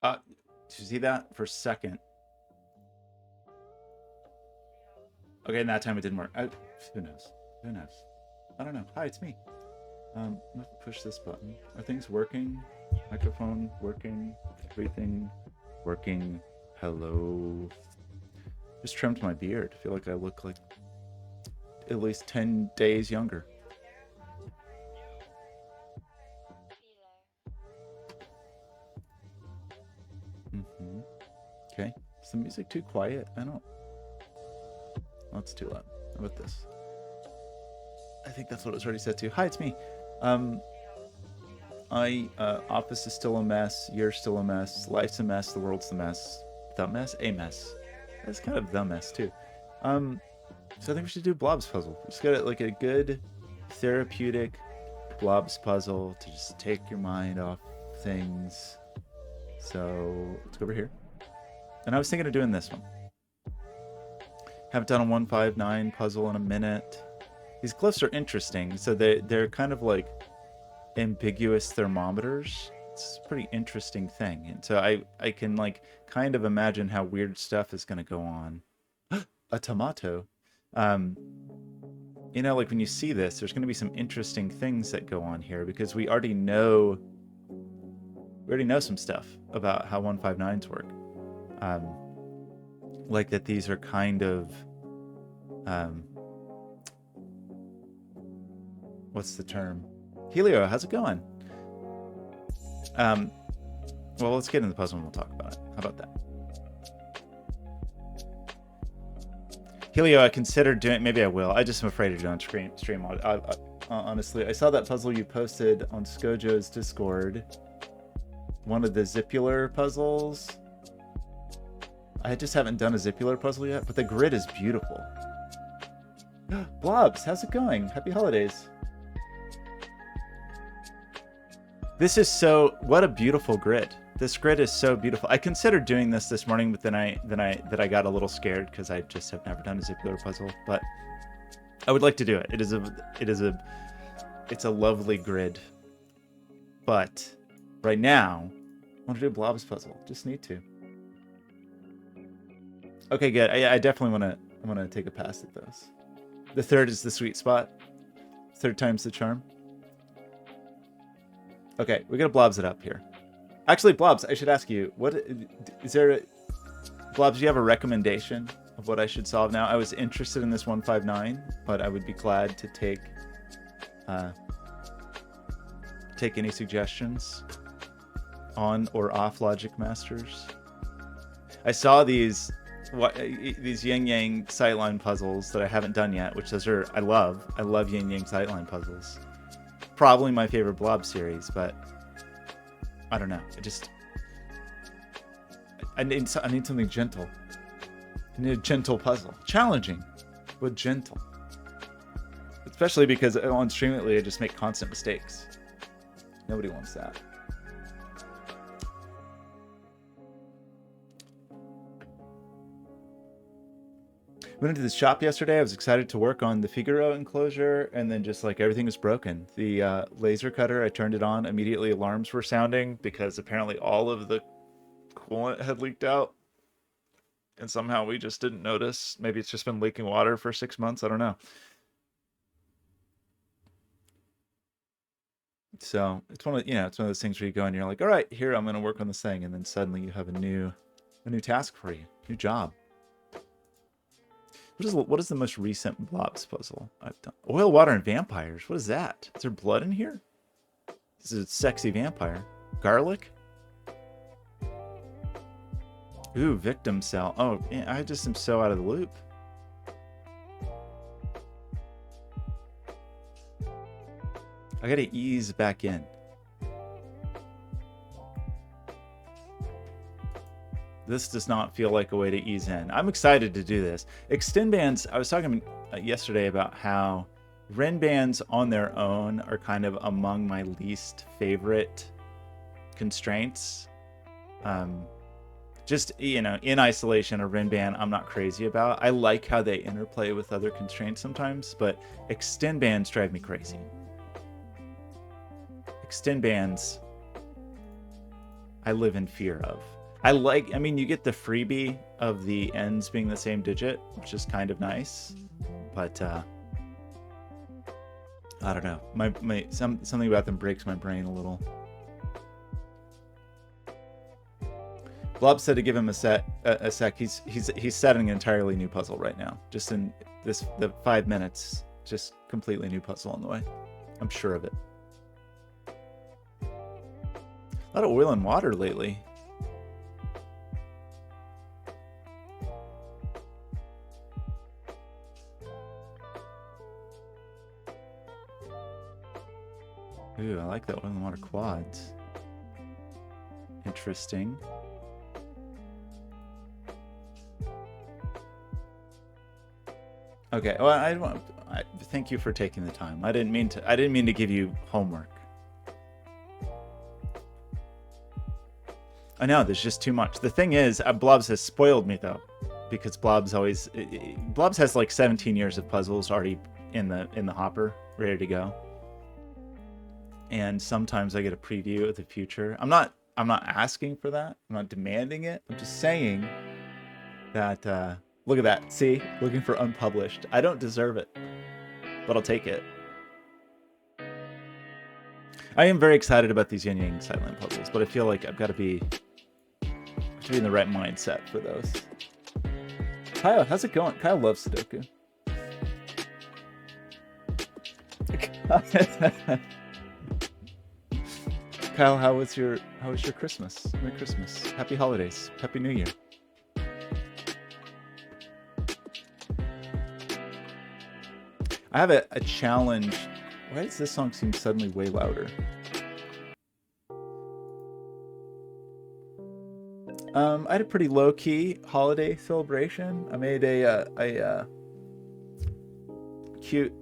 Did you see that for a second? Okay, and that time it didn't work. Who knows? Who knows? I don't know. Hi, it's me. I'm gonna push this button. Are things working? Microphone working? Everything working? Hello. Just trimmed my beard. I feel like I look like at least 10 days younger. Okay. Is the music too quiet? I don't. That's too loud. How about this? I think that's what it was already set to. Hi, it's me. Office is still a mess. You're still a mess. Life's a mess. The world's a mess. The mess? A mess. That's kind of the mess, too. So I think we should do Blobz puzzle. We just got like a good therapeutic Blobz puzzle to just take your mind off things. So let's go over here. And I was thinking of doing this one. Haven't done a 159 puzzle in a minute. These glyphs are interesting. So they're kind of like ambiguous thermometers. It's a pretty interesting thing. And so I can like kind of imagine how weird stuff is going to go on. A tomato. You know, like when you see this, there's going to be some interesting things that go on here because we already know some stuff about how 159s work. Like that these are kind of what's the term? Helio, how's it going? Well, let's get into the puzzle and we'll talk about it. How about that? Helio, I considered doing. Maybe I will. I just am afraid to do it on stream. Honestly, I saw that puzzle you posted on Skojo's Discord. One of the zipular puzzles. I just haven't done a zipular puzzle yet, but the grid is beautiful. Blobz, how's it going? Happy holidays. This is so. What a beautiful grid. This grid is so beautiful. I considered doing this morning, but then I got a little scared because I just have never done a zipular puzzle. But I would like to do it. It's a lovely grid. But right now, I want to do a Blobz puzzle. Just need to. Okay, good. I definitely want to take a pass at those. The third is the sweet spot. Third time's the charm. Okay, we're gonna Blobz it up here. Actually, Blobz, I should ask you, what is there? Blobz, do you have a recommendation of what I should solve now? I was interested in this 159, but I would be glad to take any suggestions on or off Logic Masters. I saw these yin yang sightline puzzles that I haven't done yet, which those are I love yin yang sightline puzzles. Probably my favorite Blob series, but I don't know. I need something gentle. I need a gentle puzzle, challenging, but gentle. Especially because on stream lately, I just make constant mistakes. Nobody wants that. Went into the shop yesterday. I was excited to work on the Figaro enclosure, and then just like everything was broken. The laser cutter, I turned it on. Immediately alarms were sounding because apparently all of the coolant had leaked out. And somehow we just didn't notice. Maybe it's just been leaking water for 6 months. I don't know. So it's one of those things where you go and you're like, all right, here, I'm going to work on this thing. And then suddenly you have a new task for you, new job. What is the most recent Blobz puzzle I've done? Oil, water, and vampires. What is that? Is there blood in here? This is a sexy vampire. Garlic? Ooh, victim cell. Oh, man, I just am so out of the loop. I gotta ease back in. This does not feel like a way to ease in. I'm excited to do this. Extend bands, I was talking yesterday about how Ren bands on their own are kind of among my least favorite constraints. Just, in isolation, a Ren band I'm not crazy about. I like how they interplay with other constraints sometimes, but extend bands drive me crazy. Extend bands I live in fear of. I mean, you get the freebie of the ends being the same digit, which is kind of nice, but I don't know. Something about them breaks my brain a little. Blobz said to give him a sec. He's setting an entirely new puzzle right now. Just in the 5 minutes, just completely new puzzle on the way. I'm sure of it. A lot of oil and water lately. Ooh, I like the oil and water quads. Interesting. Okay. Well, I thank you for taking the time. I didn't mean to give you homework. I know there's just too much. The thing is, Blobz has spoiled me though, because Blobz has like 17 years of puzzles already in the hopper, ready to go. And sometimes I get a preview of the future. I'm not asking for that. I'm not demanding it. I'm just saying that. Look at that. See? Looking for unpublished. I don't deserve it, but I'll take it. I am very excited about these Yin Yang Sideline puzzles, but I feel like I've got to be in the right mindset for those. Kyle, how's it going? Kyle loves Sudoku. Kyle, how was your Christmas? Merry Christmas. Happy holidays. Happy New Year. I have a challenge. Why does this song seem suddenly way louder? I had a pretty low-key holiday celebration. I made a cute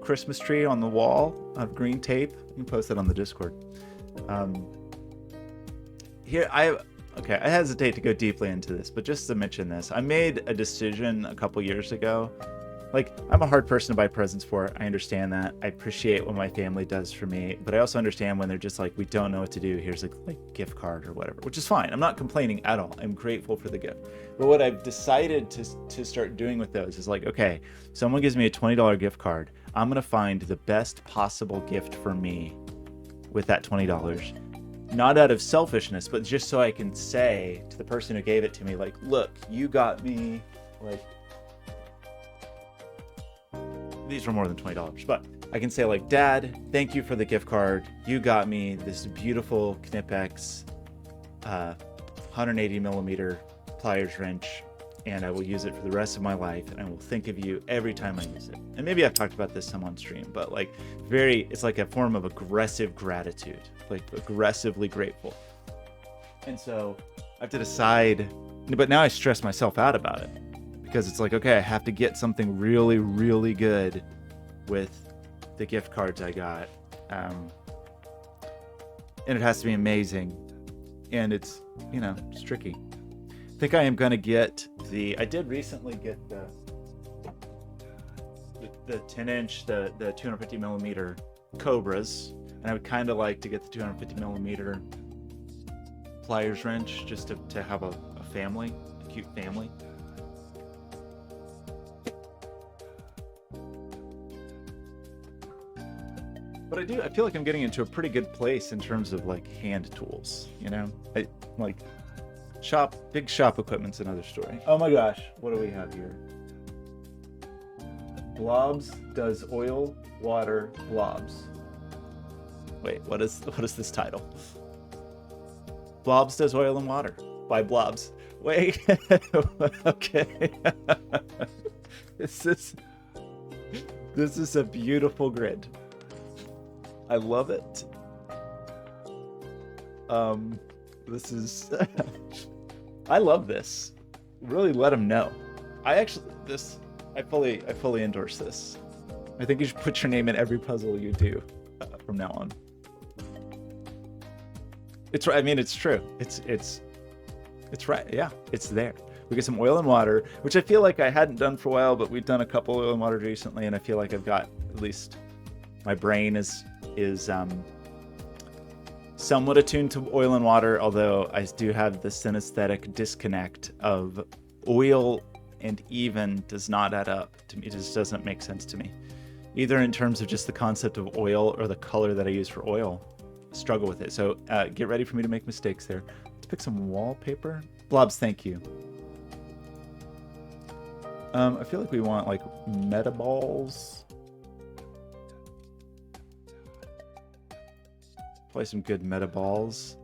Christmas tree on the wall of green tape. You can post that on the Discord. I hesitate to go deeply into this, but just to mention this, I made a decision a couple years ago. Like, I'm a hard person to buy presents for. I understand that. I appreciate what my family does for me, but I also understand when they're just like, we don't know what to do. Here's like gift card or whatever, which is fine. I'm not complaining at all. I'm grateful for the gift. But what I've decided to start doing with those is like, okay, someone gives me a $20 gift card. I'm going to find the best possible gift for me with that $20. Not out of selfishness, but just so I can say to the person who gave it to me, like, look, you got me, like, these were more than $20, but I can say like, Dad, thank you for the gift card. You got me this beautiful Knipex 180 millimeter pliers wrench, and I will use it for the rest of my life, and I will think of you every time I use it. And maybe I've talked about this some on stream, but like it's like a form of aggressive gratitude, like aggressively grateful. And so I have to decide, but now I stress myself out about it. Because it's like, okay, I have to get something really, really good with the gift cards I got. And it has to be amazing. And it's, it's tricky. I think I am going to get I did recently get the 10-inch, the 250 millimeter Cobras. And I would kind of like to get the 250 millimeter pliers wrench just to have a family, a cute family. But I feel like I'm getting into a pretty good place in terms of like hand tools, I like big shop equipment's another story. Oh my gosh, what do we have here? Blobz does oil, water, Blobz. Wait, what is this title? Blobz does oil and water by Blobz. Wait, okay. This is a beautiful grid. I love it. This is I love this. Really let them know. I fully endorse this. I think you should put your name in every puzzle you do from now on. It's right. I mean, it's true. It's right. Yeah, it's there. We get some oil and water, which I feel like I hadn't done for a while, but we've done a couple oil and water recently, and I feel like I've got, at least my brain is somewhat attuned to oil and water, although I do have the synesthetic disconnect of oil and even does not add up to me. It just doesn't make sense to me, either in terms of just the concept of oil or the color that I use for oil. I struggle with it. So get ready for me to make mistakes there. Let's pick some wallpaper. Blobz, thank you. I feel like we want like meta balls. Probably some good meta balls.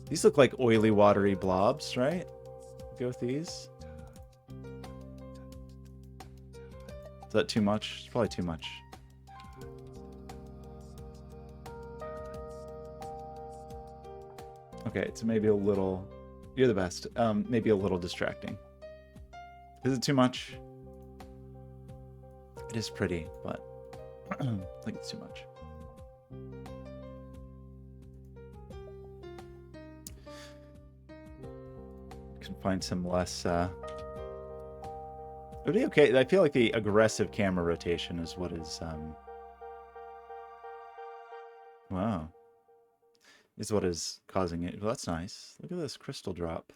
These look like oily, watery blobs, right? Go with these. Is that too much? It's probably too much. Okay, it's maybe a little... You're the best. Maybe a little distracting. Is it too much? It is pretty, but I think it's too much. I can find some less... It would be okay. I feel like the aggressive camera rotation is what is... Wow. Is what is causing it. Well, that's nice. Look at this crystal drop.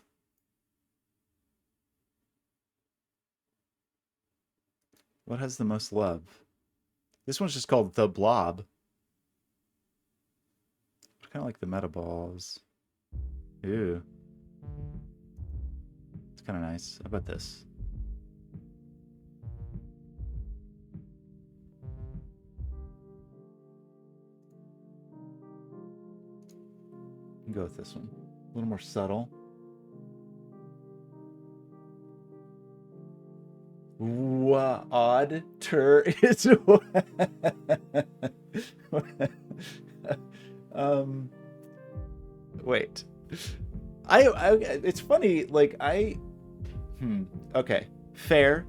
What has the most love? This one's just called The Blob. It's kind of like the meta balls. Ew. It's kind of nice. How about this? I'll go with this one. A little more subtle. Odd-ter is wait. It's funny, like okay. Fair.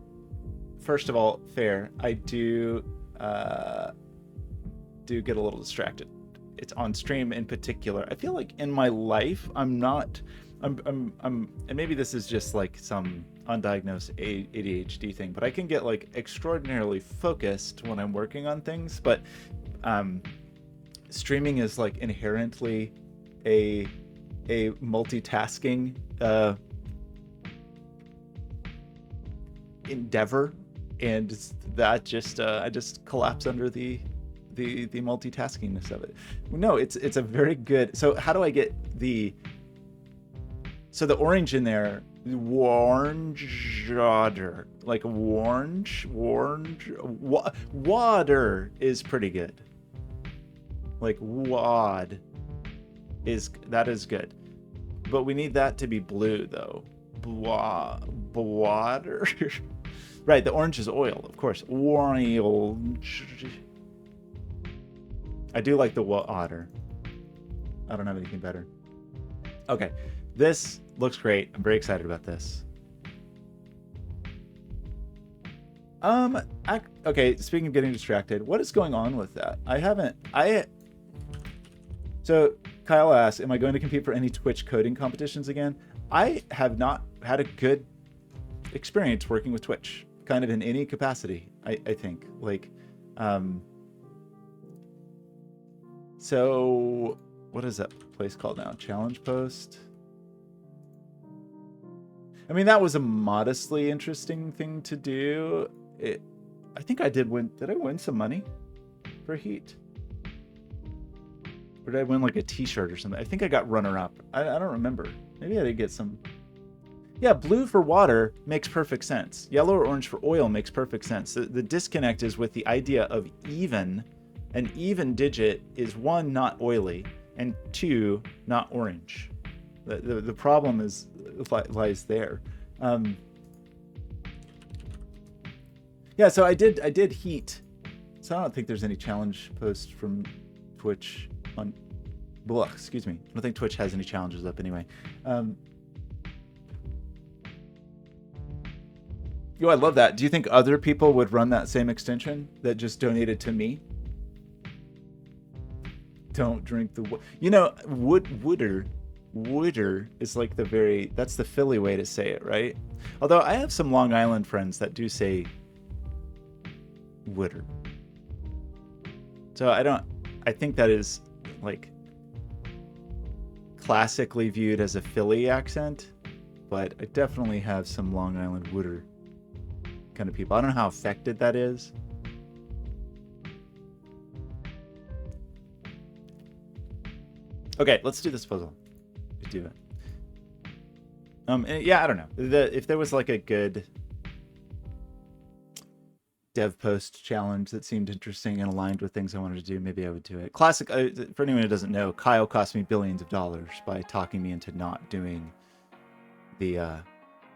First of all, fair. I do get a little distracted. It's on stream in particular. I feel like in my life I'm and maybe this is just like some undiagnosed ADHD thing, but I can get like extraordinarily focused when I'm working on things, but streaming is like inherently a multitasking endeavor, and that just I just collapse under the multitaskingness of it. No, it's a very good. So how do I get the orange in there? Orange water, like orange water is pretty good. Like wad is good, but we need that to be blue though. Water. Right, the orange is oil, of course. Orange. I do like the water. I don't have anything better. Okay, this looks great. I'm very excited about this. Okay, speaking of getting distracted, what is going on with that? So Kyle asks, am I going to compete for any Twitch coding competitions again? I have not had a good experience working with Twitch, kind of in any capacity, I think. Like, so what is that place called now? Challenge Post? I mean, that was a modestly interesting thing to do. I think I did win. Did I win some money for Heat? Or did I win like a t-shirt or something? I think I got runner-up. I don't remember. Maybe I did get some. Yeah, blue for water makes perfect sense. Yellow or orange for oil makes perfect sense. The disconnect is with the idea of even. An even digit is 1, not oily, and 2, not orange. The problem lies there. Yeah, so I did Heat. So I don't think there's any challenge post from Twitch on. Blah, excuse me. I don't think Twitch has any challenges up anyway. Yo, I love that. Do you think other people would run that same extension that just donated to me? Don't drink the wooder is like that's the Philly way to say it, right? Although I have some Long Island friends that do say wooder. So I think that is like classically viewed as a Philly accent, but I definitely have some Long Island Wooder kind of people. I don't know how affected that is. Okay, let's do this puzzle. Let's do it. Yeah, I don't know. If there was like a good dev post challenge that seemed interesting and aligned with things I wanted to do, maybe I would do it. Classic, for anyone who doesn't know, Kyle cost me billions of dollars by talking me into not doing the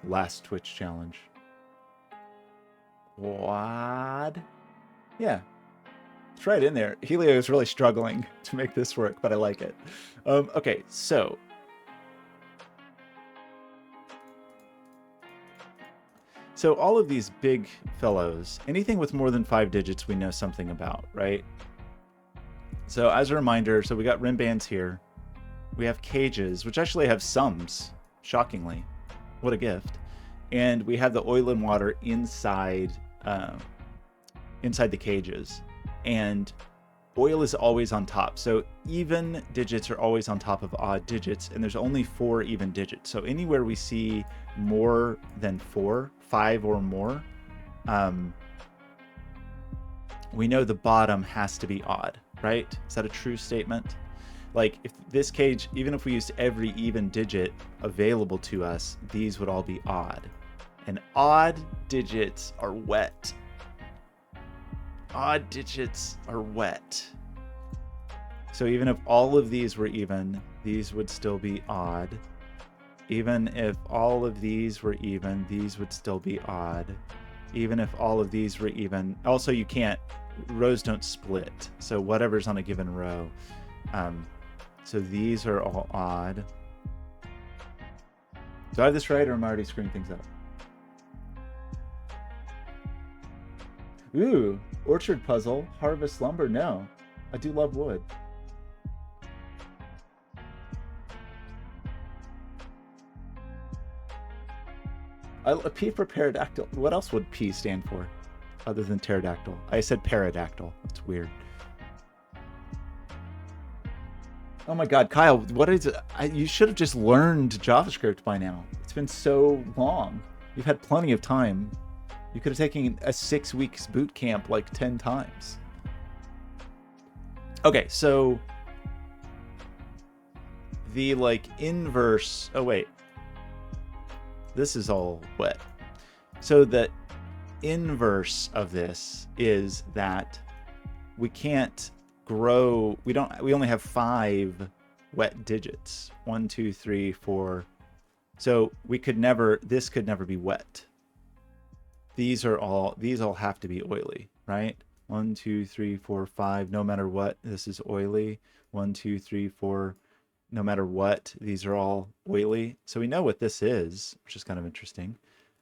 last Twitch challenge. What? Yeah. It's right in there. Helio is really struggling to make this work, but I like it. Okay, so all of these big fellows, anything with more than 5 digits, we know something about, right? So as a reminder, so we got rim bands here. We have cages, which actually have sums, shockingly. What a gift. And we have the oil and water inside the cages. And oil is always on top. So even digits are always on top of odd digits, and there's only 4 even digits. So anywhere we see more than 4, 5 or more, we know the bottom has to be odd, right? Is that a true statement? Like if this cage, even if we used every even digit available to us, these would all be odd. And odd digits are wet. Odd digits are wet. So even if all of these were even, these would still be odd. Even if all of these were even, these would still be odd. Even if all of these were even, also you can't, rows don't split. So whatever's on a given row. So these are all odd. Do I have this right, or am I already screwing things up? Ooh, orchard puzzle, harvest lumber. No, I do love wood. A P for pterodactyl. What else would P stand for other than pterodactyl? I said pterodactyl. It's weird. Oh my God, Kyle, what is it? You should have just learned JavaScript by now. It's been so long. You've had plenty of time. You could have taken a 6 weeks boot camp like 10 times. Okay, so the like inverse, oh wait, this is all wet. So the inverse of this is that we can't grow, we only have 5 wet digits. 1, 2, 3, 4. So this could never be wet. These all have to be oily, right? 1, 2, 3, 4, 5, no matter what, this is oily. 1, 2, 3, 4, no matter what, these are all oily. So we know what this is, which is kind of interesting.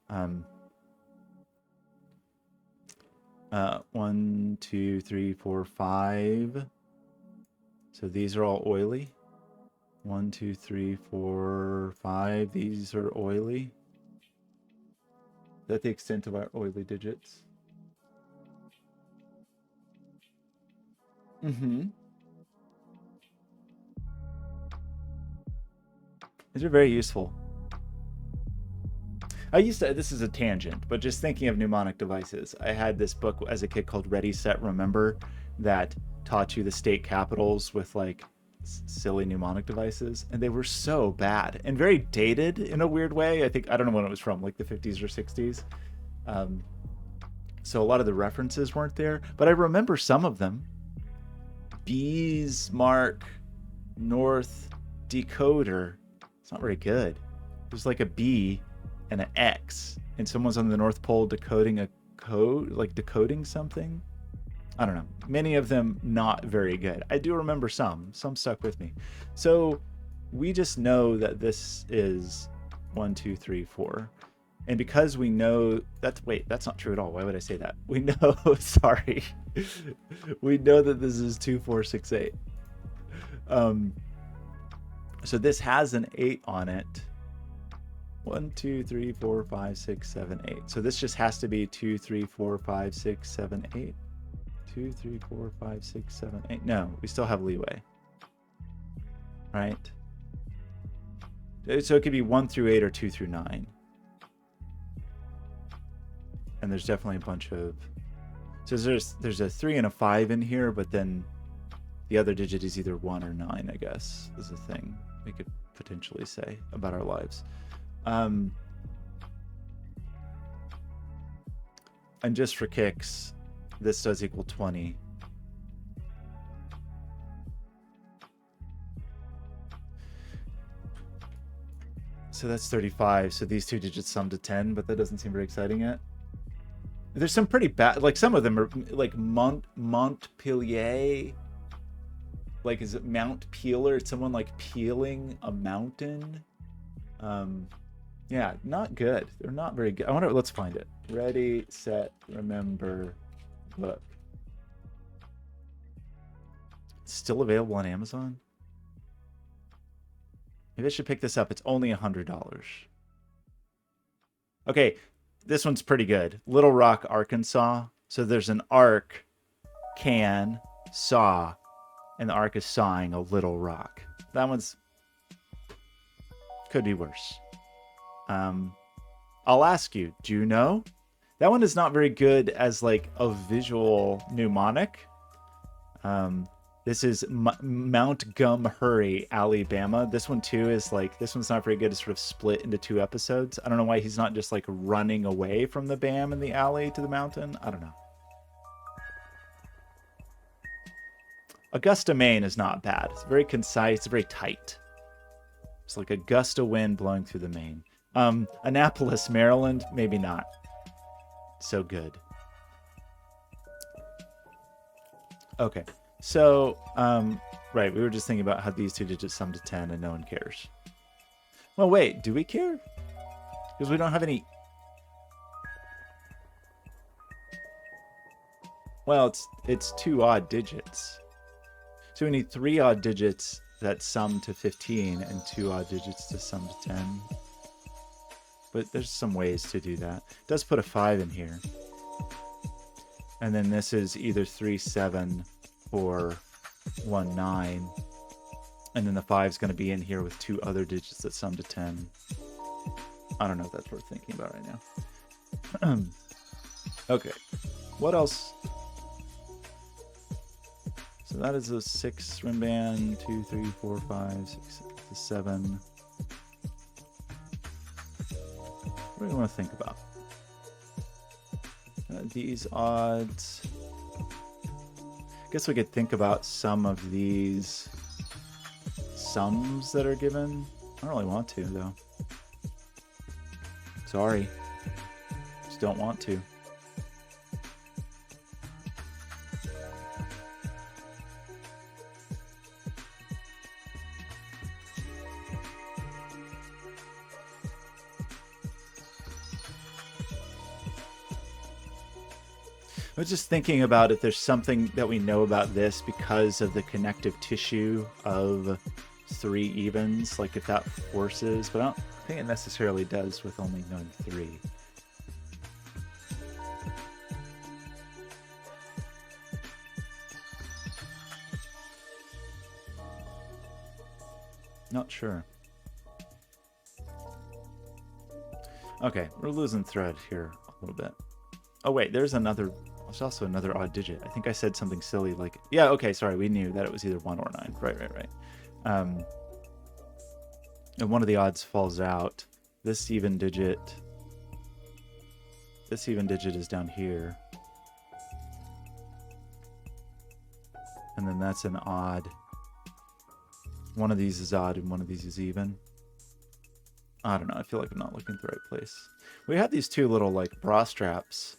1, 2, 3, 4, 5. So these are all oily. 1, 2, 3, 4, 5. These are oily. Is that the extent of our oily digits? Mm-hmm. These are very useful. This is a tangent, but just thinking of mnemonic devices, I had this book as a kid called Ready, Set, Remember that taught you the state capitals with like silly mnemonic devices, and they were so bad and very dated in a weird way. I don't know when it was from, like the 50s or 60s. So a lot of the references weren't there, but I remember some of them. Bismarck, North Decoder. It's not very good. There's like a B and an X, and someone's on the North Pole decoding a code, like decoding something. I don't know. Many of them not very good. I do remember some stuck with me. So we just know that this is 1, 2, 3, 4. And because we know that's not true at all. Why would I say that? We know, sorry. We know that this is 2, 4, 6, 8. So this has an 8 on it. 1, 2, 3, 4, 5, 6, 7, 8. So this just has to be 2, 3, 4, 5, 6, 7, 8. 2, 3, 4, 5, 6, 7, 8. No, we still have leeway. Right? So it could be 1 through 8 or 2 through 9. And there's definitely a bunch of... So there's a 3 and a 5 in here, but then the other digit is either 1 or 9, I guess, is a thing we could potentially say about our lives. And just for kicks, this does equal 20. So that's 35. So these two digits sum to 10, but that doesn't seem very exciting yet. There's some pretty bad, like some of them are like Montpellier. Like, is it Mount Peeler? It's someone like peeling a mountain. Yeah, not good. They're not very good. I wonder, let's find it. Ready, set, remember, look. It's still available on Amazon? Maybe I should pick this up. It's only $100. Okay, this one's pretty good. Little Rock, Arkansas. So there's an arc, can, saw, and the arc is sawing a little rock. That one's could be worse. I'll ask you, do you know? That one is not very good as like a visual mnemonic. This is Montgomery, Alabama. This one too is like, this one's not very good. It's sort of split into 2 episodes. I don't know why he's not just like running away from the BAM in the alley to the mountain. I don't know. Augusta, Maine is not bad. It's very concise, very tight. It's like a gust of wind blowing through the Maine. Annapolis, Maryland, maybe not so good. Okay, so, right, we were just thinking about how these two digits sum to 10 and no one cares. Well, wait, do we care? Because we don't have any... Well, it's 2 odd digits. So we need 3 odd digits that sum to 15 and 2 odd digits to sum to 10. But there's some ways to do that. It does put a 5 in here. And then this is either 3, 7 or 1, 9. And then the 5 is going to be in here with 2 other digits that sum to 10. I don't know if that's worth thinking about right now. Okay. What else? So that is a 6 rim band, 2, 3, 4, 5, 6, 7. What do we want to think about? These odds. I guess we could think about some of these sums that are given. I don't really want to, though. Sorry. Just don't want to. I was just thinking about if there's something that we know about this because of the connective tissue of 3 evens, like if that forces, but I don't think it necessarily does with only known 3. Not sure. Okay, we're losing thread here a little bit. Oh wait, there's also another odd digit. I think I said something silly like, yeah, okay, sorry, we knew that it was either 1 or 9. Right. And one of the odds falls out. This even digit is down here. And then that's an odd. One of these is odd and one of these is even. I don't know, I feel like I'm not looking at the right place. We have these 2 little like bra straps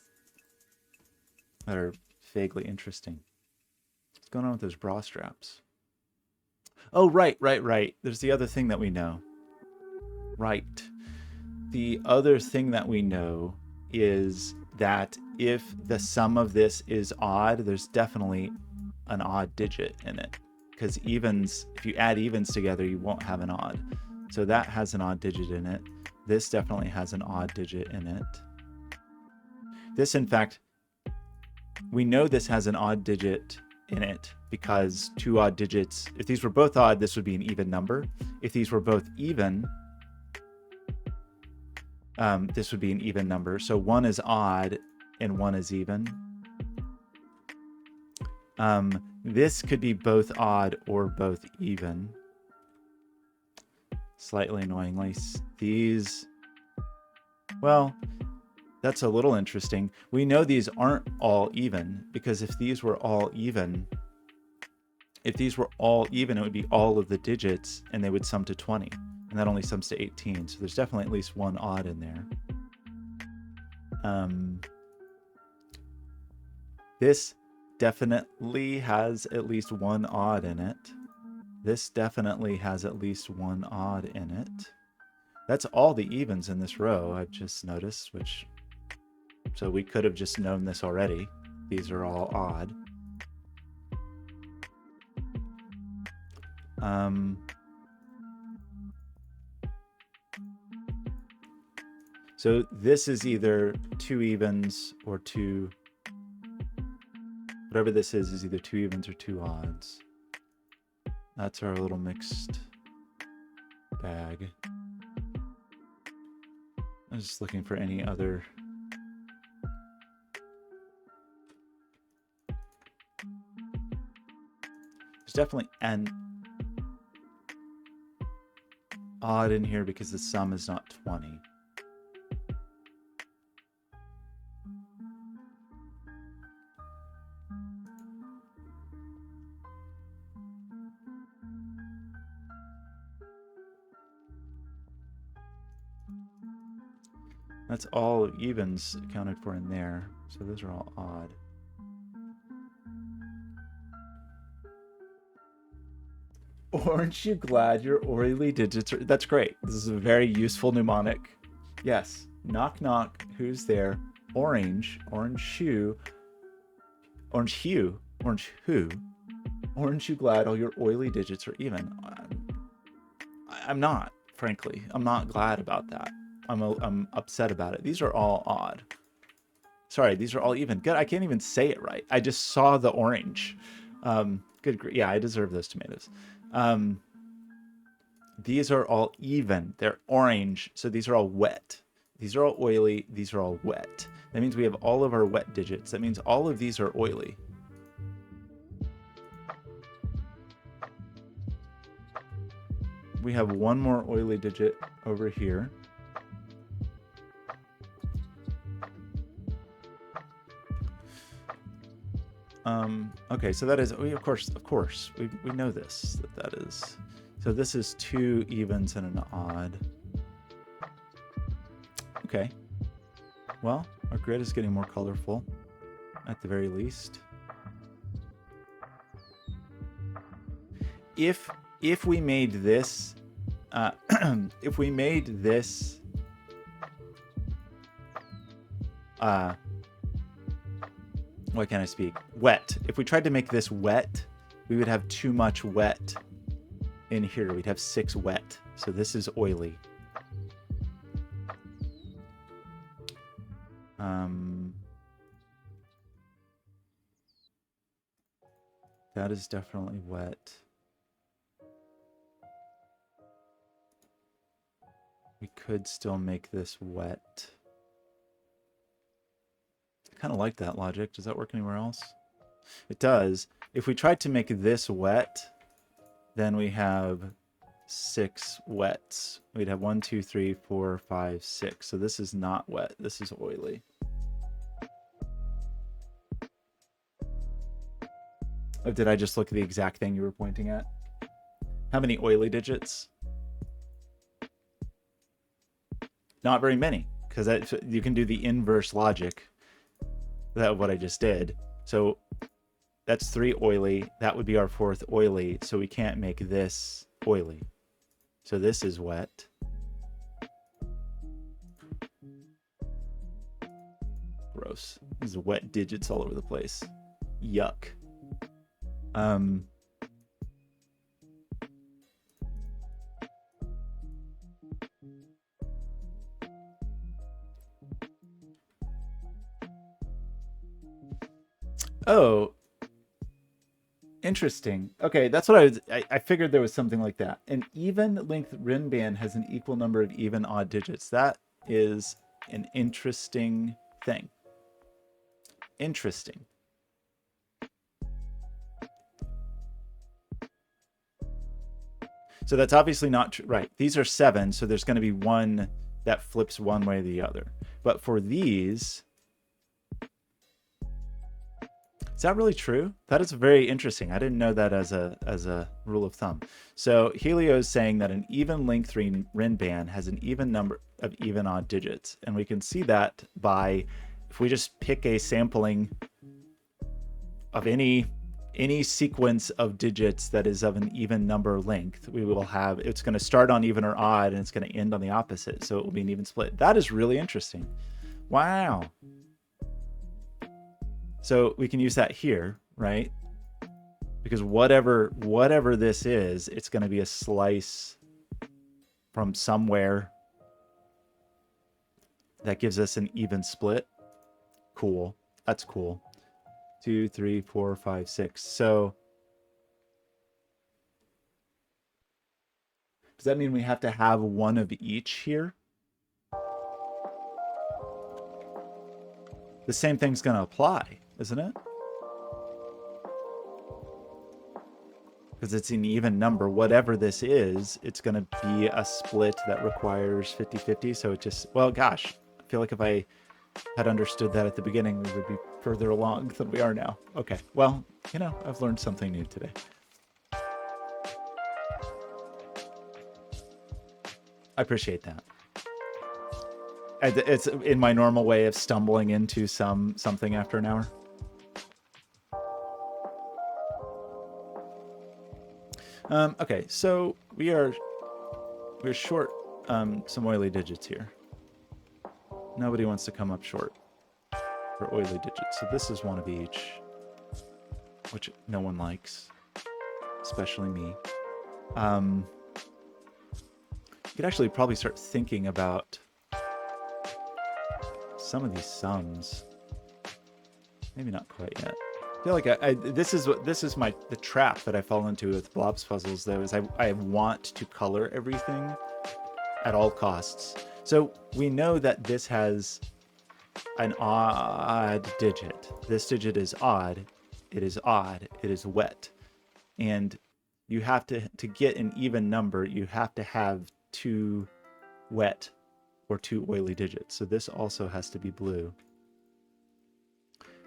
that are vaguely interesting. What's going on with those bra straps? Oh, right. There's the other thing that we know. Right. The other thing that we know is that if the sum of this is odd, there's definitely an odd digit in it. Because evens, if you add evens together, you won't have an odd. So that has an odd digit in it. This definitely has an odd digit in it. This, in fact, we know this has an odd digit in it because 2 odd digits, if these were both odd, this would be an even number. If these were both even, this would be an even number. So 1 is odd and 1 is even. This could be both odd or both even. Slightly annoyingly. These, well, that's a little interesting. We know these aren't all even, because if these were all even, it would be all of the digits and they would sum to 20. And that only sums to 18. So there's definitely at least one odd in there. This definitely has at least one odd in it. This definitely has at least one odd in it. That's all the evens in this row, I've just noticed, so we could have just known this already. These are all odd. So this is either 2 evens or 2, whatever this is either 2 evens or 2 odds. That's our little mixed bag. I'm just looking for any other. There's definitely an odd in here because the sum is not 20. That's all evens accounted for in there. So those are all odd. Aren't you glad your oily digits are... That's great. This is a very useful mnemonic. Yes. Knock, knock. Who's there? Orange. Orange shoe. Orange hue. Orange who? Aren't you glad all your oily digits are even? I'm not, frankly. I'm not glad about that. I'm upset about it. These are all odd. Sorry, these are all even. Good. I can't even say it right. I just saw the orange. Good. Yeah, I deserve those tomatoes. These are all even. They're orange. So these are all wet. These are all oily. These are all wet. That means we have all of our wet digits. That means all of these are oily. We have one more oily digit over here. Okay, so that is, of course, we know this, that is. So this is 2 evens and an odd. Okay. Well, our grid is getting more colorful, at the very least. If we made this, if we made this, why can't I speak? Wet. If we tried to make this wet, we would have too much wet in here. We'd have 6 wet. So this is oily. That is definitely wet. We could still make this wet. I kind of like that logic. Does that work anywhere else? It does. If we tried to make this wet, then we have 6 wets. We'd have 1, 2, 3, 4, 5, 6. So this is not wet. This is oily. Oh, did I just look at the exact thing you were pointing at? How many oily digits? Not very many, because you can do the inverse logic of what I just did. So that's 3 oily. That would be our 4th oily. So we can't make this oily. So this is wet. Gross. These are wet digits all over the place. Yuck. Oh, interesting. Okay, that's what I figured there was something like that. An even length rin band has an equal number of even odd digits. That is an interesting thing. Interesting. So that's obviously not true. Right. These are 7, so there's going to be one that flips one way or the other. But for these, is that really true? That is very interesting. I didn't know that as a rule of thumb. So Helio is saying that an even length rin band has an even number of even odd digits. And we can see that by, if we just pick a sampling of any sequence of digits that is of an even number length, we will have, it's going to start on even or odd and it's going to end on the opposite. So it will be an even split. That is really interesting. Wow. So we can use that here, right? Because whatever this is, it's going to be a slice from somewhere that gives us an even split. Cool. That's cool. 2, 3, 4, 5, 6. So does that mean we have to have one of each here? The same thing's going to apply, isn't it? Because it's an even number. Whatever this is, it's going to be a split that requires 50-50. So it just, well, gosh, I feel like if I had understood that at the beginning, we would be further along than we are now. Okay, well, you know, I've learned something new today. I appreciate that. It's in my normal way of stumbling into something after an hour. Okay, so we're short some oily digits here. Nobody wants to come up short for oily digits, so this is one of each, which no one likes, especially me. You could actually probably start thinking about some of these sums. Maybe not quite yet. I feel like this is the trap that I fall into with Blobz puzzles, though, is I want to color everything at all costs. So we know that this has an odd digit. This digit is odd. It is odd. It is wet. And you have to get an even number, you have to have 2 wet or 2 oily digits. So this also has to be blue.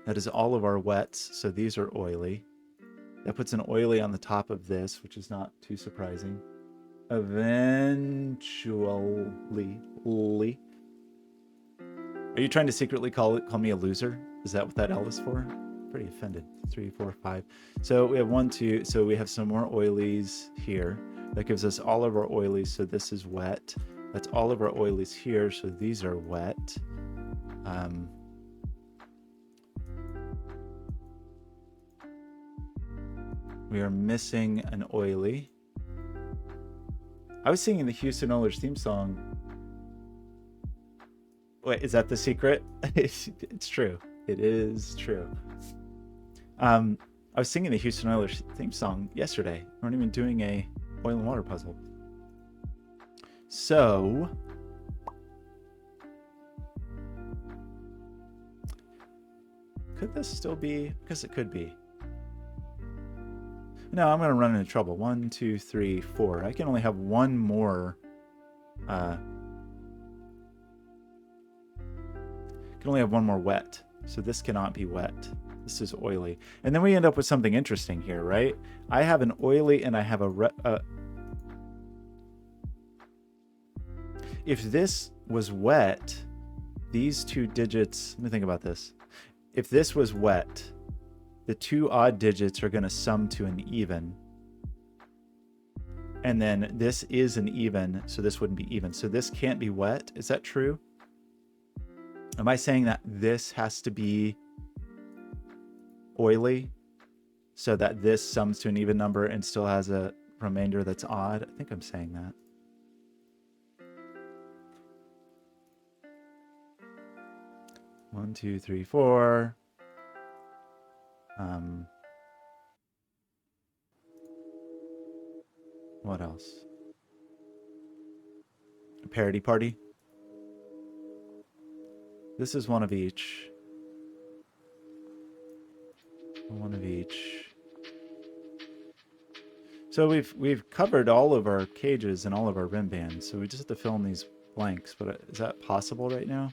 That is all of our wets, so these are oily. That puts an oily on the top of this, which is not too surprising. Eventually. Are you trying to secretly call me a loser? Is that what that L is for? Pretty offended. 3, 4, 5. So we have 1, 2. So we have some more oilies here. That gives us all of our oilies. So this is wet. That's all of our oilies here. So these are wet. We are missing an oily. I was singing the Houston Oilers theme song. Wait, is that the secret? It's true. It is true. I was singing the Houston Oilers theme song yesterday. We weren't even doing a oil and water puzzle. So could this still be? Because it could be. No, I'm going to run into trouble. 1, 2, 3, 4. I can only have one more. I can only have one more wet. So this cannot be wet. This is oily. And then we end up with something interesting here, right? I have an oily and I have a... if this was wet, these 2 digits... Let me think about this. If this was wet, the 2 odd digits are going to sum to an even. And then this is an even, so this wouldn't be even. So this can't be wet. Is that true? Am I saying that this has to be oily so that this sums to an even number and still has a remainder that's odd? I think I'm saying that. One, 2, 3, 4. What else? A parody party? This is one of each. One of each. So we've covered all of our cages and all of our rim bands, so we just have to fill in these blanks, but is that possible right now?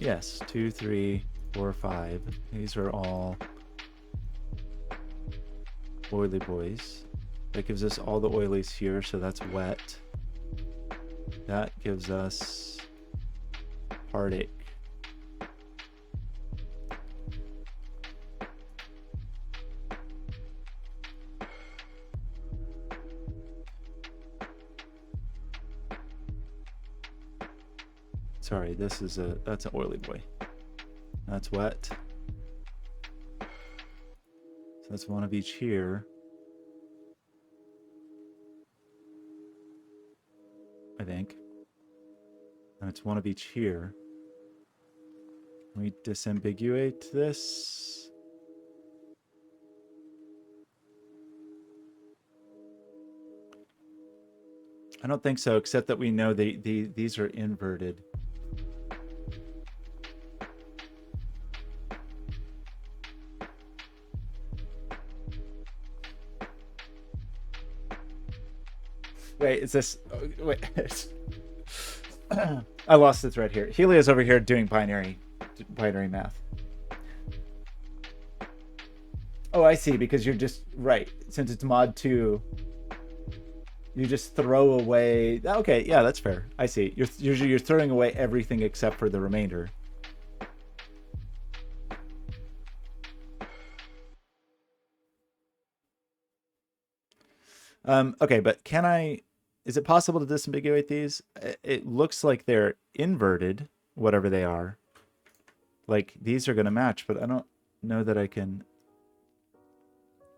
Yes, 2, 3, 4, 5. These are all oily boys. That gives us all the oilies here, so that's wet. That gives us heartache. Sorry, that's an oily boy. That's wet. So that's one of each here. I think. And it's one of each here. Can we disambiguate this? I don't think so, except that we know these are inverted. Wait, is this... wait. I lost the thread here. Helia's over here doing binary math. Oh, I see, because you're just... right. Since it's mod 2, you just throw away... okay, yeah, that's fair. I see. You're throwing away everything except for the remainder. Okay, but can I... is it possible to disambiguate these? It looks like they're inverted, whatever they are. Like, these are going to match, but I don't know that I can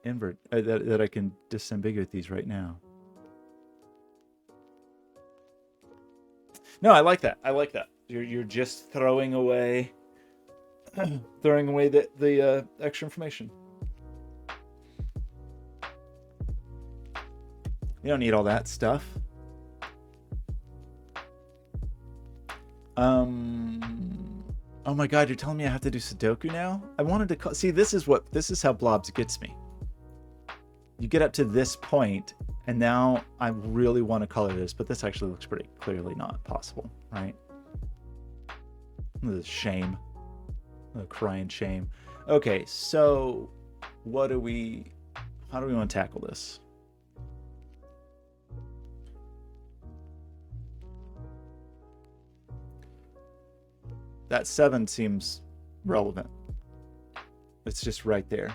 invert... that I can disambiguate these right now. No, I like that. I like that. You're just throwing away... throwing away the extra information. You don't need all that stuff. Oh my god, you're telling me I have to do Sudoku now? I wanted to see, this is how Blobz gets me. You get up to this point, and now I really want to color this, but this actually looks pretty clearly not possible, right? This is shame. A crying shame. Okay, so how do we want to tackle this? That 7 seems relevant. It's just right there.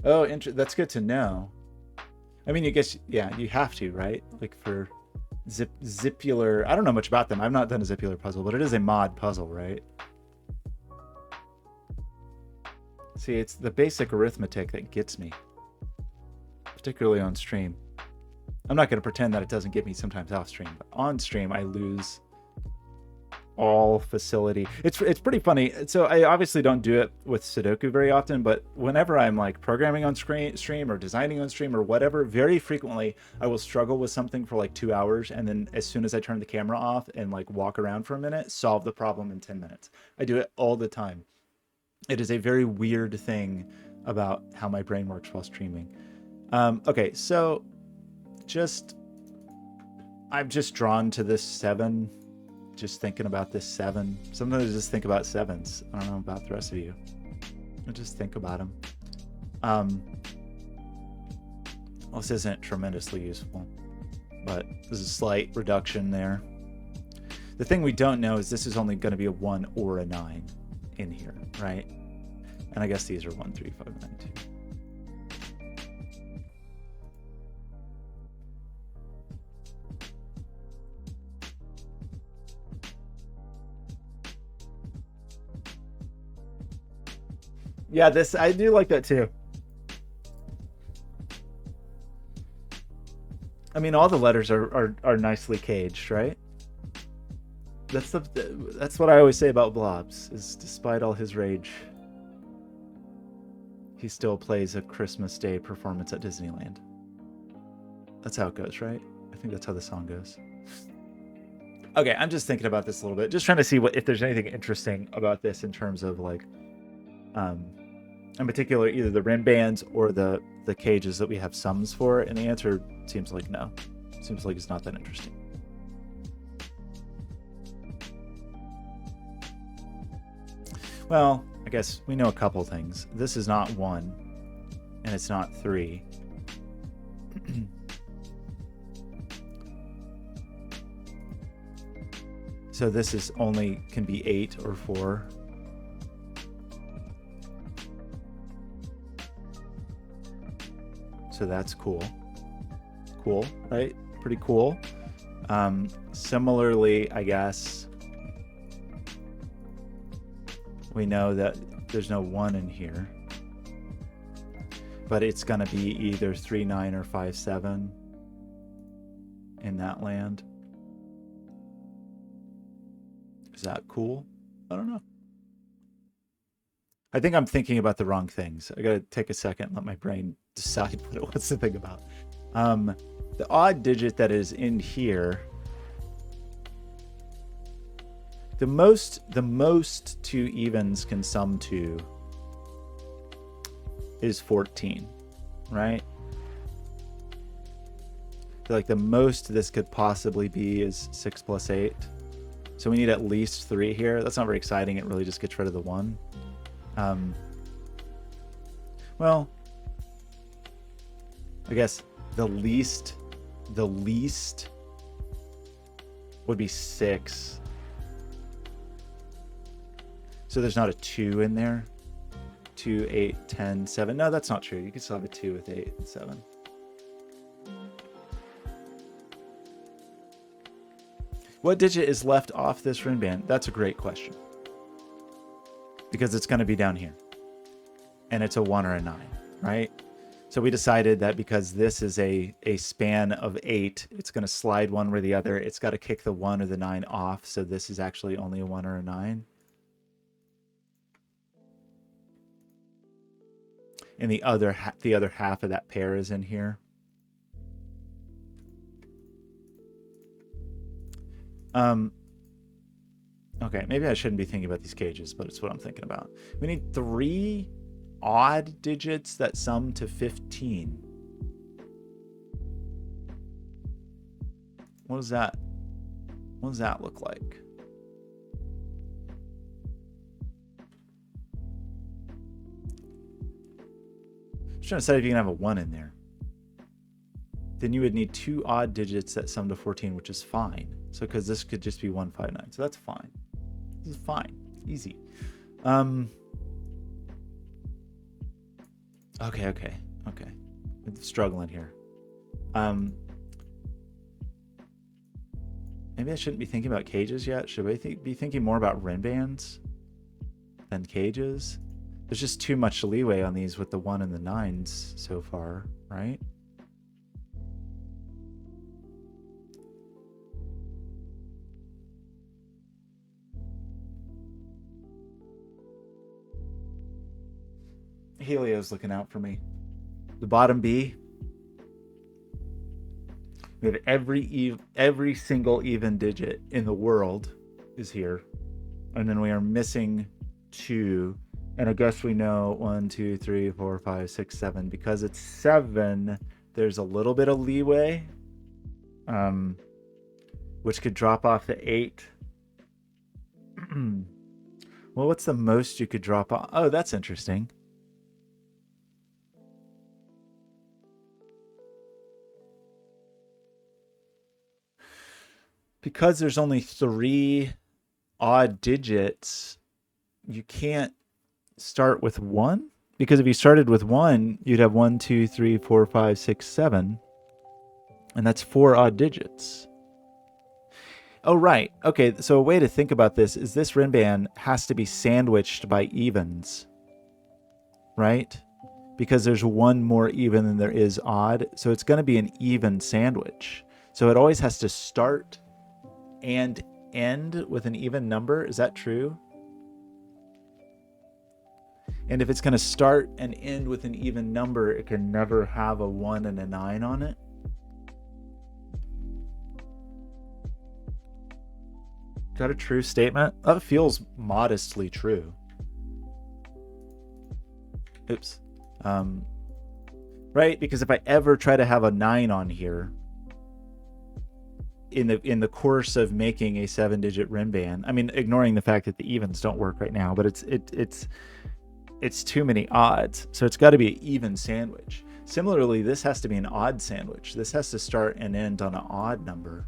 Oh, that's good to know. I mean, you guess, yeah, you have to, right? Like for zipular, I don't know much about them. I've not done a zipular puzzle, but it is a mod puzzle, right? See, it's the basic arithmetic that gets me, particularly on stream. I'm not going to pretend that it doesn't get me sometimes off stream, but on stream I lose all facility. It's pretty funny. So I obviously don't do it with Sudoku very often, but whenever I'm like programming on stream or designing on stream or whatever, very frequently I will struggle with something for like 2 hours, and then as soon as I turn the camera off and like walk around for a minute, solve the problem in 10 minutes. I do it all the time. It is a very weird thing about how my brain works while streaming. Okay, so I'm just drawn to this 7, just thinking about this 7. Sometimes I just think about 7s. I don't know about the rest of you. I just think about them. Well, this isn't tremendously useful, but there's a slight reduction there. The thing we don't know is this is only going to be a 1 or a 9 in here, right? And I guess these are 1, 3, 5, 9, 2. Yeah, I do like that too. I mean, all the letters are nicely caged, right? That's what I always say about Blobz, is despite all his rage, he still plays a Christmas Day performance at Disneyland. That's how it goes, right? I think that's how the song goes. Okay, I'm just thinking about this a little bit, just trying to see if there's anything interesting about this in terms of like, in particular, either the rim bands or the cages that we have sums for. And the answer seems like no. Seems like it's not that interesting. Well, I guess we know a couple things. This is not 1, and it's not 3. So this is only can be 8 or 4. So that's cool. Cool, right? Pretty cool. Similarly, I guess we know that there's no 1 in here, but it's going to be either 3, 9 or 5, 7 in that land. Is that cool? I don't know. I think I'm thinking about the wrong things. I gotta take a second and let my brain decide what it wants to think about. The odd digit that is in here, the most 2 evens can sum to is 14, right? Like the most this could possibly be is 6 plus 8. So we need at least 3 here. That's not very exciting. It really just gets rid of the 1. Well, I guess the least would be 6. So there's not a 2 in there. 2, 8, 10, 7. No, that's not true. You can still have a 2 with 8 and 7. What digit is left off this rim band? That's a great question. Because it's going to be down here. And it's a 1 or a 9, right? So we decided that because this is a span of 8, it's going to slide one or the other. It's got to kick the 1 or the 9 off. So this is actually only a 1 or a 9. And the other half of that pair is in here. Okay, maybe I shouldn't be thinking about these cages, but it's what I'm thinking about. We need 3 odd digits that sum to 15. What does that look like? Just trying to decide if you can have a 1 in there. Then you would need 2 odd digits that sum to 14, which is fine. So because this could just be 159, so that's fine. This is fine, easy. Okay. I'm struggling here. Maybe I shouldn't be thinking about cages yet. Should I be thinking more about rim bands than cages? There's just too much leeway on these with the 1 and the 9s so far, right? Helio's looking out for me. The bottom B. We have every single even digit in the world is here. And then we are missing 2. And I guess we know 1, 2, 3, 4, 5, 6, 7. Because it's 7, there's a little bit of leeway. Which could drop off to 8. Well, what's the most you could drop off? Oh, that's interesting. Because there's only 3 odd digits, you can't start with 1. Because if you started with 1, you'd have 1, 2, 3, 4, 5, 6, 7. And that's 4 odd digits. Oh, right. Okay, so a way to think about this is this rim band has to be sandwiched by evens. Right? Because there's 1 more even than there is odd. So it's going to be an even sandwich. So it always has to start and end with an even number. Is that true? And if it's going to start and end with an even number, it can never have a 1 and a 9 on it. Is that a true statement? That feels modestly true. Oops. Right? Because if I ever try to have a 9 on here in the course of making a 7-digit rim band, I mean, ignoring the fact that the evens don't work right now, but it's too many odds. So it's got to be an even sandwich. Similarly, this has to be an odd sandwich. This has to start and end on an odd number.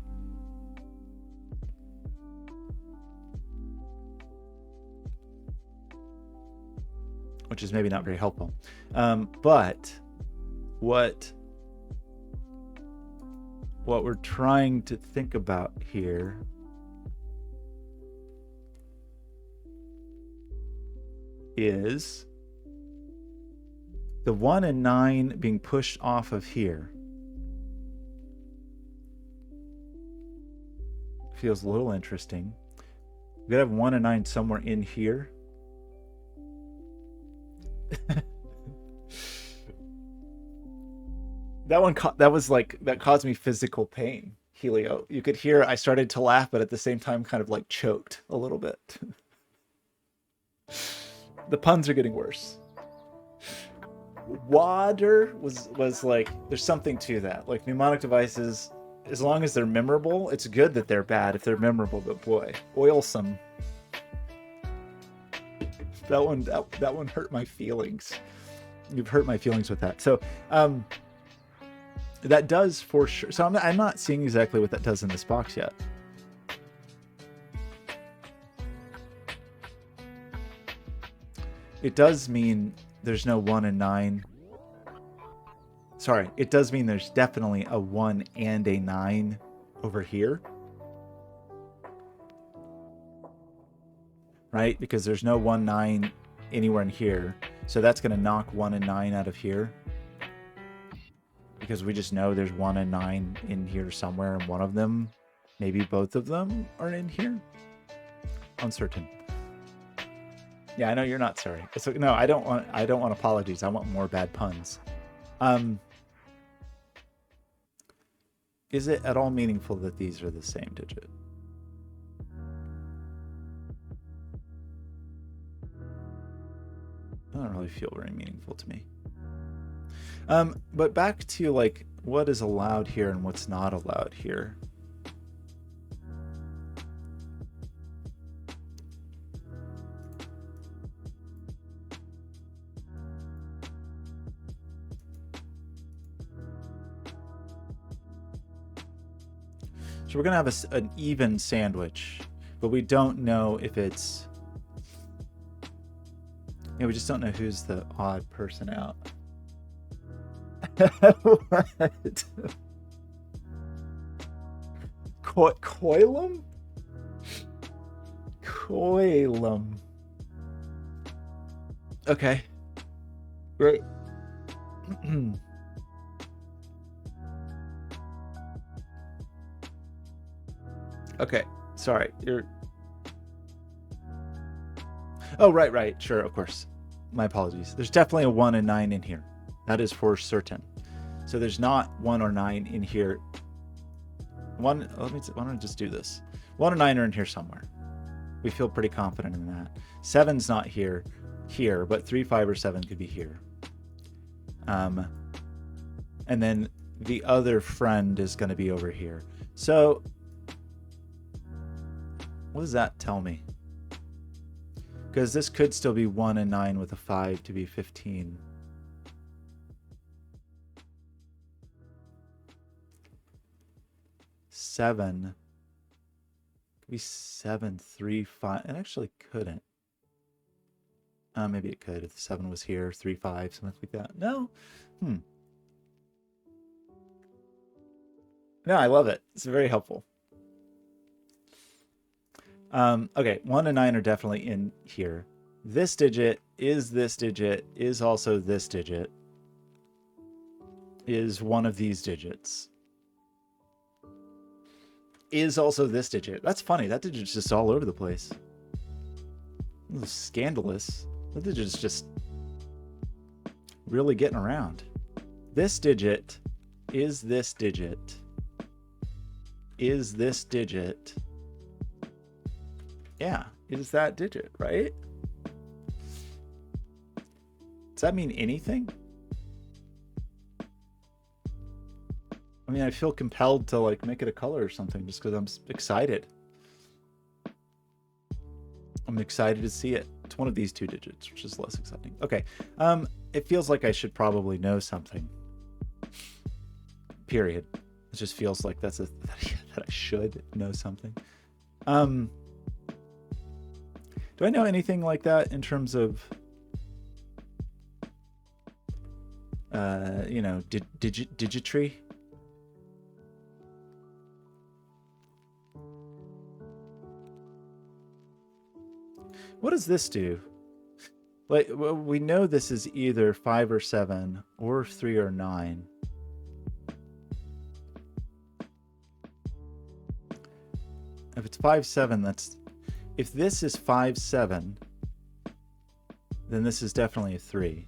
Which is maybe not very helpful. But what we're trying to think about here is the 1 and 9 being pushed off of here. Feels a little interesting. We gotta have 1 and 9 somewhere in here. that caused me physical pain. Helio, you could hear I started to laugh, but at the same time kind of like choked a little bit. The puns are getting worse. Water was like, there's something to that. Like mnemonic devices, as long as they're memorable, it's good that they're bad if they're memorable, but boy, oilsome. That one hurt my feelings. You've hurt my feelings with that. So that does for sure. So I'm not seeing exactly what that does in this box yet. It does mean there's no 1 and 9. Sorry, it does mean there's definitely a 1 and a 9 over here. Right? Because there's no 1, 9 anywhere in here. So that's going to knock 1 and 9 out of here. Because we just know there's 1 and 9 in here somewhere, and one of them, maybe both of them, are in here. Uncertain. Yeah, I know you're not sorry. It's like, no, I don't want apologies. I want more bad puns. Is it at all meaningful that these are the same digit? That doesn't really feel very meaningful to me. But back to like what is allowed here and what's not allowed here. So we're gonna have an even sandwich, but we don't know if it's. Yeah, we just don't know who's the odd person out. What? Coilum? Coilum. Okay. Great. Okay. Sorry. You're. Oh, right. Sure, of course. My apologies. There's definitely a 1 and 9 in here. That is for certain. So there's not 1 or 9 in here. Why don't I just do this? 1 and 9 are in here somewhere. We feel pretty confident in that. 7's not here, but 3, 5, or 7 could be here. And then the other friend is going to be over here. So what does that tell me? Because this could still be 1 and 9 with a 5 to be 15. Seven could be 7, 3, 5. It actually couldn't. Maybe it could if the 7 was here, 3, 5, something like that. No. No, I love it. It's very helpful. Okay, 1 and 9 are definitely in here. This digit, is also this digit, is one of these digits. Is also this digit. That's funny. That digit's just all over the place. This is scandalous. That digit's just really getting around. This digit is this digit. Is this digit. Yeah, it is that digit, right? Does that mean anything? I mean, I feel compelled to like make it a color or something just because I'm excited. I'm excited to see it. It's one of these two digits, which is less exciting. Okay. It feels like I should probably know something. Period. It just feels like that I should know something. Do I know anything like that in terms of you know, digitry? What does this do? Like, well, we know this is either 5 or 7 or 3 or 9. If it's 5, 7, that's... If this is 5, 7, then this is definitely a 3.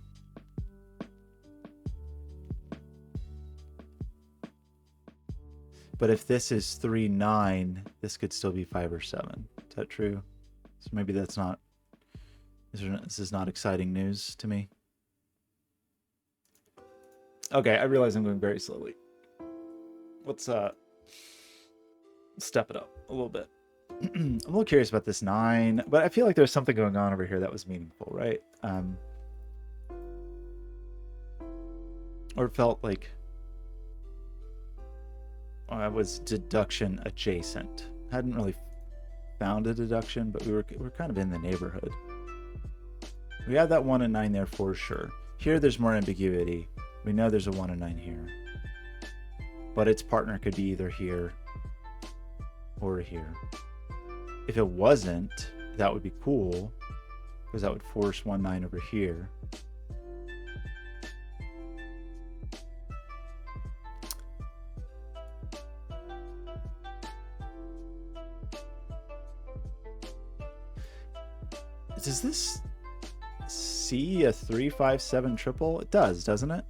But if this is 3, 9, this could still be 5 or 7. Is that true? So maybe that's not... This is not exciting news to me. Okay, I realize I'm going very slowly. Let's step it up a little bit. I'm a little curious about this 9, but I feel like there's something going on over here that was meaningful, right? Or it felt like I was deduction adjacent. Hadn't really found a deduction, but we're kind of in the neighborhood. We have that 1 and 9 there for sure. Here there's more ambiguity. We know there's a 1 and 9 here. But its partner could be either here or here. If it wasn't, that would be cool, because that would force 1, 9 over here. Does this see a 3, 5, 7 triple? It does, doesn't it?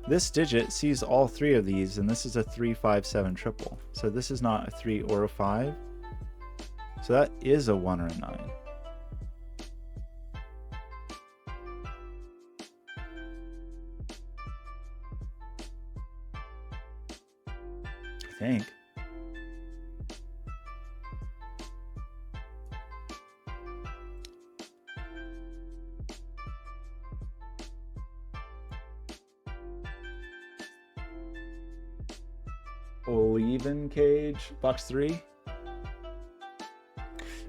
This digit sees all 3 of these, and this is a 3, 5, 7 triple. So this is not a 3 or a 5. So that is a 1 or a 9. I think. Oleven cage, box 3.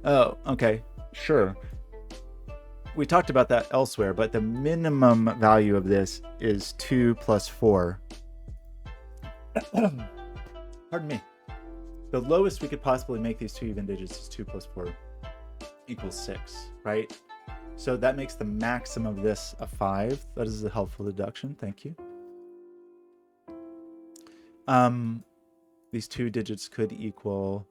Oh, okay, sure. We talked about that elsewhere, but the minimum value of this is 2 plus 4. Pardon me. The lowest we could possibly make these 2 even digits is 2 plus 4 equals 6, right? So that makes the maximum of this a 5. That is a helpful deduction. Thank you. These 2 digits could equal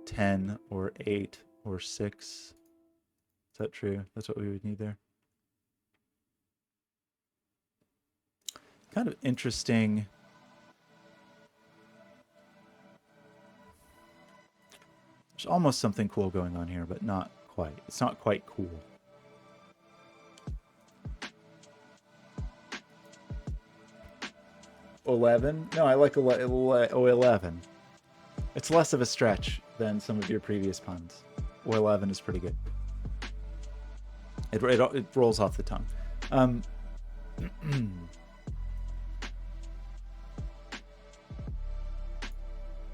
10 or 8 or 6. Is that true? That's what we would need there. Kind of interesting. There's almost something cool going on here, but not quite. It's not quite cool. $11? No, I like 11. It's less of a stretch than some of your previous puns. $11 is pretty good. It rolls off the tongue.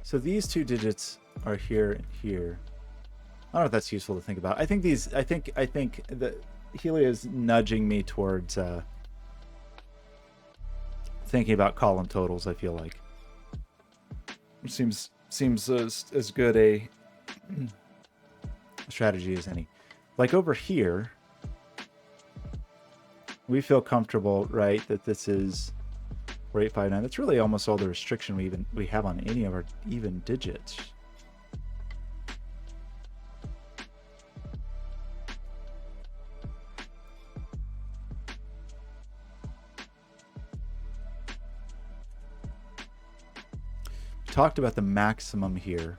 So these 2 digits are here and here. I don't know if that's useful to think about. I think that Helia is nudging me towards thinking about column totals. I feel like it seems as good a strategy as any. Like over here, we feel comfortable, right, that this is 4859. That's really almost all the restriction we have on any of our even digits. Talked about the maximum here.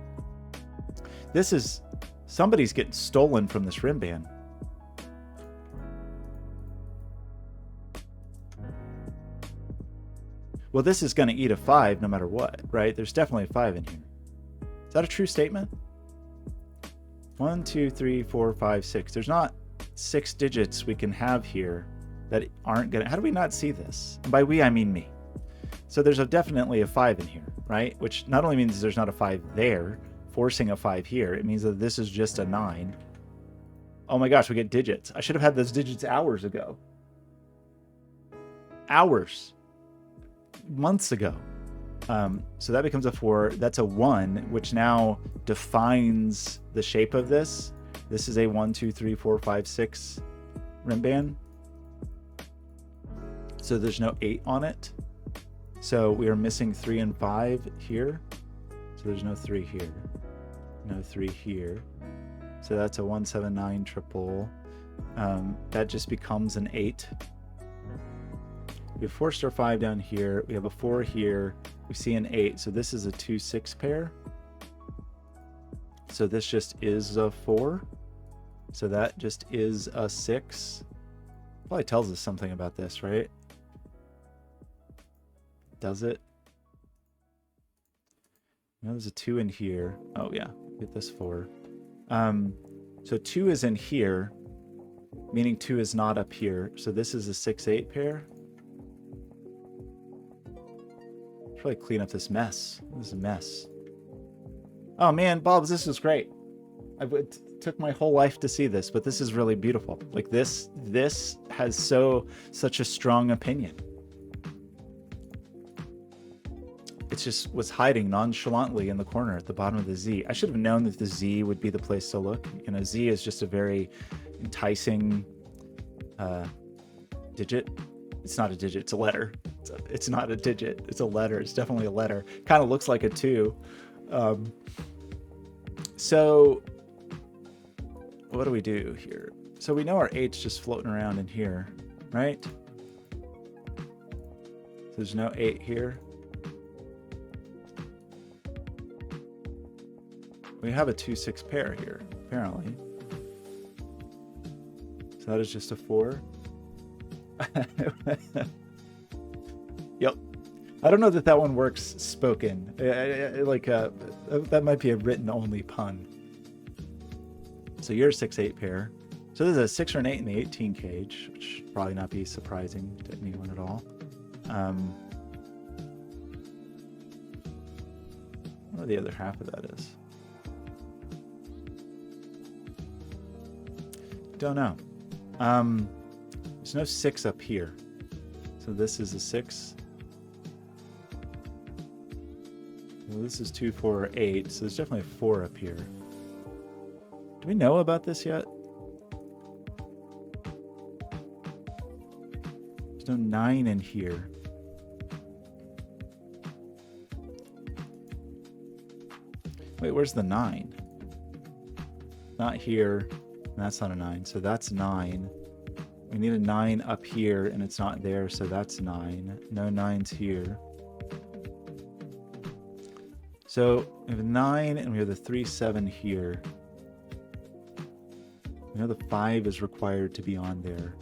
This is, somebody's getting stolen from this rim band. Well, this is going to eat a 5 no matter what, right? There's definitely a 5 in here. Is that a true statement? 1, 2, 3, 4, 5, 6. There's not 6 digits we can have here that aren't going to... How do we not see this? And by we, I mean me. So there's definitely a 5 in here, right? Which not only means there's not a 5 there, forcing a 5 here, it means that this is just a 9. Oh my gosh, we get digits. I should have had those digits hours ago. Hours. Months ago. So that becomes a 4. That's a 1, which now defines the shape of this. This is a 1, 2, 3, 4, 5, 6 rim band. So there's no 8 on it. So we are missing 3 and 5 here. So there's no 3 here. No 3 here. So that's a 1, 7, 9 triple. That just becomes an 8. We have 4 star 5 down here. We have a 4 here. We see an 8. So this is a 2, 6 pair. So this just is a 4. So that just is a 6. Probably tells us something about this, right? Does it? No, there's a 2 in here. Oh yeah, get this 4. So 2 is in here, meaning 2 is not up here. So this is a 6, 8 pair. Probably clean up this mess. This is a mess. Oh man, Blobz, this is great. It took my whole life to see this, but this is really beautiful. Like this has such a strong opinion. It just was hiding nonchalantly in the corner at the bottom of the Z. I should have known that the Z would be the place to look. You know, Z is just a very enticing digit. It's not a digit, it's a letter. It's not a digit, it's a letter. It's definitely a letter. Kind of looks like a 2. So what do we do here? So we know our 8's just floating around in here, right? So there's no 8 here. We have a 2, 6 pair here, apparently. So that is just a 4. Yep. I don't know that that one works spoken. That might be a written only pun. So you're a 6, 8 pair. So there's a 6 or an 8 in the 18 cage, which should probably not be surprising to anyone at all. What the other half of that is? Don't know. There's no 6 up here. So this is a 6. Well, this is 2, 4, 8. So there's definitely a 4 up here. Do we know about this yet? There's no 9 in here. Wait, where's the 9? Not here. And that's not a 9. So that's 9. We need a 9 up here, and it's not there, so that's 9. No 9s here. So we have a 9, and we have the 3, 7 here. We know the 5 is required to be on there.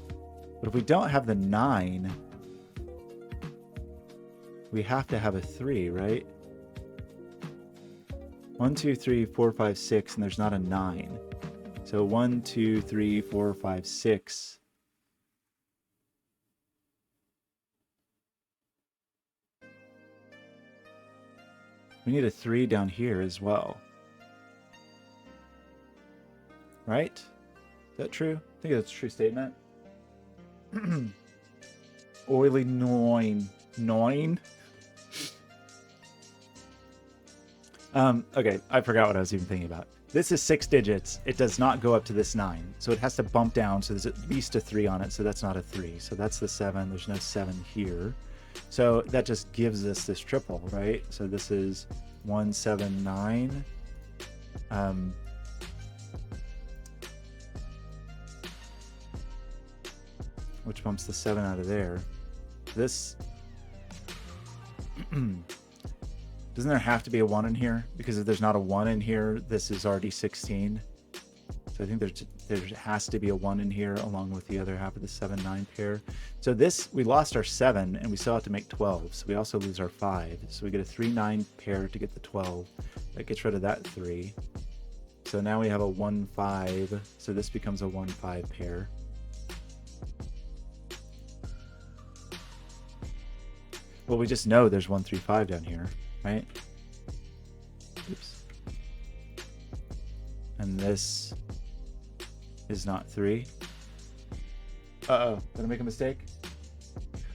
But if we don't have the 9, we have to have a 3, right? 1, 2, 3, 4, 5, 6, and there's not a 9. So 1, 2, 3, 4, 5, 6. We need a 3 down here as well. Right? Is that true? I think that's a true statement. Oily 9. 9? Okay, I forgot what I was even thinking about. This is 6 digits. It does not go up to this 9. So it has to bump down. So there's at least a 3 on it. So that's not a 3. So that's the 7. There's no 7 here. So that just gives us this triple, right? So this is 1, 7, 9. Which bumps the 7 out of there. This... Does Doesn't there have to be a 1 in here? Because if there's not a 1 in here, this is already 16. So I think there has to be a 1 in here along with the other half of the 7-9 pair. So this, we lost our 7 and we still have to make 12. So we also lose our 5. So we get a 3-9 pair to get the 12. That gets rid of that 3. So now we have a 1-5. So this becomes a 1-5 pair. Well, we just know there's 1-3-5 down here, right? Oops. And this is not 3. Uh-oh. Did I make a mistake?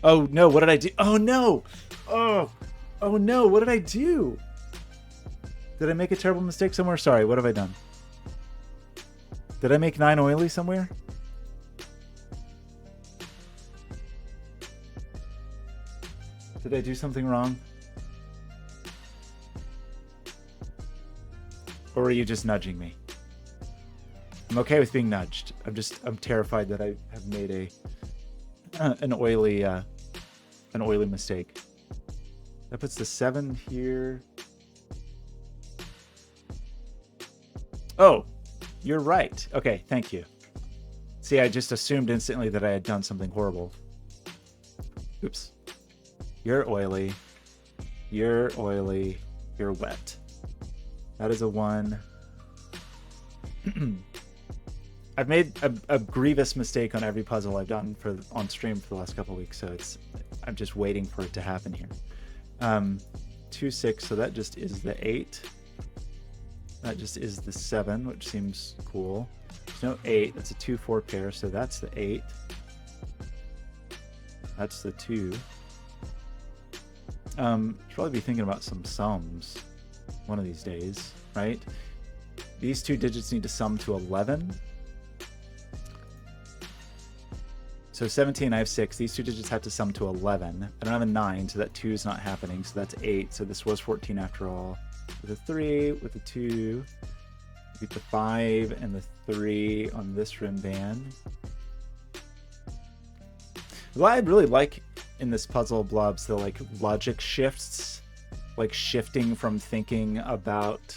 Oh, no. What did I do? Oh, no. Oh no. What did I do? Did I make a terrible mistake somewhere? Sorry. What have I done? Did I make 9 oily somewhere? Did I do something wrong? Or are you just nudging me? I'm okay with being nudged. I'm terrified that I have made an oily mistake. That puts the 7 here. Oh, you're right. Okay, thank you. See, I just assumed instantly that I had done something horrible. Oops. You're oily. You're oily. You're wet. That is a 1. I've made a grievous mistake on every puzzle I've done on stream for the last couple of weeks, so I'm just waiting for it to happen here. 2, 6, so that just is the 8. That just is the 7, which seems cool. There's no 8. That's a 2-4 pair, so that's the 8. That's the 2. Should probably be thinking about some sums one of these days, right? These 2 digits need to sum to 11. So 17, I have 6. These 2 digits have to sum to 11. I don't have a 9, so that 2 is not happening. So that's 8. So this was 14 after all. With a 3, with a 2, get the 5 and the 3 on this rim band. What I really like in this puzzle, Blobz, the like logic shifts, like shifting from thinking about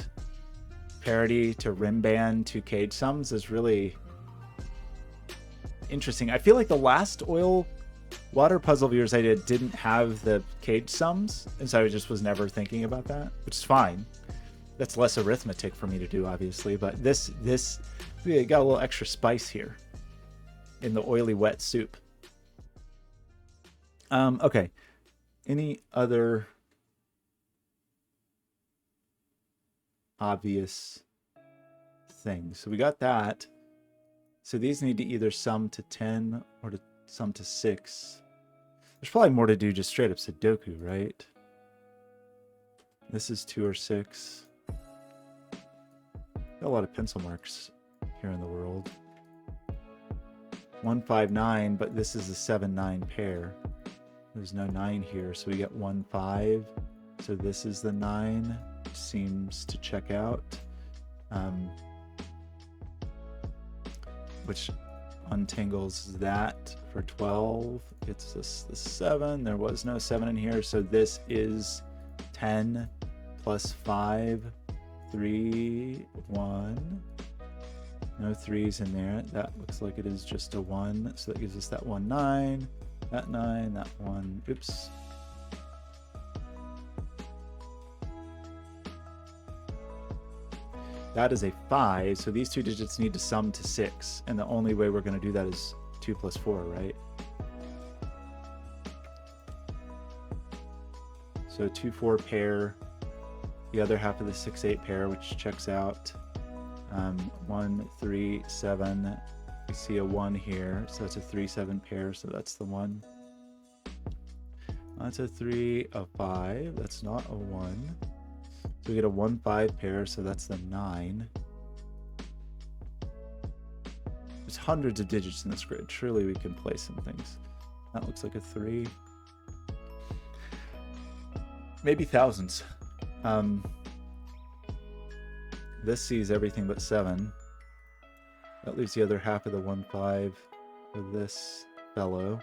parity to rim band to cage sums is really interesting. I feel like the last oil water puzzle viewers I didn't have the cage sums, and so I just was never thinking about that, which is fine. That's less arithmetic for me to do, obviously, but this we got a little extra spice here in the oily wet soup. Okay. Any other obvious things? So we got that. So these need to either sum to 10 or to sum to 6. There's probably more to do just straight up Sudoku, right? This is 2 or 6. Got a lot of pencil marks here in the world. 1, 5, 9, but this is a 7, 9 pair. There's no 9 here, so we get 1, 5. So this is the 9. Seems to check out. Which untangles that for 12. It's this the 7. There was no 7 in here, so this is 10 plus 5, 3, 1. No 3s in there. That looks like it is just a 1. So that gives us that 1, 9. That 9, that 1. Oops. That is a 5, so these 2 digits need to sum to 6, and the only way we're going to do that is 2 plus 4, right? So 2, 4 pair, the other half of the 6, 8 pair, which checks out. 1, 3, 7. We see a 1 here, so that's a 3, 7 pair, so that's the 1. That's a 3, a 5. That's not a 1. So we get a 1, 5 pair, so that's the 9. There's hundreds of digits in this grid. Surely we can play some things. That looks like a 3. Maybe thousands. This sees everything but 7. That leaves the other half of the 1, 5 for this fellow.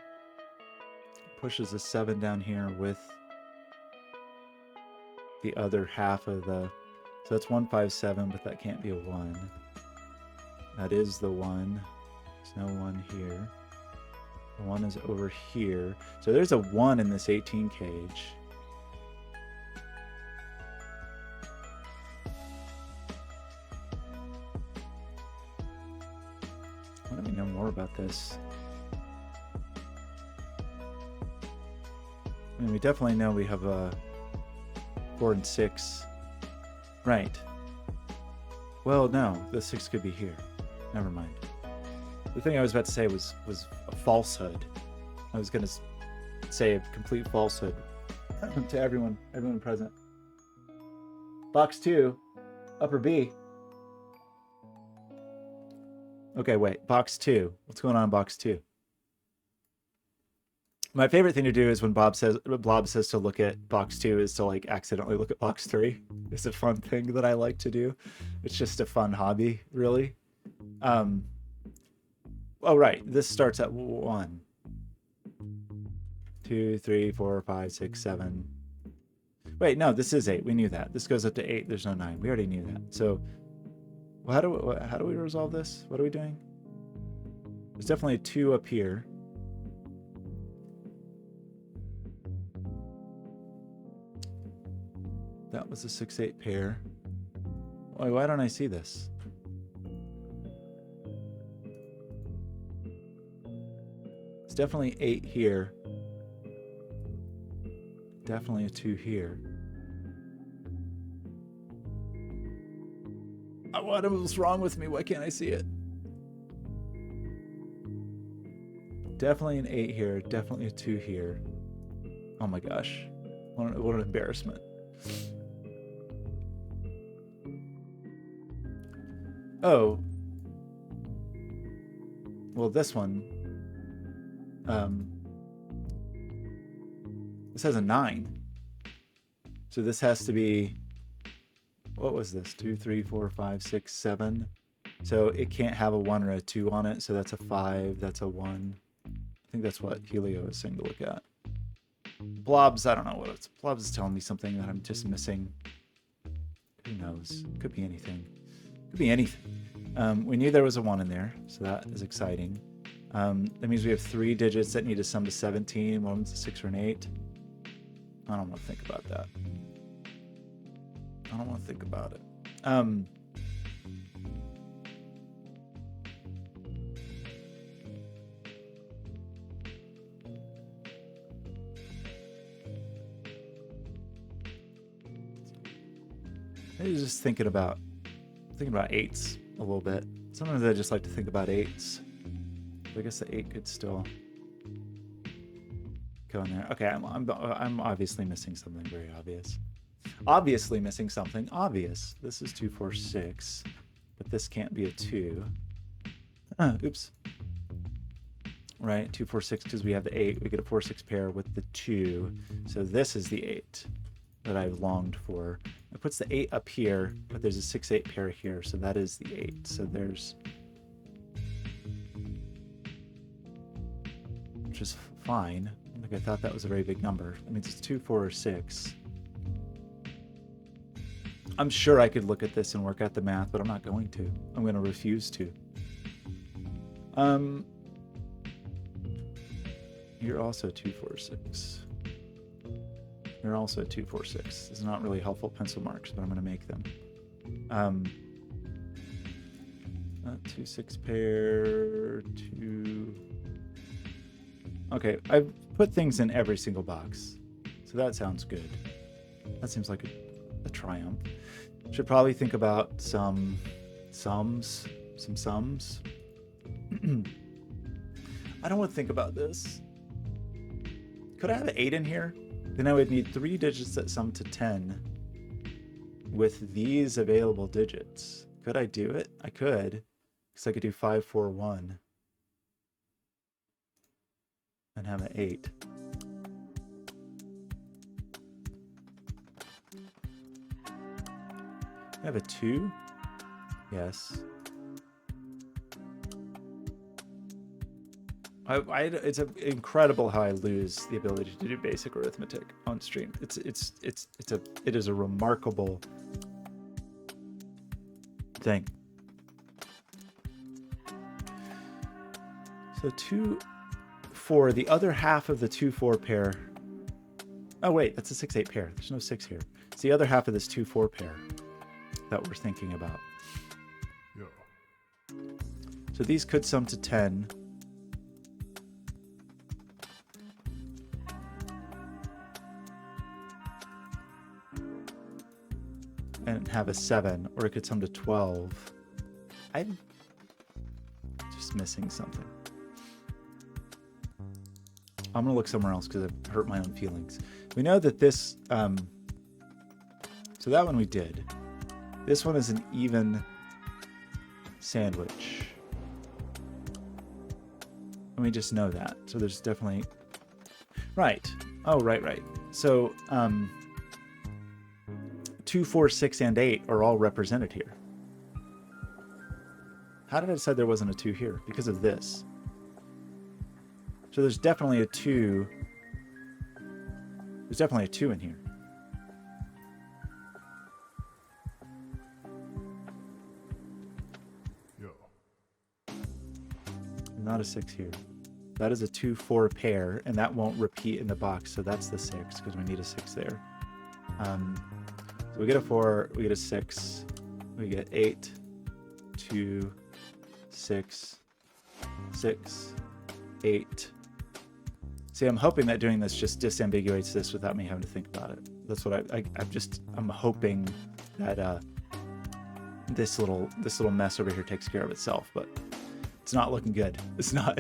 Pushes a 7 down here with the other half of the... So that's 157, but that can't be a 1. That is the 1. There's no 1 here. The 1 is over here. So there's a 1 in this 18 cage. Why don't we know more about this? I mean, we definitely know we have a 4 and 6. Right. Well, no, the 6 could be here. Never mind. The thing I was about to say was a falsehood. I was going to say a complete falsehood to everyone present. Box 2, upper B. Okay, wait, box 2. What's going on in box 2? My favorite thing to do is when Blob says to look at box 2 is to like accidentally look at box 3. It's a fun thing that I like to do. It's just a fun hobby, really. Oh, right. This starts at 1. 2, 3, 4, 5, 6, 7. Wait, no, this is 8. We knew that. This goes up to 8. There's no 9. We already knew that. So, well, how do we resolve this? What are we doing? There's definitely a 2 up here. That was a 6-8 pair. Why don't I see this? It's definitely 8 here. Definitely a 2 here. What was wrong with me? Why can't I see it? Definitely an 8 here. Definitely a 2 here. Oh my gosh. What an embarrassment. Oh. Well, this one. This has a 9. So this has to be... What was this? 2, 3, 4, 5, 6, 7. So it can't have a 1 or a 2 on it. So that's a 5. That's a 1. I think that's what Helio is saying to look at. Blobz, I don't know what it's... Blobz is telling me something that I'm just missing. Who knows? Could be anything. Could be anything. We knew there was a 1 in there, so that is exciting. That means we have 3 digits that need to sum to 17. One's a 6 or an 8. I don't want to think about that. I don't want to think about it. Maybe just thinking about 8s a little bit. Sometimes I just like to think about 8s. I guess the 8 could still go in there. Okay, I'm obviously missing something very obvious. Obviously missing something obvious. This is 2, 4, 6, but this can't be a 2. Oops. Right, 2, 4, 6 because we have the 8. We get a 4, 6 pair with the 2. So this is the 8 that I've longed for. It puts the 8 up here, but there's a 6, 8 pair here, so that is the 8. So there's... Which is fine. Like I thought that was a very big number. That means it's 2, 4, or 6. I'm sure I could look at this and work out the math, but I'm not going to. I'm going to refuse to. You're also 2, 4, 6. You're also 2, 4, 6. This is not really helpful pencil marks, but I'm going to make them. 2, 6 pair, 2... Okay, I've put things in every single box, so that sounds good. That seems like a triumph. Should probably think about some sums. I don't want to think about this. Could I have an 8 in here? Then I would need 3 digits that sum to 10 with these available digits. Could I do it? I could, because I could do 5, 4, 1 and have an 8. I have a 2? Yes. It's incredible how I lose the ability to do basic arithmetic on stream. It is a remarkable thing. So 2, 4, the other half of the 2, 4 pair. Oh wait, that's a 6, 8 pair. There's no 6 here. It's the other half of this 2, 4 pair that we're thinking about. Yeah. So these could sum to 10. And have a 7, or it could sum to 12. I'm just missing something. I'm gonna look somewhere else because I've hurt my own feelings. We know that this, so that one we did. This one is an even sandwich. And we just know that. So there's definitely, right. Oh, right. So, 2, 4, 6, and 8 are all represented here. How did I decide there wasn't a 2 here? Because of this. So there's definitely a 2. There's definitely a 2 in here. Yeah. Not a 6 here. That is a 2, 4 pair, and that won't repeat in the box. So that's the 6 because we need a 6 there. So we get a 4, we get a 6, we get 8, 2, 6, 6, 8. See, I'm hoping that doing this just disambiguates this without me having to think about it. That's what I'm hoping that this little mess over here takes care of itself, but it's not looking good. It's not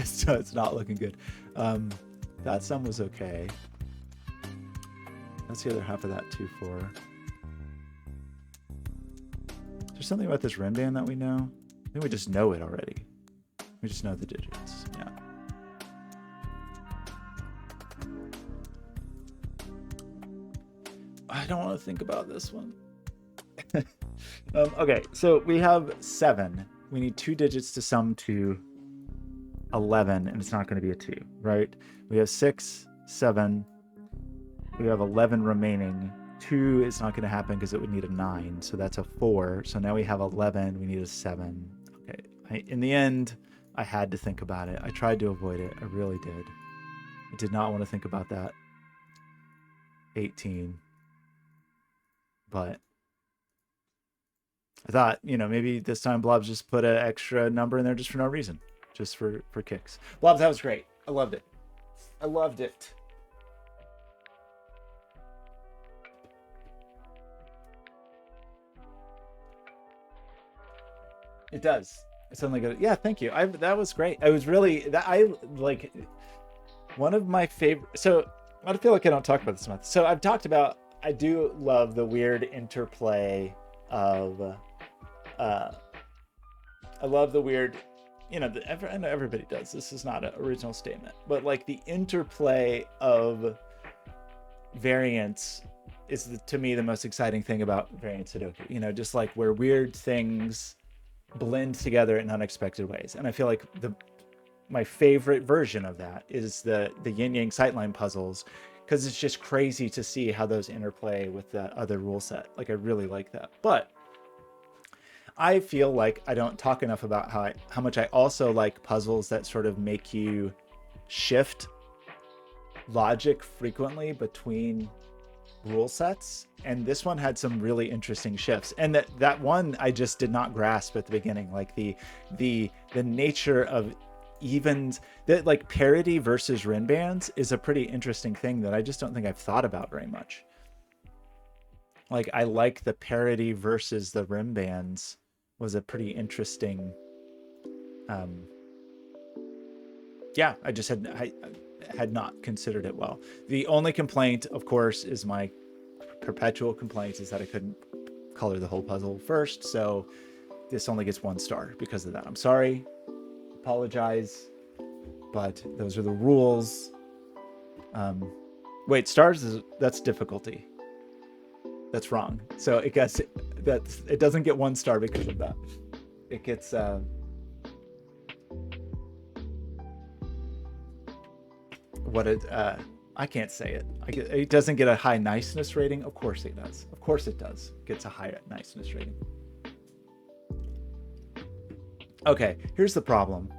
looking good. That sum was okay. That's the other half of that 2, 4. There's something about this rim band that we know. I think we just know it already. We just know the digits. Yeah. I don't want to think about this one. Okay, so we have 7. We need 2 digits to sum to 11, and it's not going to be a 2, right? We have 6, 7. We have 11 remaining. 2 is not going to happen because it would need a 9, so that's a 4. So now we have 11. We need a 7. Okay. In the end, I had to think about it. I tried to avoid it. I really did. I did not want to think about that. 18. But I thought, maybe this time Blobz just put an extra number in there just for no reason. Just for kicks. Blobz, that was great. I loved it. I loved it. It does. It's something good. Yeah, thank you. That was great. I was really one of my favorite. So I feel like I don't talk about this much. So I've talked about. I do love the weird interplay of. I love the weird. I know everybody does. This is not an original statement, but like the interplay of variants is to me the most exciting thing about variant Sudoku. Just like where weird things blend together in unexpected ways. And I feel like my favorite version of that is the yin yang sightline puzzles, because it's just crazy to see how those interplay with the other rule set. Like I really like that. But I feel like I don't talk enough about how much I also like puzzles that sort of make you shift logic frequently between rule sets, and this one had some really interesting shifts, and that one I just did not grasp at the beginning, like the nature of evens, that like parity versus rim bands is a pretty interesting thing that I just don't think I've thought about very much. Like I like the parity versus the rim bands was a pretty interesting yeah, I just had not considered it well. The only complaint, of course, is my perpetual complaint is that I couldn't color the whole puzzle first, so this only gets 1 star because of that. I'm sorry, apologize, but those are the rules. Wait, stars that's difficulty. That's wrong. So it doesn't get 1 star because of that. It gets what it, I can't say it. It doesn't get a high niceness rating. Of course it does. Of course it does. It gets a high niceness rating. Okay, here's the problem.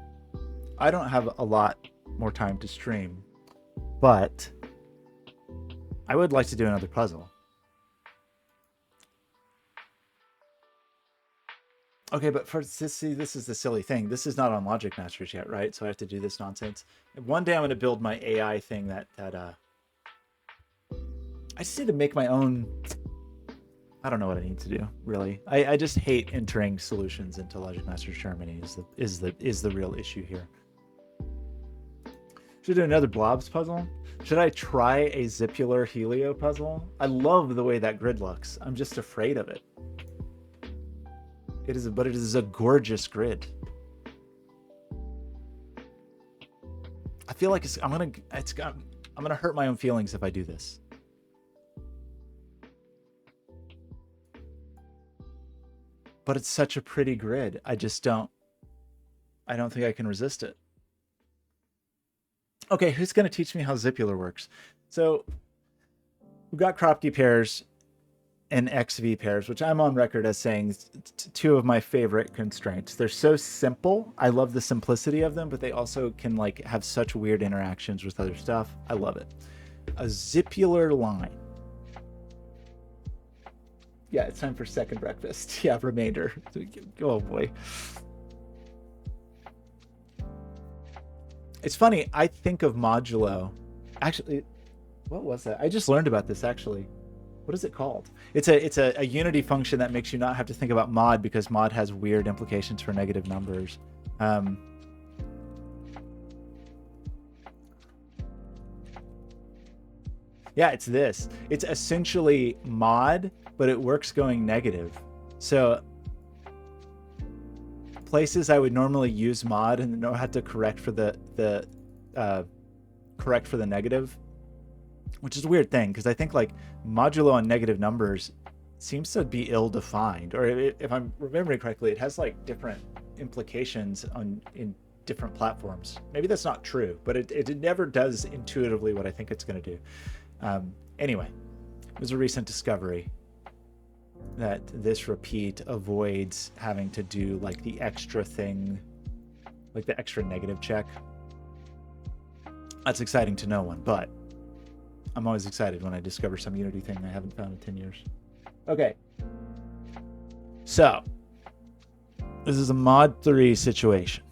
I don't have a lot more time to stream, but I would like to do another puzzle. Okay, but see, this is the silly thing. This is not on Logic Masters yet, right? So I have to do this nonsense. And one day I'm going to build my AI thing that I just need to make my own. I don't know what I need to do, really. I just hate entering solutions into Logic Masters Germany is the real issue here. Should I do another Blobz puzzle? Should I try a zipular helio puzzle? I love the way that grid looks. I'm just afraid of it. But it is a gorgeous grid. I feel like I'm gonna hurt my own feelings if I do this. But it's such a pretty grid. I don't think I can resist it. Okay, who's gonna teach me how zipular works? So we've got Kropke pairs and XV pairs, which I'm on record as saying two of my favorite constraints. They're so simple. I love the simplicity of them, but they also can like have such weird interactions with other stuff. I love it. A zipular line. Yeah, it's time for second breakfast. Yeah, remainder. Oh boy. It's funny, I think of modulo. Actually, what was that? I just learned about this actually. What is it called? It's a unity function that makes you not have to think about mod because mod has weird implications for negative numbers. Yeah, it's this. It's essentially mod, but it works going negative. So places I would normally use mod and know how to correct for the negative, which is a weird thing because I think like modulo on negative numbers seems to be ill-defined, or if I'm remembering correctly, it has like different implications in different platforms. Maybe that's not true, but it never does intuitively what I think it's going to do. Anyway, it was a recent discovery that this repeat avoids having to do like the extra thing, like the extra negative check. That's exciting to no one, but I'm always excited when I discover some Unity thing I haven't found in 10 years. Okay. So, this is a mod 3 situation.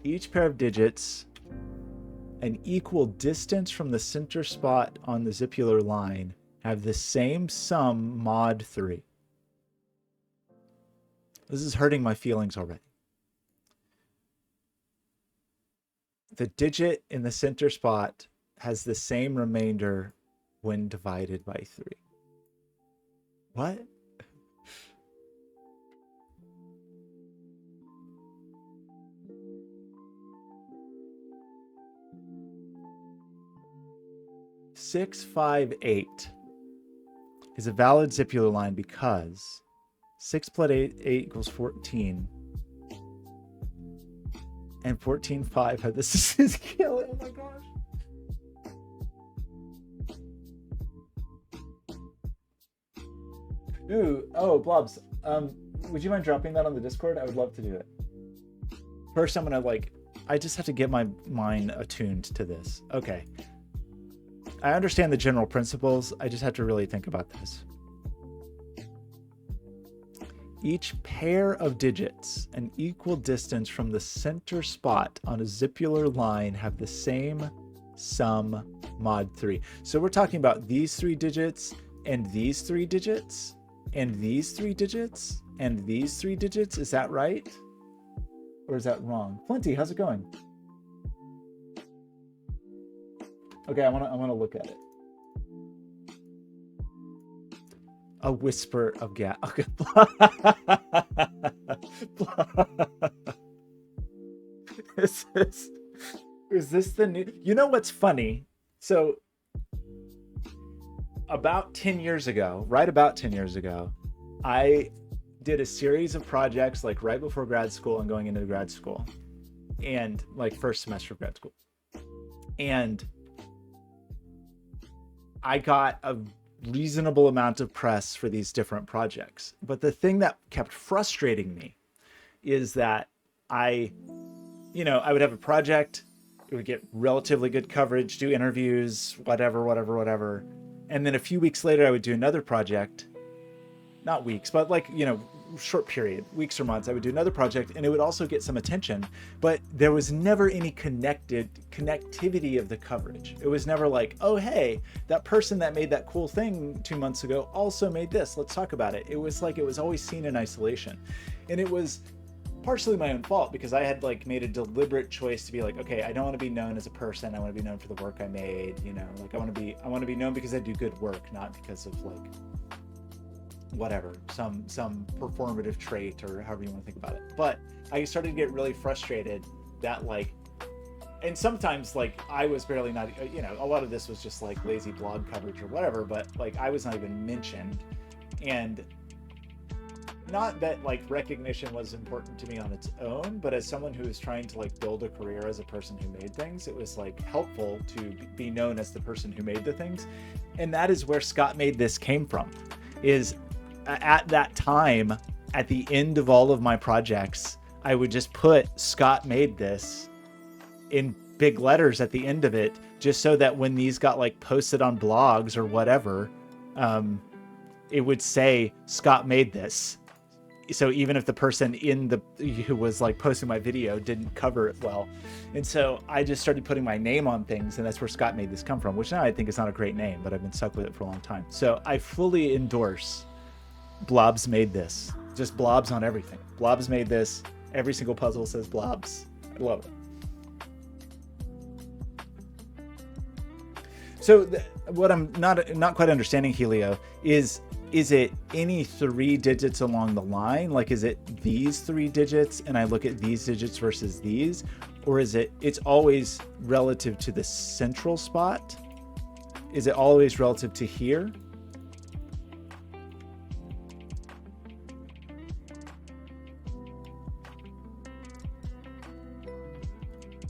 Each pair of digits an equal distance from the center spot on the zipular line have the same sum mod 3. This is hurting my feelings already. The digit in the center spot has the same remainder when divided by 3. What? Six, 5, 8 is a valid zipular line because 6 plus 8 equals 14. And 14, 5 had this is killing. Oh my gosh. Ooh, oh, Blobz. Would you mind dropping that on the Discord? I would love to do it. First, I'm gonna I just have to get my mind attuned to this. Okay. I understand the general principles. I just have to really think about this. Each pair of digits an equal distance from the center spot on a zipular line have the same sum mod 3. So we're talking about these 3 digits and these 3 digits and these 3 digits and these 3 digits. Is that right? Or is that wrong? Plenty, how's it going? Okay, I wanna look at it. A whisper of gas. Okay. Is this the new? You know what's funny? So about 10 years ago, right about 10 years ago, I did a series of projects like right before grad school and going into grad school, and like first semester of grad school. And I got a reasonable amount of press for these different projects. But the thing that kept frustrating me is that I, I would have a project, it would get relatively good coverage, do interviews, whatever. And then a few weeks later, I would do another project, not weeks, but like, short period, weeks or months, I would do another project and it would also get some attention, but there was never any connectivity of the coverage. It was never like, oh, hey, that person that made that cool thing 2 months ago also made this. Let's talk about it. It was like, it was always seen in isolation. And it was partially my own fault because I had like made a deliberate choice to be like, okay, I don't want to be known as a person. I want to be known for the work I made, like I want to be known because I do good work, not because of like whatever, some performative trait or however you want to think about it. But I started to get really frustrated that like, and sometimes like I was barely not, a lot of this was just like lazy blog coverage or whatever, but like I was not even mentioned. And not that like recognition was important to me on its own, but as someone who was trying to like build a career as a person who made things, it was like helpful to be known as the person who made the things. And that is where Scott Made This came from, is at that time, at the end of all of my projects, I would just put Scott Made This in big letters at the end of it, just so that when these got like posted on blogs or whatever, it would say Scott Made This. So even if the person who was like posting my video didn't cover it well. And so I just started putting my name on things, and that's where Scott Made This come from, which now I think is not a great name, but I've been stuck with it for a long time. So I fully endorse Blobz Made This. Just Blobz on everything. Blobz Made This. Every single puzzle says Blobz. I love it. So what I'm not quite understanding, Helio, is it any 3 digits along the line? Like, is it these 3 digits and I look at these digits versus these? Or is it's always relative to the central spot? Is it always relative to here?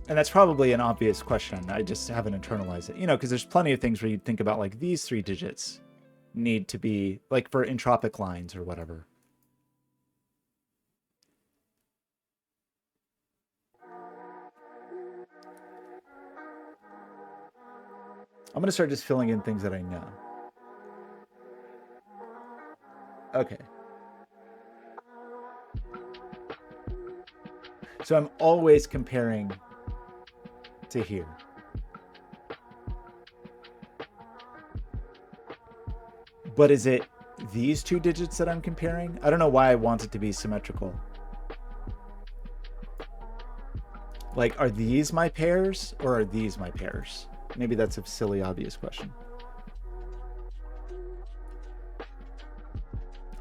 And that's probably an obvious question. I just haven't internalized it, because there's plenty of things where you'd think about like these 3 digits need to be like for entropic lines or whatever. I'm going to start just filling in things that I know. Okay. So I'm always comparing to here. But is it these 2 digits that I'm comparing? I don't know why I want it to be symmetrical. Like, are these my pairs or are these my pairs? Maybe that's a silly, obvious question.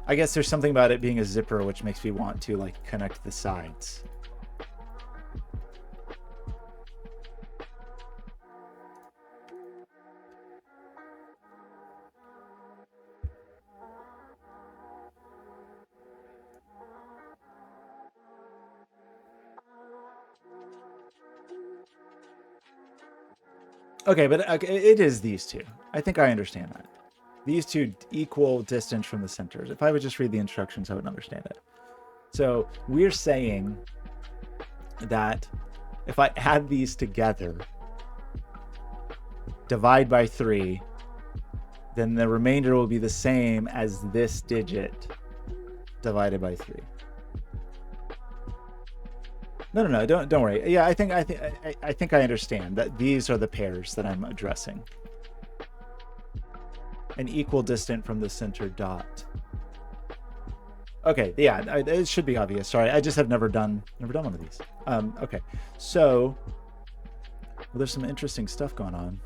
I guess there's something about it being a zipper which makes me want to like connect the sides. Okay, but it is these 2. I think I understand that. These 2 equal distance from the centers. If I would just read the instructions, I would understand it. So we're saying that if I add these together, divide by 3, then the remainder will be the same as this digit divided by 3. No, don't worry. Yeah, I think I understand that these are the pairs that I'm addressing. An equal distance from the center dot. Okay, yeah, it should be obvious. Sorry, I just have never done one of these. Okay, so well, there's some interesting stuff going on.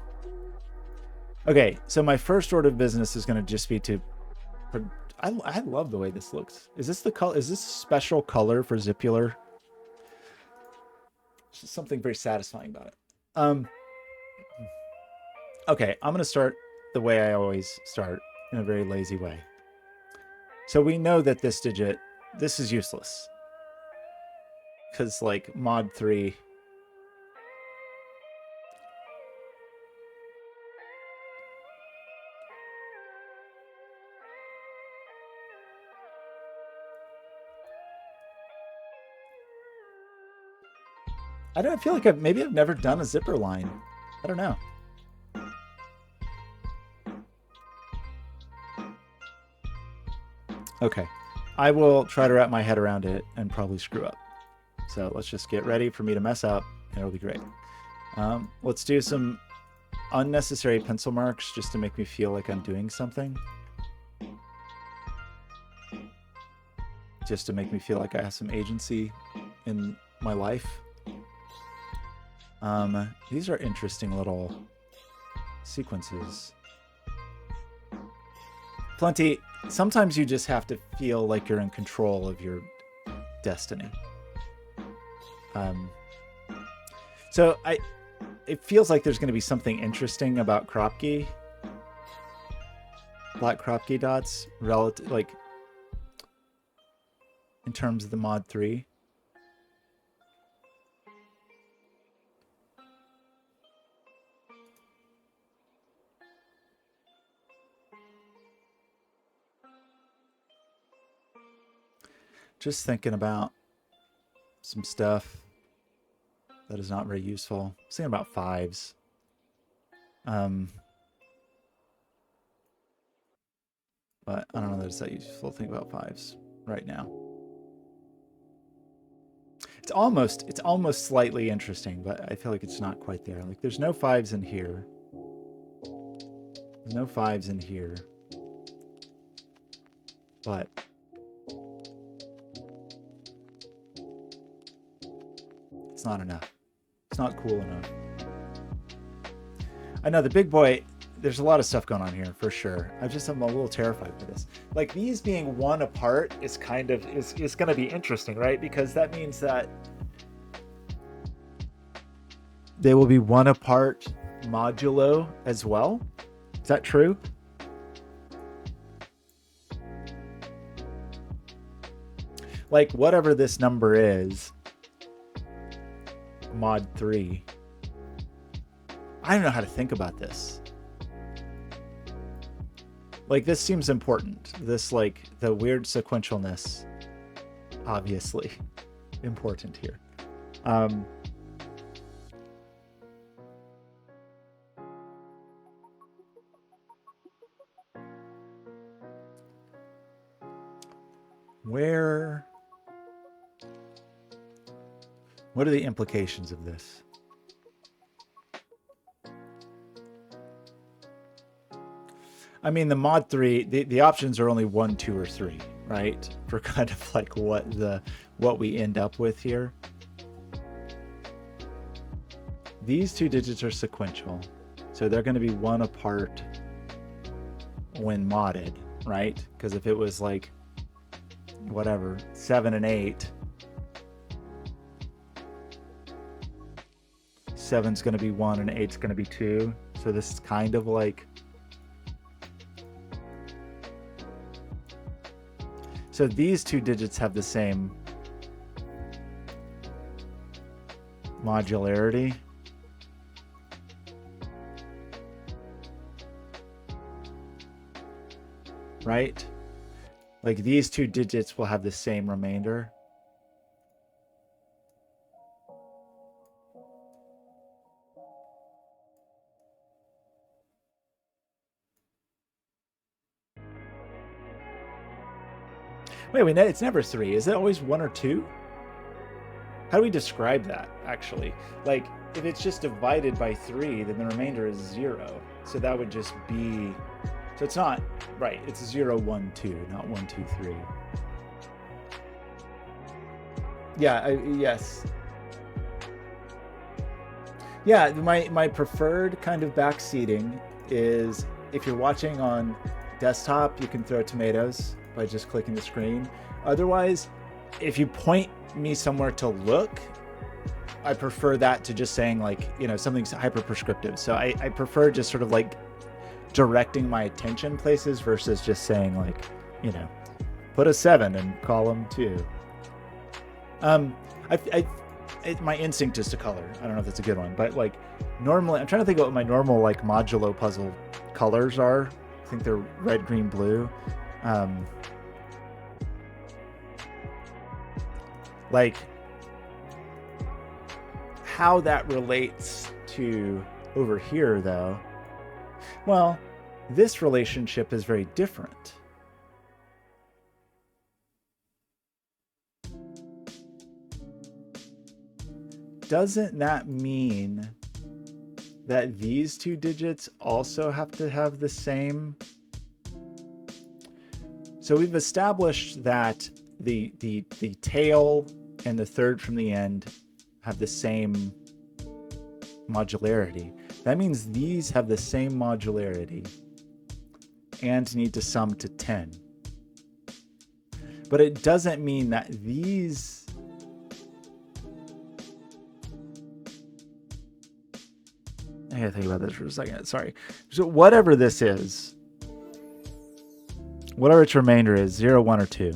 Okay, so my first order of business is going to just be to. I love the way this looks. Is this the color? Is this a special color for Zipular? There's something very satisfying about it. Okay, I'm going to start the way I always start, in a very lazy way. So we know that this digit, this is useless. Because like mod 3, I feel like maybe I've never done a zipper line. I don't know. Okay, I will try to wrap my head around it and probably screw up. So let's just get ready for me to mess up, and it'll be great. Let's do some unnecessary pencil marks just to make me feel like I'm doing something. Just to make me feel like I have some agency in my life. These are interesting little sequences. Plenty. Sometimes you just have to feel like you're in control of your destiny. So it feels like there's going to be something interesting about Kropke, black Kropke dots, relative, like in terms of the mod 3. Just thinking about some stuff that is not very useful. I'm thinking about 5s. But I don't know that it's that useful to think about 5s right now. It's almost slightly interesting, but I feel like it's not quite there. Like there's no 5s in here. There's no 5s in here. But it's not enough. It's not cool enough. I know the big boy, there's a lot of stuff going on here for sure. I'm a little terrified for this. Like these being 1 apart is kind of is going to be interesting, right? Because that means that they will be 1 apart modulo as well. Is that true? Like whatever this number is, mod 3. I don't know how to think about this. Like this seems important. This like the weird sequentialness, obviously important here. What are the implications of this? I mean, the mod 3, the options are only 1, 2, or 3, right? For kind of like what we end up with here. These 2 digits are sequential, so they're going to be 1 apart when modded, right? Because if it was like whatever 7 and 8, 7's going to be 1 and 8's going to be 2. So this is kind of like, so these 2 digits have the same modularity. Right? Like these 2 digits will have the same remainder. Wait, it's never 3. Is it always 1 or 2? How do we describe that, actually? Like, if it's just divided by 3, then the remainder is 0. So that would just be... So it's not... Right, it's 0, 1, 2, not 1, 2, 3. Yeah, yes. Yeah, my preferred kind of backseating is if you're watching on desktop, you can throw tomatoes by just clicking the screen. Otherwise, if you point me somewhere to look, I prefer that to just saying like, you know, something's hyper prescriptive. So I prefer just sort of like directing my attention places versus just saying like, you know, put a 7 in column 2. My instinct is to color. I don't know if that's a good one, but like normally I'm trying to think of what my normal like modulo puzzle colors are. I think they're red, green, blue. Like how that relates to over here, though, well, this relationship is very different. Doesn't that mean that these two digits also have to have the same? So we've established that the tail and the third from the end have the same modularity. That means these have the same modularity and need to sum to 10. But it doesn't mean that these I gotta think about this for a second. Sorry. So whatever this is, whatever its remainder is, 0, 1, or 2,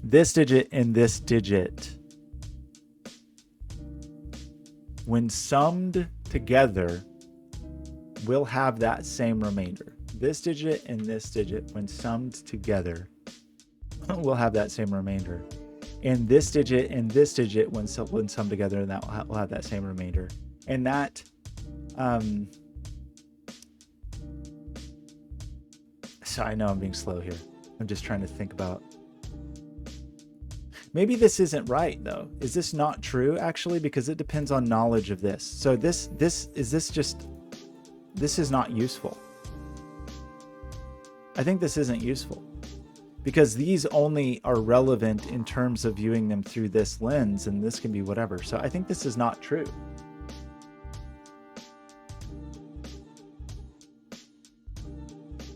this digit and this digit, when summed together, will have that same remainder. This digit and this digit, when summed together, will have that same remainder. And this digit and this digit, when summed together, and that will have that same remainder. And that, so I know I'm being slow here. I'm just trying to think about. Maybe this isn't right though. Is this not true actually? Because it depends on knowledge of this. So this is not useful. I think this isn't useful because these only are relevant in terms of viewing them through this lens, and this can be whatever. So I think this is not true.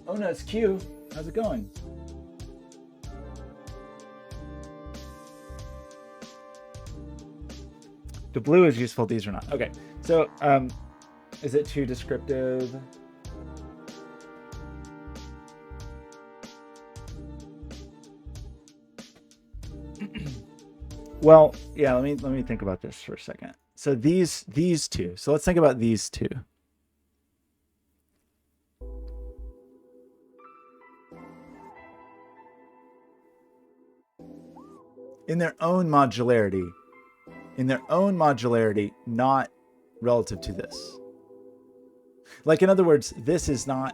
Oh no, it's Q. How's it going? The blue is useful, these are not. Okay, so is it too descriptive? Well, yeah, let me think about this for a second. So these two. So let's think about these two. In their own modularity, not relative to this. Like, in other words, this is not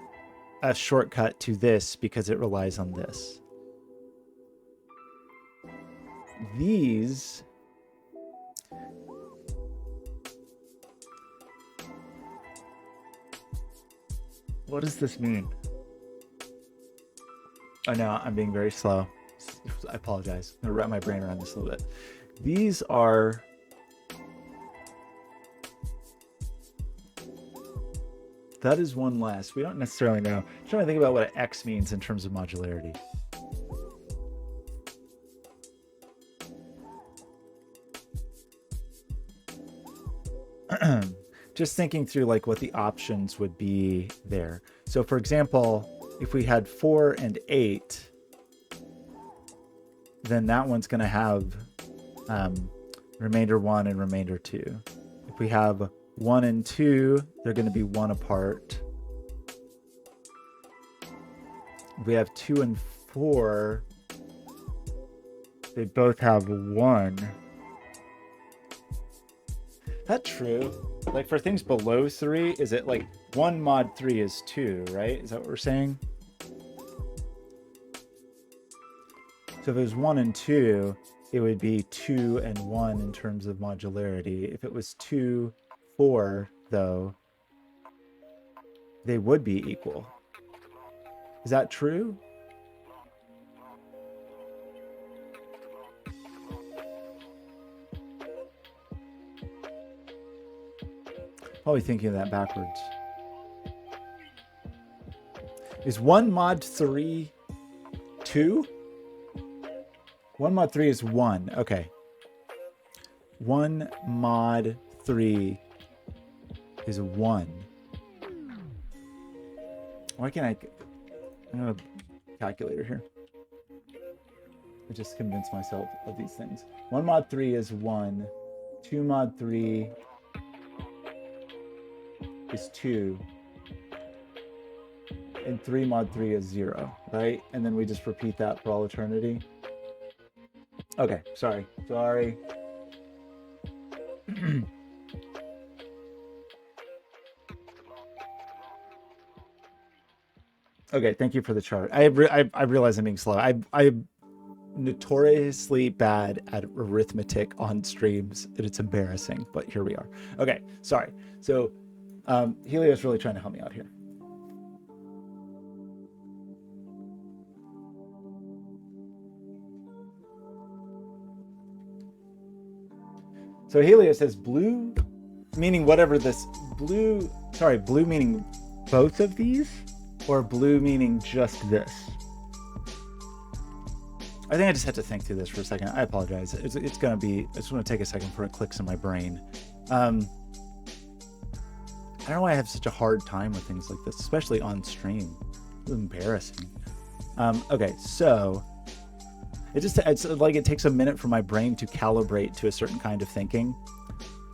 a shortcut to this because it relies on this. These what does this mean? Oh no, I'm being very slow. I apologize. I'm gonna wrap my brain around this a little bit. These are that is one less. We don't necessarily know. I'm trying to think about what an X means in terms of modularity. Just thinking through like what the options would be there. So for example, if we had 4 and 8, then that one's going to have remainder 1 and remainder 2. If we have 1 and 2, they're going to be 1 apart. If we have 2 and 4, they both have 1. That true? Like for things below 3, is it like 1 mod 3 is 2, right? Is that what we're saying? So if it was 1 and 2, it would be 2 and 1 in terms of modularity. If it was 2, 4, though, they would be equal. Is that true? Probably thinking of that backwards. Is 1 mod 3 2? 1 mod 3 is 1. Okay. 1 mod 3 is 1. Why can't I have a calculator here. I just convinced myself of these things. 1 mod 3 is 1. 2 mod 3 is 2. And 3 mod 3 is 0, right? And then we just repeat that for all eternity. Okay, sorry. Okay, thank you for the chart. I realize I'm being slow. I'm notoriously bad at arithmetic on streams, and it's embarrassing. But here we are. Okay, sorry. So, Helio's really trying to help me out here. So Helio says blue, meaning whatever this blue. Sorry, blue meaning both of these, or blue meaning just this. I think I just had to think through this for a second. I apologize. It's gonna be. I just want to take a second before it clicks in my brain. I don't know why I have such a hard time with things like this, especially on stream. It's embarrassing. Okay, so it's like it takes a minute for my brain to calibrate to a certain kind of thinking,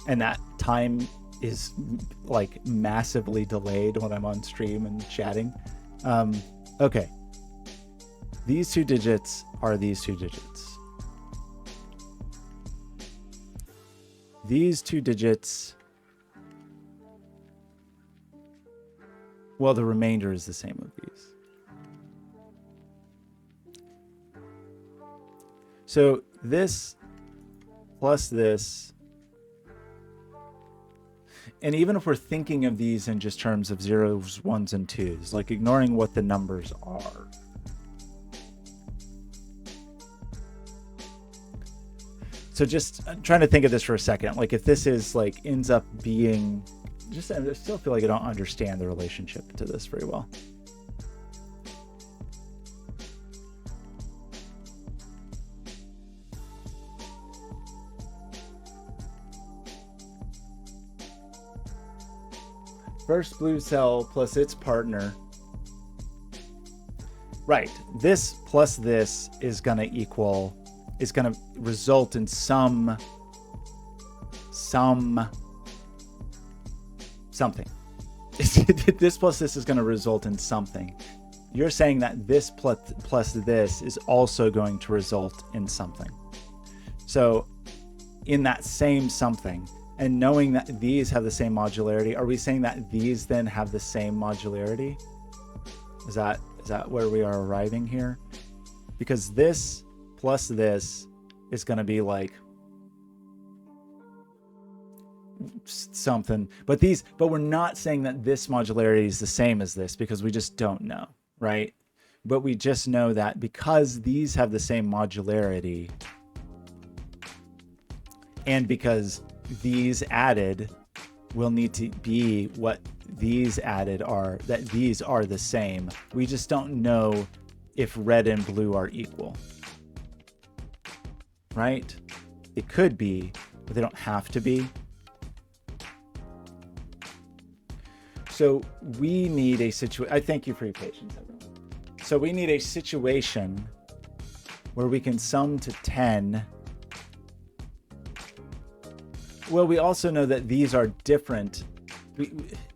and that time is like massively delayed when I'm on stream and chatting. Okay. These two digits are these two digits. These two digits, well, the remainder is the same of these. So this plus this, and even if we're thinking of these in just terms of zeros, ones, and twos, like ignoring what the numbers are, so just trying to think of this for a second. Like if this is like ends up being, just I still feel like I don't understand the relationship to this very well. First blue cell plus its partner. Right. This plus this is going to equal, is going to result in something. This plus this is going to result in something. You're saying that this plus this is also going to result in something. So in that same something, and knowing that these have the same modularity, are we saying that these then have the same modularity? Is that where we are arriving here? Because this plus this is going to be like something, but we're not saying that this modularity is the same as this, because we just don't know, right? But we just know that because these have the same modularity, and because these added will need to be what these added are, that these are the same. We just don't know if red and blue are equal, right? It could be, but they don't have to be. So we need a situation. I thank you for your patience, everyone. So we need a situation where we can sum to 10. Well, we also know that these are different.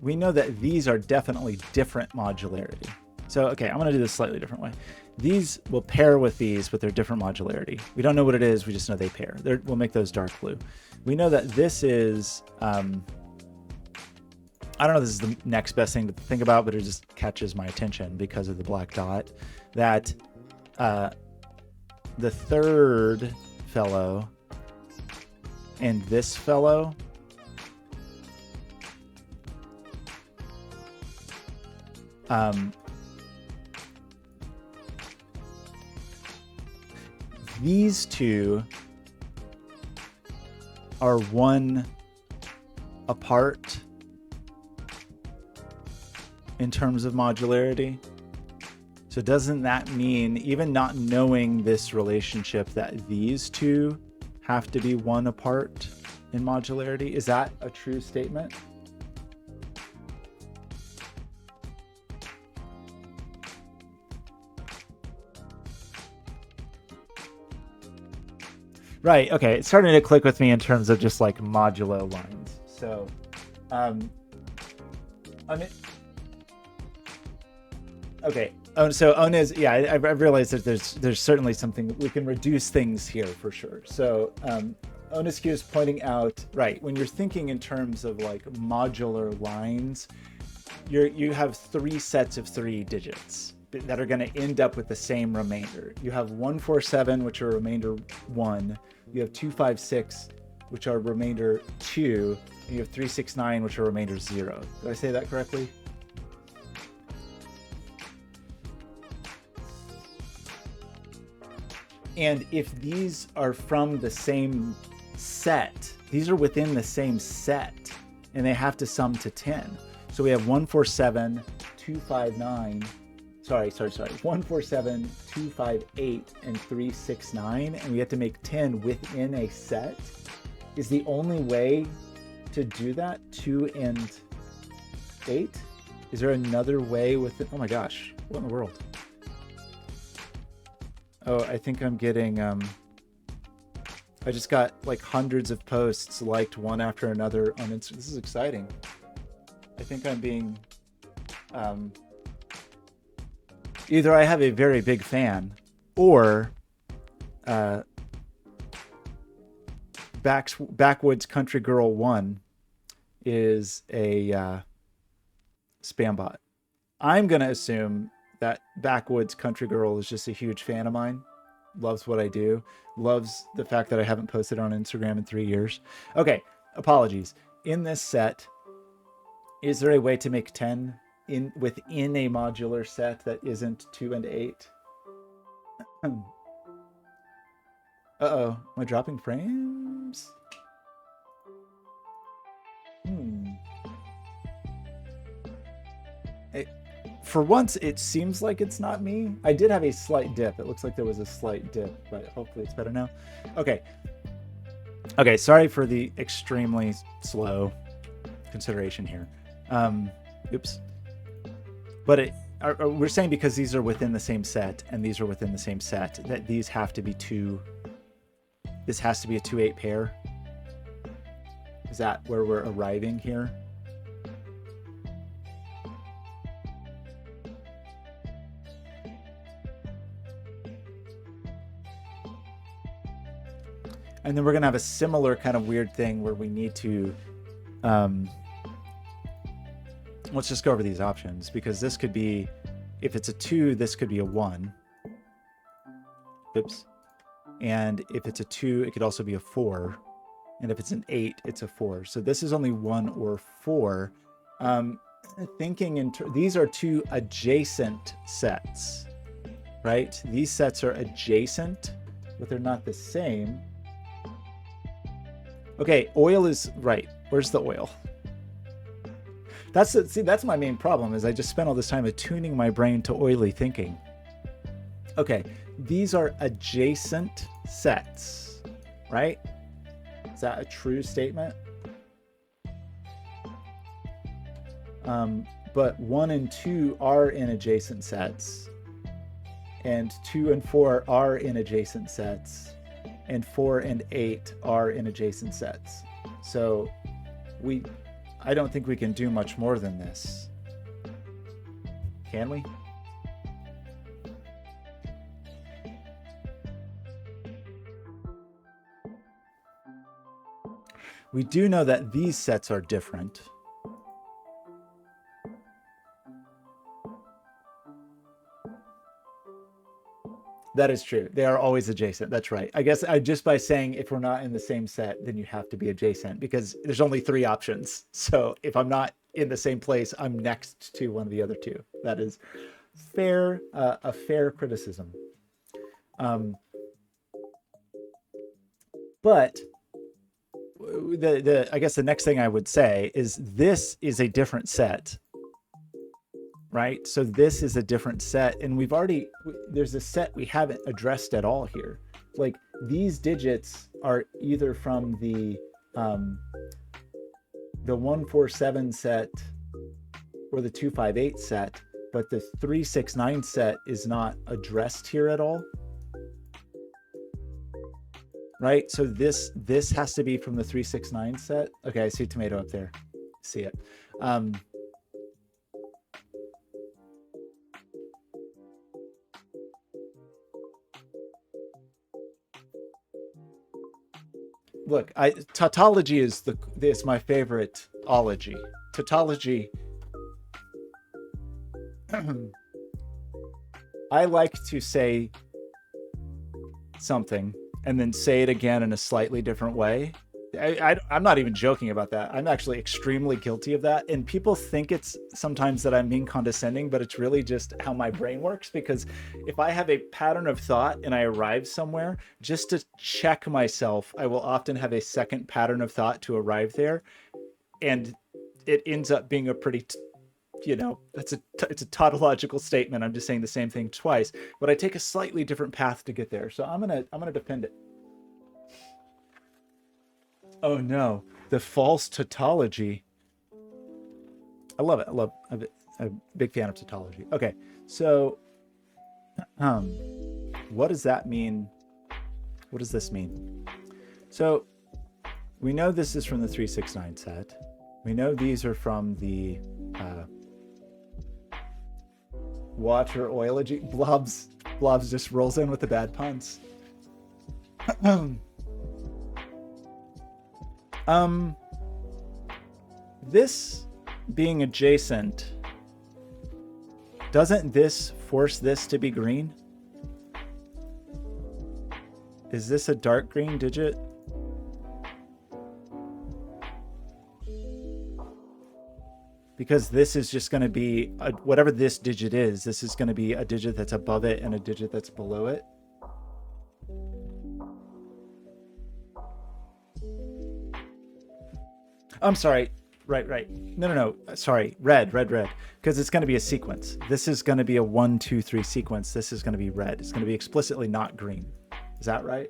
We know that these are definitely different modularity. So, okay, I'm going to do this slightly different way. These will pair with these with their different modularity. We don't know what it is. We just know they pair. We'll make those dark blue. We know that this is, I don't know if this is the next best thing to think about, but it just catches my attention because of the black dot, that the third fellow and this fellow these two are one apart in terms of modularity. So doesn't that mean, even not knowing this relationship, that these two have to be one apart in modularity? Is that a true statement? Right, okay, it's starting to click with me in terms of just like modulo lines. So, I mean, okay. Oh, so Onez, yeah, I've realized that there's certainly something we can reduce things here for sure. So, Onescu is pointing out, right, when you're thinking in terms of like modular lines, you have 3 sets of 3 digits that are going to end up with the same remainder. You have 147, which are remainder 1. You have 256, which are remainder 2. And you have 369, which are remainder 0. Did I say that correctly? And if these are from the same set, these are within the same set, and they have to sum to 10. So we have 147, 259, sorry, 147, 258, and 369, and we have to make 10 within a set. Is the only way to do that 2 and 8? Is there another way with it? Oh my gosh, what in the world? Oh, I think I'm getting, I just got like hundreds of posts liked one after another on Instagram. This is exciting. I think I'm being, either I have a very big fan, or Backwoods Country Girl 1 is a spam bot. I'm going to assume that Backwoods Country Girl is just a huge fan of mine, loves what I do, loves the fact that I haven't posted on Instagram in 3 years. Okay, apologies. In this set, is there a way to make 10 within a modular set that isn't 2 and 8? Uh-oh, am I dropping frames? For once, it seems like it's not me. I did have a slight dip. It looks like there was a slight dip, but hopefully it's better now. Okay. Okay, sorry for the extremely slow consideration here. Oops. But we're saying because these are within the same set and these are within the same set, that these have to be this has to be a 2-8 pair. Is that where we're arriving here? And then we're going to have a similar kind of weird thing where we need to, let's just go over these options, because this could be, if it's a 2, this could be a 1. Oops. And if it's a 2, it could also be a 4. And if it's an 8, it's a 4. So this is only 1 or 4. Thinking these are 2 adjacent sets, right? These sets are adjacent, but they're not the same. Okay, oil is right. Where's the oil? That's my main problem, is I just spent all this time attuning my brain to oily thinking. Okay, these are adjacent sets, right? Is that a true statement? But 1 and 2 are in adjacent sets, and 2 and 4 are in adjacent sets, and 4 and 8 are in adjacent sets. So I don't think we can do much more than this. Can we? We do know that these sets are different. That is true. They are always adjacent. That's right. I guess just by saying if we're not in the same set, then you have to be adjacent, because there's only 3 options. So if I'm not in the same place, I'm next to one of the other 2. That is fair, a fair criticism. But I guess the next thing I would say is this is a different set. Right? So this is a different set, and there's a set we haven't addressed at all here. Like, these digits are either from the 147 set or the 258 set, but the 369 set is not addressed here at all. Right? So this has to be from the 369 set. Okay, I see tomato up there. See it. look, tautology is my favorite ology. Tautology. I like to say something and then say it again in a slightly different way. I'm not even joking about that. I'm actually extremely guilty of that. And people think it's sometimes that I'm being condescending, but it's really just how my brain works. Because if I have a pattern of thought and I arrive somewhere, just to check myself, I will often have a second pattern of thought to arrive there. And it ends up being a pretty, it's a tautological statement. I'm just saying the same thing twice, but I take a slightly different path to get there. So I'm gonna defend it. Oh no, the false tautology. I love it. I'm a big fan of tautology. Okay, so what does that mean? What does this mean? So we know this is from the 369 set. We know these are from the water oilogy. Blobz just rolls in with the bad puns. This being adjacent, doesn't this force this to be green? Is this a dark green digit? Because this is just going to be, whatever this digit is, this is going to be a digit that's above it and a digit that's below it. I'm sorry. Right. No. Sorry. Red. Because it's going to be a sequence. This is going to be a 1, 2, 3 sequence. This is going to be red. It's going to be explicitly not green. Is that right?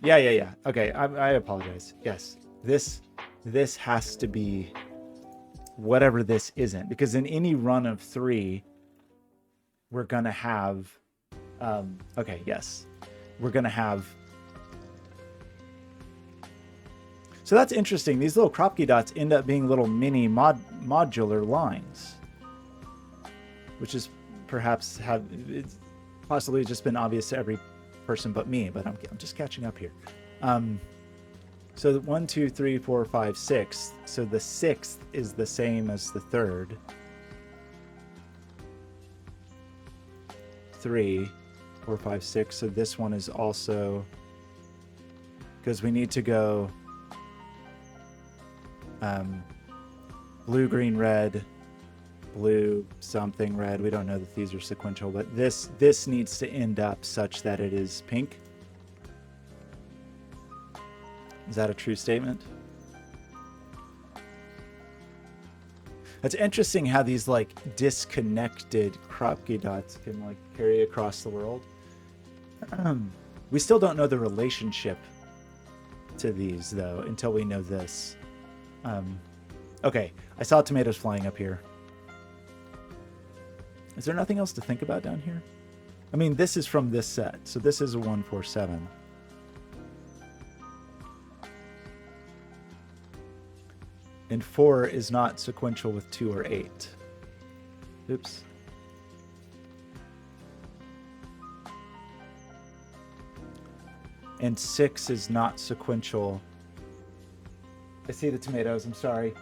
Yeah. Okay. I apologize. Yes. This has to be whatever this isn't. Because in any run of 3, we're going to have... okay, yes. We're going to have... So that's interesting. These little Kropke dots end up being little mini modular lines, which is perhaps it's possibly just been obvious to every person but me, but I'm just catching up here. So 1, 2, 3, 4, 5, 6. So the 6th is the same as the 3rd. 3, 4, 5, 6. So this one is also, because we need to go blue, green, red, blue, something, red. We don't know that these are sequential, but this needs to end up such that it is pink. Is that a true statement? It's interesting how these like disconnected Kropke dots can like carry across the world. We still don't know the relationship to these though until we know this. Okay, I saw tomatoes flying up here. Is there nothing else to think about down here? I mean, this is from this set, so this is a 1, 4, 7. And 4 is not sequential with 2 or 8. Oops. And 6 is not sequential. I see the tomatoes, I'm sorry.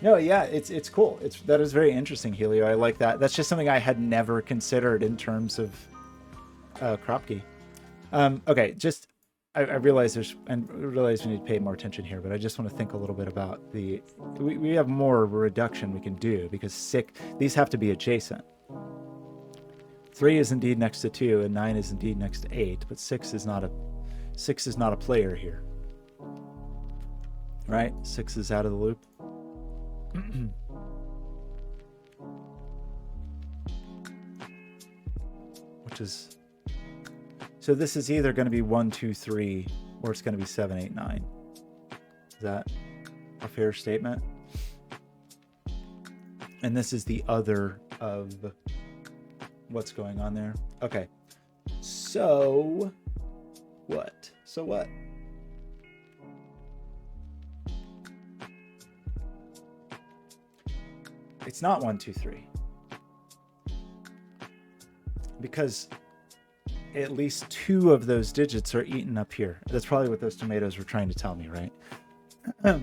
No, yeah, it's cool. That is very interesting, Helio. I like that. That's just something I had never considered in terms of Kropke. Okay, just I realize we need to pay more attention here, but I just want to think a little bit about we have more reduction we can do because these have to be adjacent. 3 is indeed next to 2, and 9 is indeed next to 8, but 6 is not a player here. Right? 6 is out of the loop. Which is, so this is either going to be 1, 2, 3, or it's going to be 7, 8, 9. Is that a fair statement? And this is the other of what's going on there. Okay. So what? It's not 1, 2, 3. Because at least 2 of those digits are eaten up here. That's probably what those tomatoes were trying to tell me, right?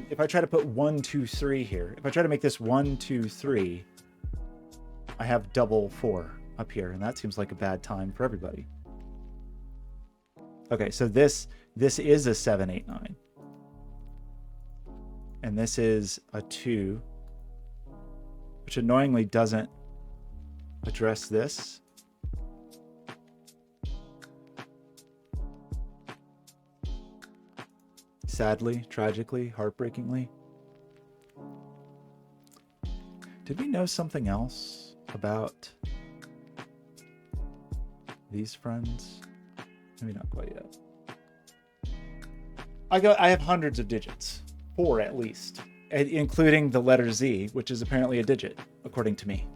If I try to put 1, 2, 3 here, if I try to make this 1, 2, 3, I have double 4 up here, and that seems like a bad time for everybody. Okay, so this is a 7, 8, 9. And this is a 2, which annoyingly doesn't address this. Sadly, tragically, heartbreakingly. Did we know something else about these friends? Maybe not quite yet. I have hundreds of digits. 4 at least. Including the letter Z, which is apparently a digit, according to me.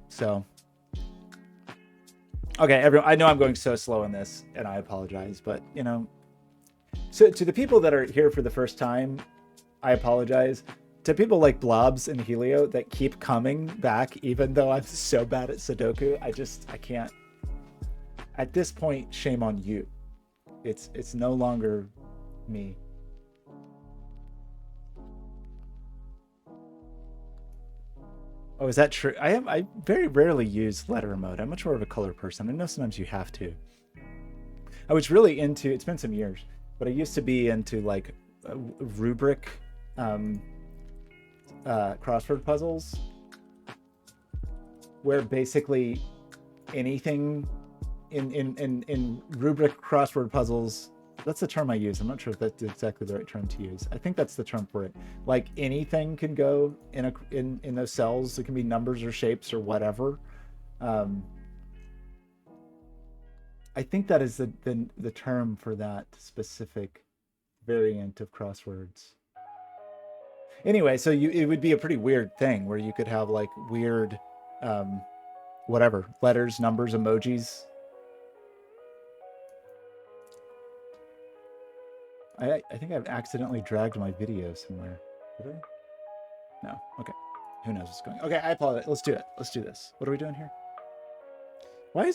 So... Okay, everyone, I know I'm going so slow in this, and I apologize, but, you know... So to the people that are here for the first time, I apologize. To people like Blobz and Helio that keep coming back, even though I'm so bad at Sudoku, I can't. At this point, shame on you. It's no longer me. Oh, is that true? I very rarely use letter mode. I'm much more of a color person. I know sometimes you have to. I was really into, it's been some years, but I used to be into like rubric crossword puzzles, where basically anything in rubric crossword puzzles, that's the term I use. I'm not sure if that's exactly the right term to use. I think that's the term for it. Like anything can go in those cells. It can be numbers or shapes or whatever. I think that is the term for that specific variant of crosswords. Anyway, so it would be a pretty weird thing where you could have like weird, whatever, letters, numbers, emojis. I think I've accidentally dragged my video somewhere. Did I? No. Okay. Who knows what's going on? Okay, I apologize. Let's do it. Let's do this. What are we doing here? Why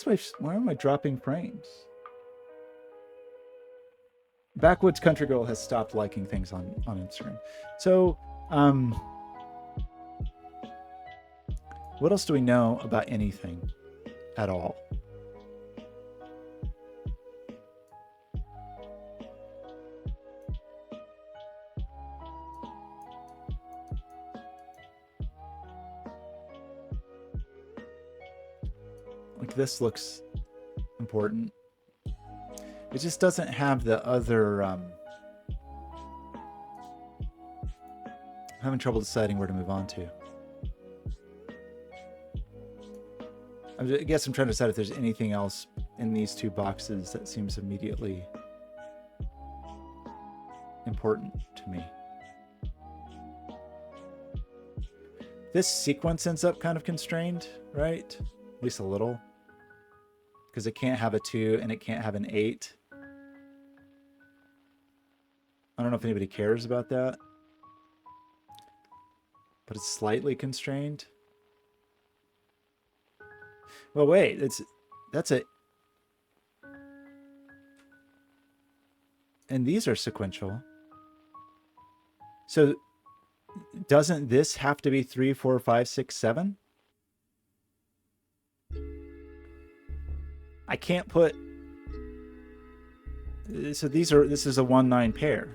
am I dropping frames? Backwoods Country Girl has stopped liking things on Instagram. So, what else do we know about anything at all? Like this looks important. It just doesn't have the other, I'm having trouble deciding where to move on to. I guess I'm trying to decide if there's anything else in these 2 boxes that seems immediately important to me. This sequence ends up kind of constrained, right? At least a little. Because it can't have a 2 and it can't have an 8. I don't know if anybody cares about that. But it's slightly constrained. Well, wait, that's a... And these are sequential. So doesn't this have to be 3, 4, 5, 6, 7? I can't put... So this is a 1-9 pair,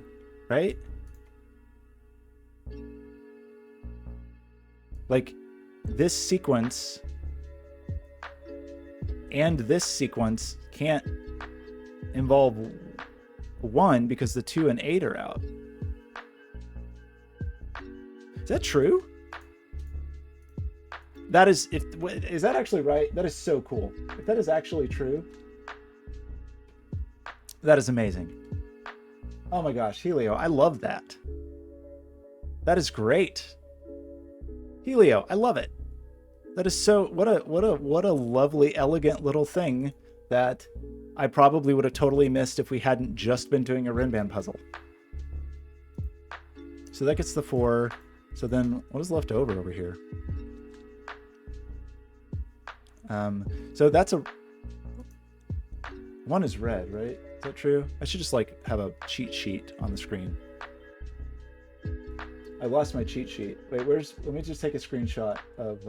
right? Like this sequence and this sequence can't involve 1 because the 2 and 8 are out. Is that true? That is that actually right? That is so cool. If that is actually true, that is amazing. Oh my gosh, Helio, I love that. That is great. Helio, I love it. That is so what a lovely, elegant little thing that I probably would have totally missed if we hadn't just been doing a Rinban puzzle. So that gets the 4. So then what is left over here? So that's a... 1 is red, right? Is that true? I should just like have a cheat sheet on the screen. I lost my cheat sheet. Wait, let me just take a screenshot of,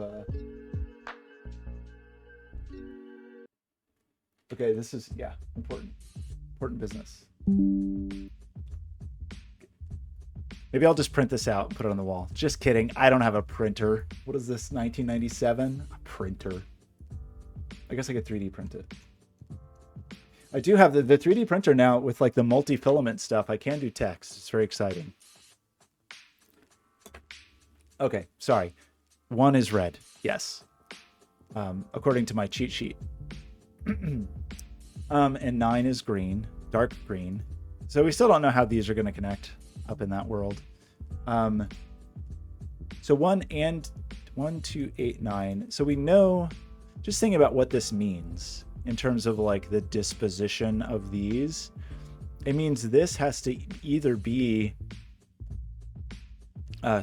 okay, this is, yeah, important business. Maybe I'll just print this out and put it on the wall. Just kidding. I don't have a printer. What is this, 1997? A printer. I guess I could 3D print it. I do have the 3D printer now with like the multi-filament stuff. I can do text. It's very exciting. Okay, sorry. 1 is red. Yes. According to my cheat sheet. And 9 is green, dark green. So we still don't know how these are going to connect up in that world. So 1, 2, 8, 9. So we know, just thinking about what this means in terms of like the disposition of these, it means this has to either be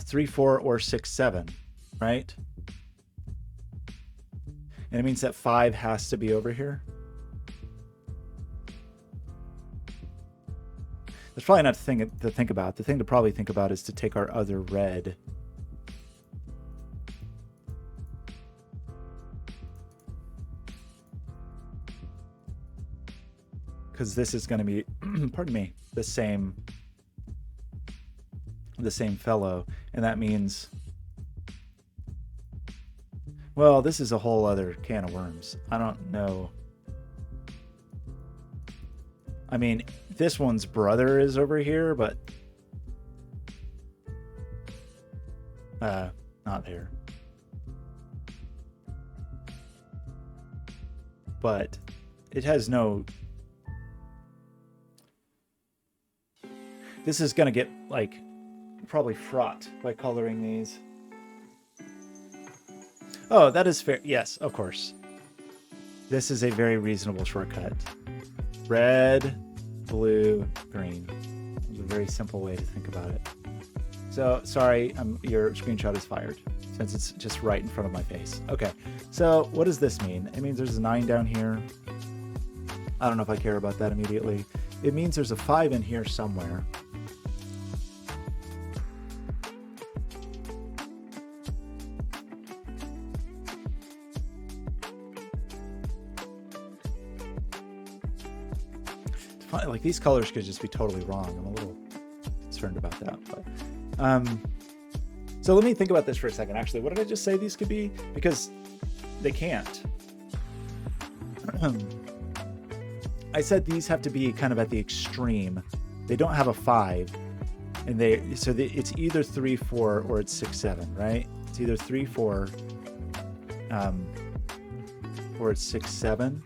3, 4, or 6, 7, right? And it means that 5 has to be over here. That's probably not the thing to think about. The thing to probably think about is to take our other red. Because this is going to be, pardon me, the same fellow. And that means, well, this is a whole other can of worms. I don't know. I mean, this one's brother is over here, but not there. But it has no. This is gonna get like probably fraught by coloring these. Oh, that is fair. Yes, of course. This is a very reasonable shortcut. Red, blue, green. It's a very simple way to think about it. So, sorry, your screenshot is fired since it's just right in front of my face. Okay, so what does this mean? It means there's a 9 down here. I don't know if I care about that immediately. It means there's a 5 in here somewhere. Like these colors could just be totally wrong. I'm a little concerned about that. But, so let me think about this for a second. Actually, what did I just say these could be? Because they can't. I said these have to be kind of at the extreme. They don't have a 5, and it's either 3, 4 or it's 6, 7, right? It's either 3, 4, or it's 6, 7.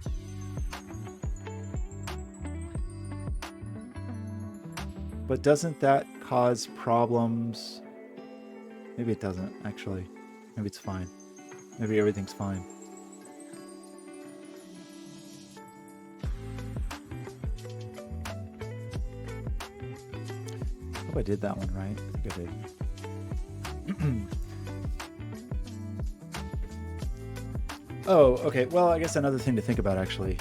But doesn't that cause problems? Maybe it doesn't, actually. Maybe it's fine. Maybe everything's fine. I hope I did that one right. I think I did. Oh, okay. Well, I guess another thing to think about, actually.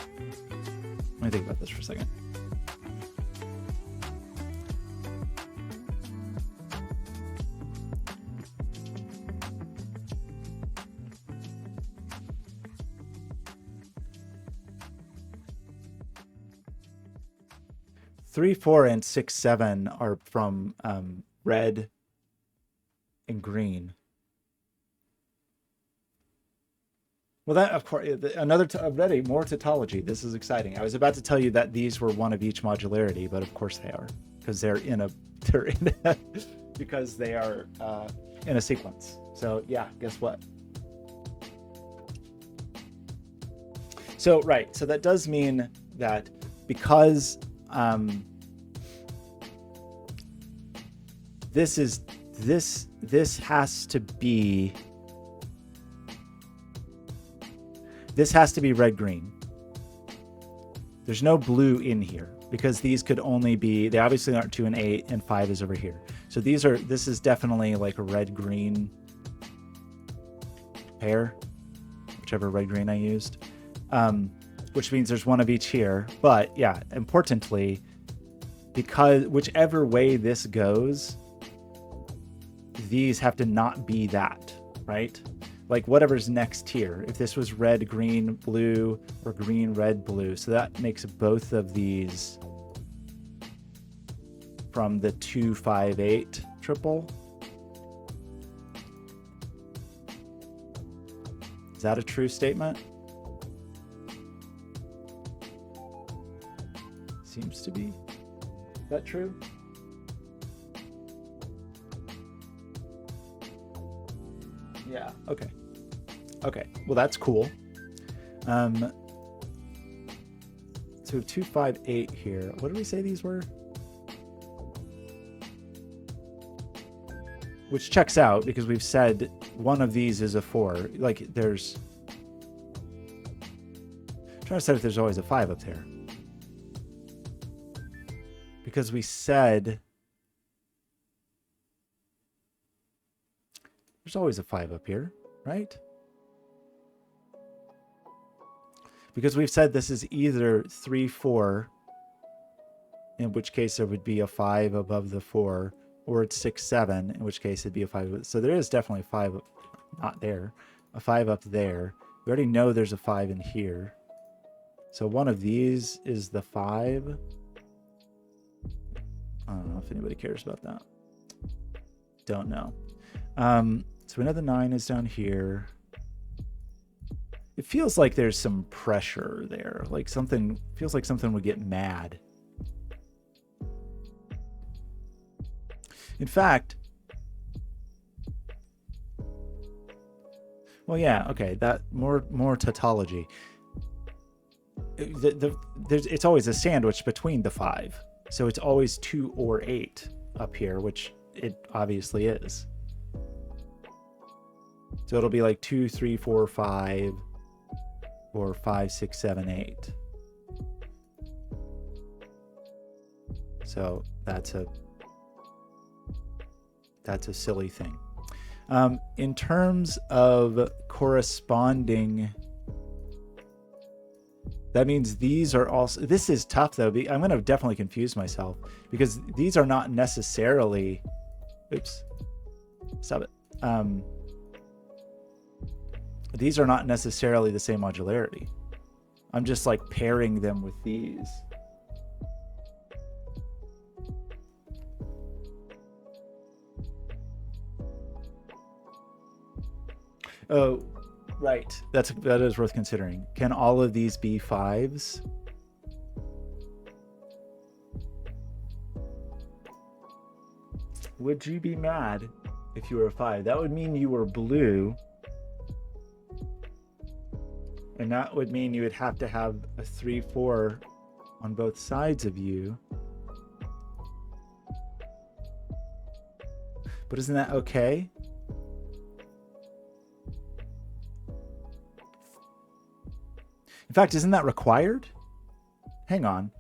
Let me think about this for a second. Three, 4, and 6, 7 are from red and green. Well, that, of course, already more tautology. This is exciting. I was about to tell you that these were one of each modularity, but of course they are, because because they are in a sequence. So yeah, guess what? So right, so that does mean that because this has to be red green. There's no blue in here because these could only be, they obviously aren't 2 and 8, and 5 is over here. So this is definitely like a red green pair, whichever red green I used. which means there's one of each here. But yeah, importantly, because whichever way this goes, these have to not be that, right? Like whatever's next here. If this was red, green, blue, or green, red, blue. So that makes both of these from the 2, 5, 8 triple. Is that a true statement? Seems to be. Is that true? Yeah, okay. Okay, well that's cool. So we have 2, 5, 8 here. What did we say these were? Which checks out because we've said one of these is a 4. Like there's... I'm trying to say if there's always a 5 up there. Because we said there's always a 5 up here, right? Because we've said this is either 3, 4, in which case there would be a 5 above the 4, or it's 6, 7, in which case it'd be a 5. So there is definitely a 5, not there, a 5 up there. We already know there's a 5 in here. So one of these is the 5. I don't know if anybody cares about that. Don't know. So we know the 9 is down here. It feels like there's some pressure there. Like something, feels like something would get mad. In fact, well, yeah, okay, that more tautology. It's always a sandwich between the 5. So it's always 2 or 8 up here, which it obviously is. So it'll be like 2, 3, 4, 5, or 5, 6, 7, 8. So that's a silly thing. In terms of corresponding, that means these are also, this is tough though. I'm going to definitely confuse myself because these are not necessarily, oops, stop it. These are not necessarily the same modularity. I'm just like pairing them with these. Oh, right. That is worth considering. Can all of these be 5s? Would you be mad if you were a 5? That would mean you were blue. And that would mean you would have to have a 3, 4 on both sides of you. But isn't that okay? In fact, isn't that required? Hang on.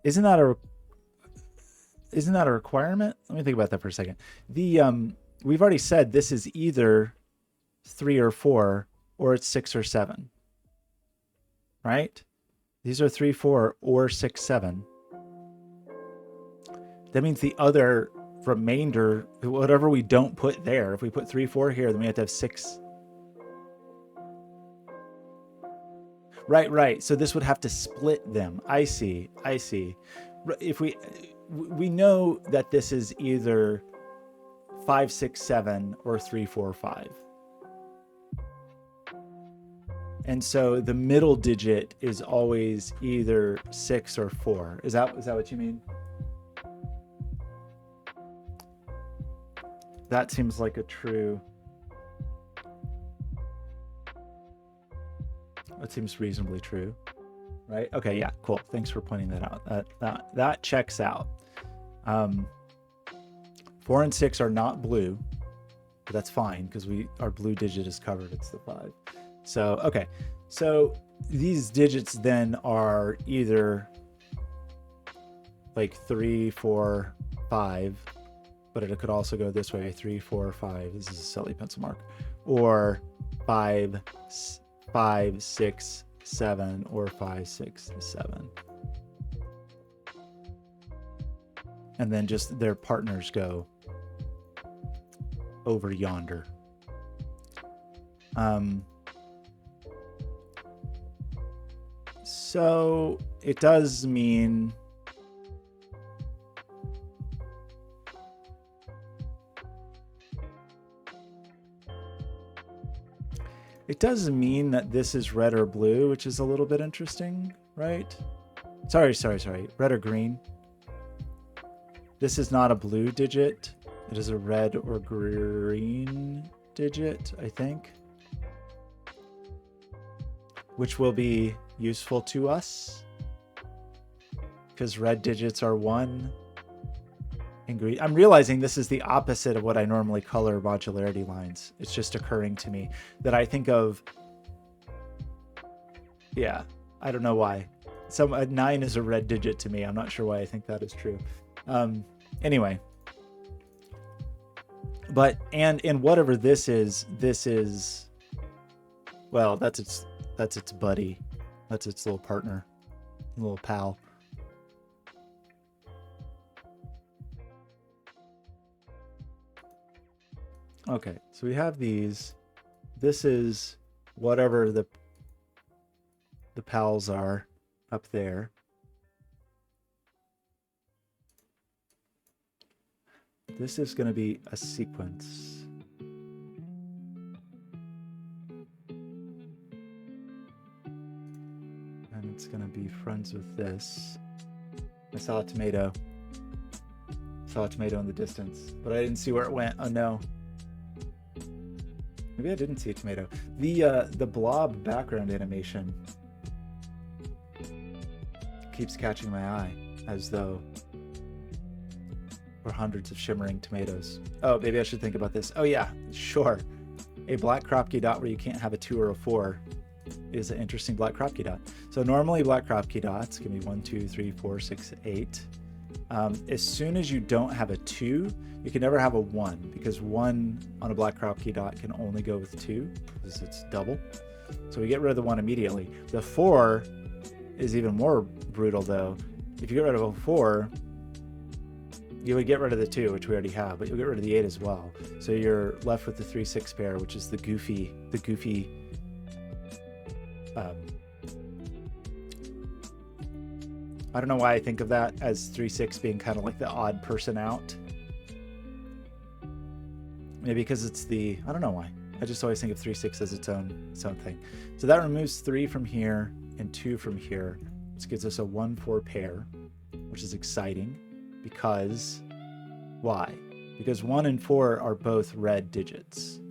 Isn't that a requirement? Let me think about that for a second. We've already said this is either 3 or 4 or it's 6 or 7. Right? These are 3, 4 or 6, 7. That means the other remainder, whatever we don't put there, if we put 3, 4 here, then we have to have 6. Right. So this would have to split them. I see. If we know that this is either 5, 6, 7 or 3, 4, 5. And so the middle digit is always either 6 or 4. Is that what you mean? That seems like a true... That seems reasonably true, right? Okay, yeah, cool. Thanks for pointing that out. That checks out. 4 and 6 are not blue, but that's fine because our blue digit is covered. It's the 5. So okay, so these digits then are either like 3, 4, 5, but it could also go this way: 3, 4, 5. This is a silly pencil mark, or 5, 6, 7, or 5, 6, 7. And then just their partners go over yonder. So it does mean that this is red or blue, which is a little bit interesting, right? Sorry. Red or green. This is not a blue digit. It is a red or green digit, I think, which will be useful to us because red digits are 1 and green. I'm realizing this is the opposite of what I normally color modularity lines. It's just occurring to me that I think of, yeah, I don't know why. So 9 is a red digit to me. I'm not sure why I think that is true. Anyway, but and whatever this is, well, that's its buddy, that's its little partner, little pal. Okay, so we have these. This is whatever the pals are up there. This is going to be a sequence. And it's going to be friends with this. I saw a tomato. Saw a tomato in the distance, but I didn't see where it went. Oh no. Maybe I didn't see a tomato. The blob background animation keeps catching my eye as though we're hundreds of shimmering tomatoes. Oh, maybe I should think about this. Oh yeah, sure. A black Kropke dot where you can't have a 2 or a 4 is an interesting black Kropke dot. So normally black Kropke dots give me 1, 2, 3, 4, 6, 8. As soon as you don't have a 2, you can never have a 1 because 1 on a black Kropke dot can only go with 2 because it's double. So we get rid of the 1 immediately. The 4 is even more brutal though. If you get rid of a 4, you would get rid of the 2, which we already have, but you'll get rid of the 8 as well. So you're left with the 3-6 pair, which is the goofy. I don't know why I think of that as 3-6 being kind of like the odd person out. Maybe because it's I don't know why. I just always think of 3-6 as its own thing. So that removes 3 from here and 2 from here, which gives us a 1-4 pair, which is exciting. Because, why? Because 1 and 4 are both red digits.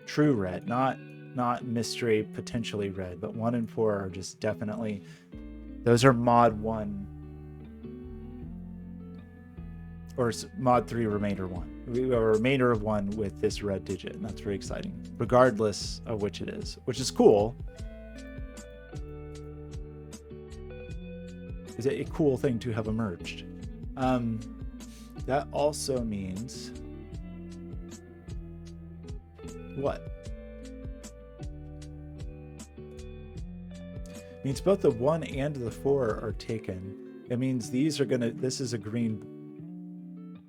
True red, not mystery, potentially red, but 1 and 4 are just definitely, those are mod 1, or mod 3, remainder 1. We have a remainder of 1 with this red digit, and that's very exciting, regardless of which it is, which is cool. Is a cool thing to have emerged. That also means what? Means both the 1 and the 4 are taken. It means these are gonna, this is a green.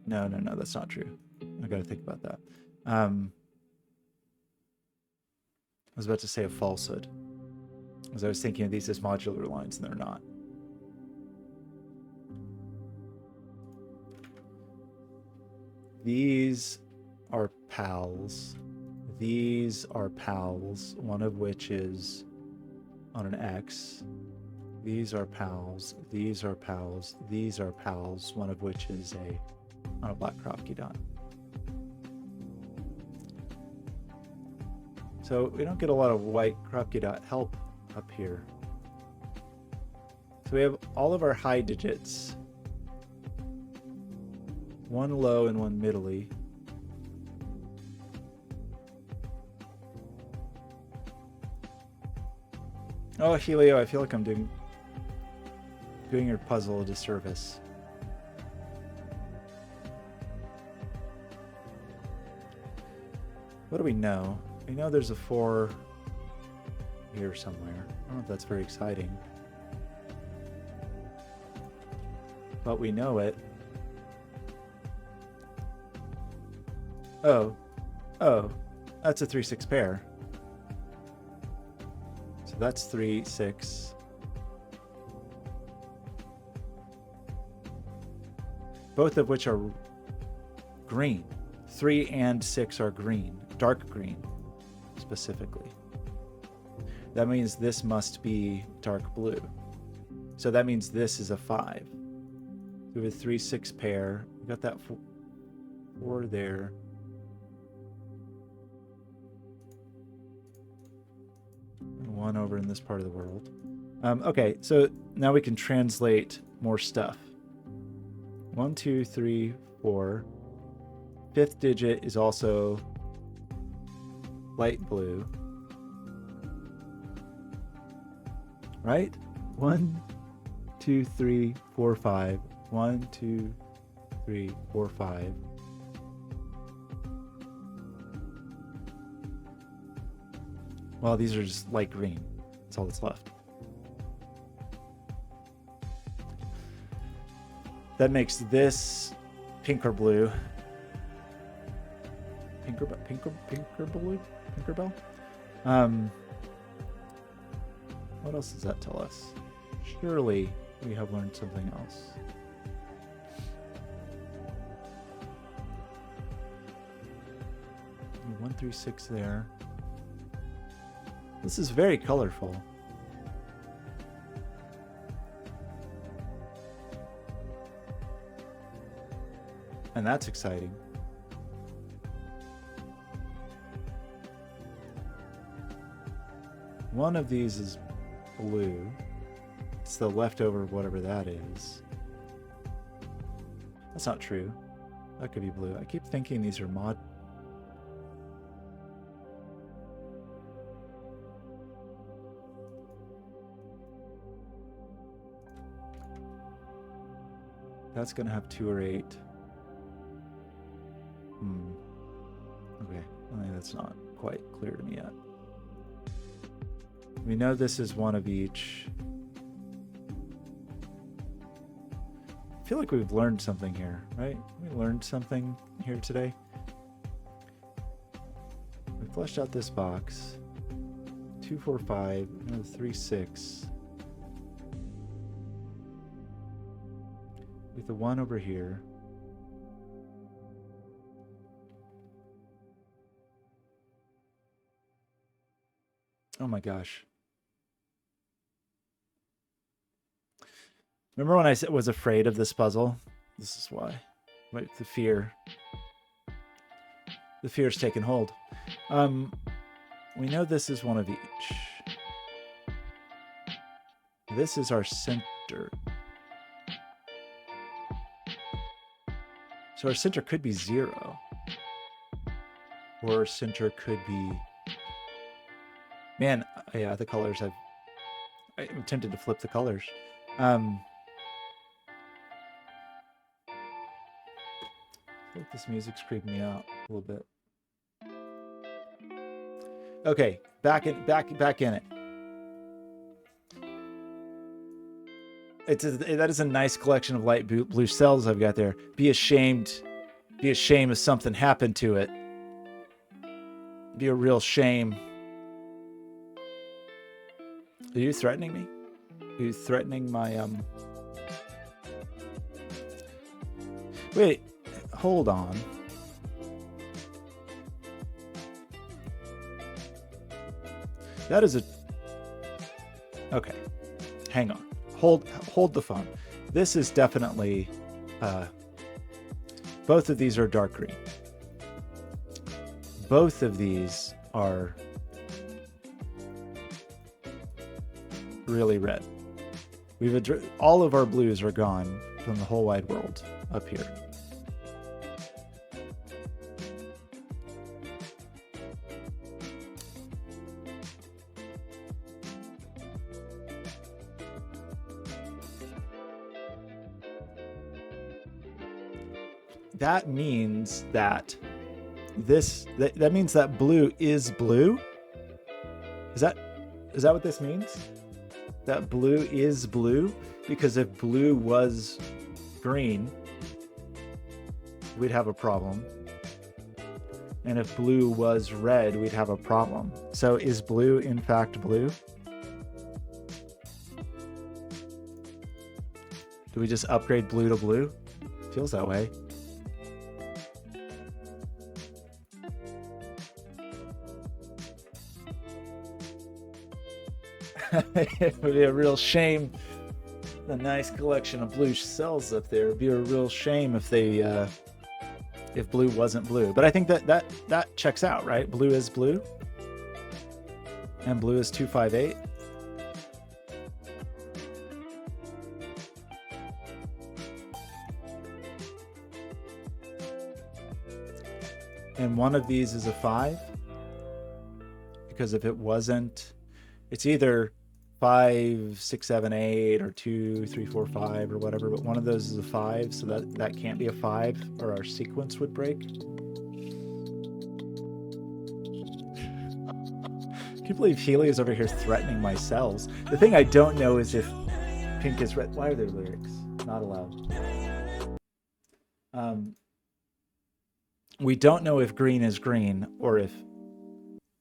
No, that's not true. I gotta think about that. I was about to say a falsehood, because I was thinking of these as modular lines, and they're not. These are pals. These are pals, one of which is on an X. These are pals. These are pals. These are pals, one of which is on a black Kropke dot. So we don't get a lot of white Kropke dot help up here. So we have all of our high digits. 1 low and 1 middly. Oh, Helio, I feel like I'm doing your puzzle a disservice. What do we know? We know there's a 4 here somewhere. I don't know if that's very exciting. But we know it. Oh. Oh. That's a 3-6 pair. So that's 3-6. Both of which are green. 3 and 6 are green. Dark green, specifically. That means this must be dark blue. So that means this is a 5. We have a 3-6 pair. We got that 4 there. And 1 over in this part of the world. Okay, so now we can translate more stuff. 1, 2, 3, 4. 5th digit is also light blue. Right? 1, 2, 3, 4, 5. 1, 2, 3, 4, 5. Well, these are just light green. That's all that's left. That makes this pink or blue. Pinker blue? Pinkerbell? What else does that tell us? Surely we have learned something else. One, 3, 6 there. This is very colorful. And that's exciting. One of these is blue. It's the leftover of whatever that is. That's not true. That could be blue. I keep thinking these are mod. That's going to have 2 or 8. Okay. I think that's not quite clear to me yet. We know this is one of each. I feel like we've learned something here, right? We learned something here today. We fleshed out this box. 2, 4, 5, another 3, 6. With the 1 over here. Oh my gosh. Remember when I was afraid of this puzzle? This is why. Right, the fear. The fear's taken hold. We know this is one of each. This is our center. So our center could be 0. Or our center could be... Man, yeah, the colors I'm tempted to flip the colors. I feel like this music's creeping me out a little bit. Okay, back in it. That is a nice collection of light blue cells I've got there. Be ashamed if something happened to it. Be a real shame. Are you threatening me? Are you threatening my Wait, hold on. That is a... Okay. Hang on. Hold the phone. This is definitely both of these are dark green. Both of these are really red. All of our blues are gone from the whole wide world up here. That means that that means that blue is blue. Is that Is that what this means? That blue is blue? Because if blue was green, we'd have a problem. And if blue was red, we'd have a problem. So is blue in fact blue? Do we just upgrade blue to blue? Feels that way. It would be a real shame. A nice collection of blue cells up there. It'd be a real shame if they if blue wasn't blue. But I think that checks out, right? Blue is blue. And blue is 258. And one of these is a 5. Because if it wasn't, it's either 5, 6, 7, 8, or 2, 3, 4, 5, or whatever, but one of those is a 5, so that can't be a 5, or our sequence would break. Can you believe Healy is over here threatening my cells? The thing I don't know is if pink is red. Why are there lyrics? Not allowed. We don't know if green is green or if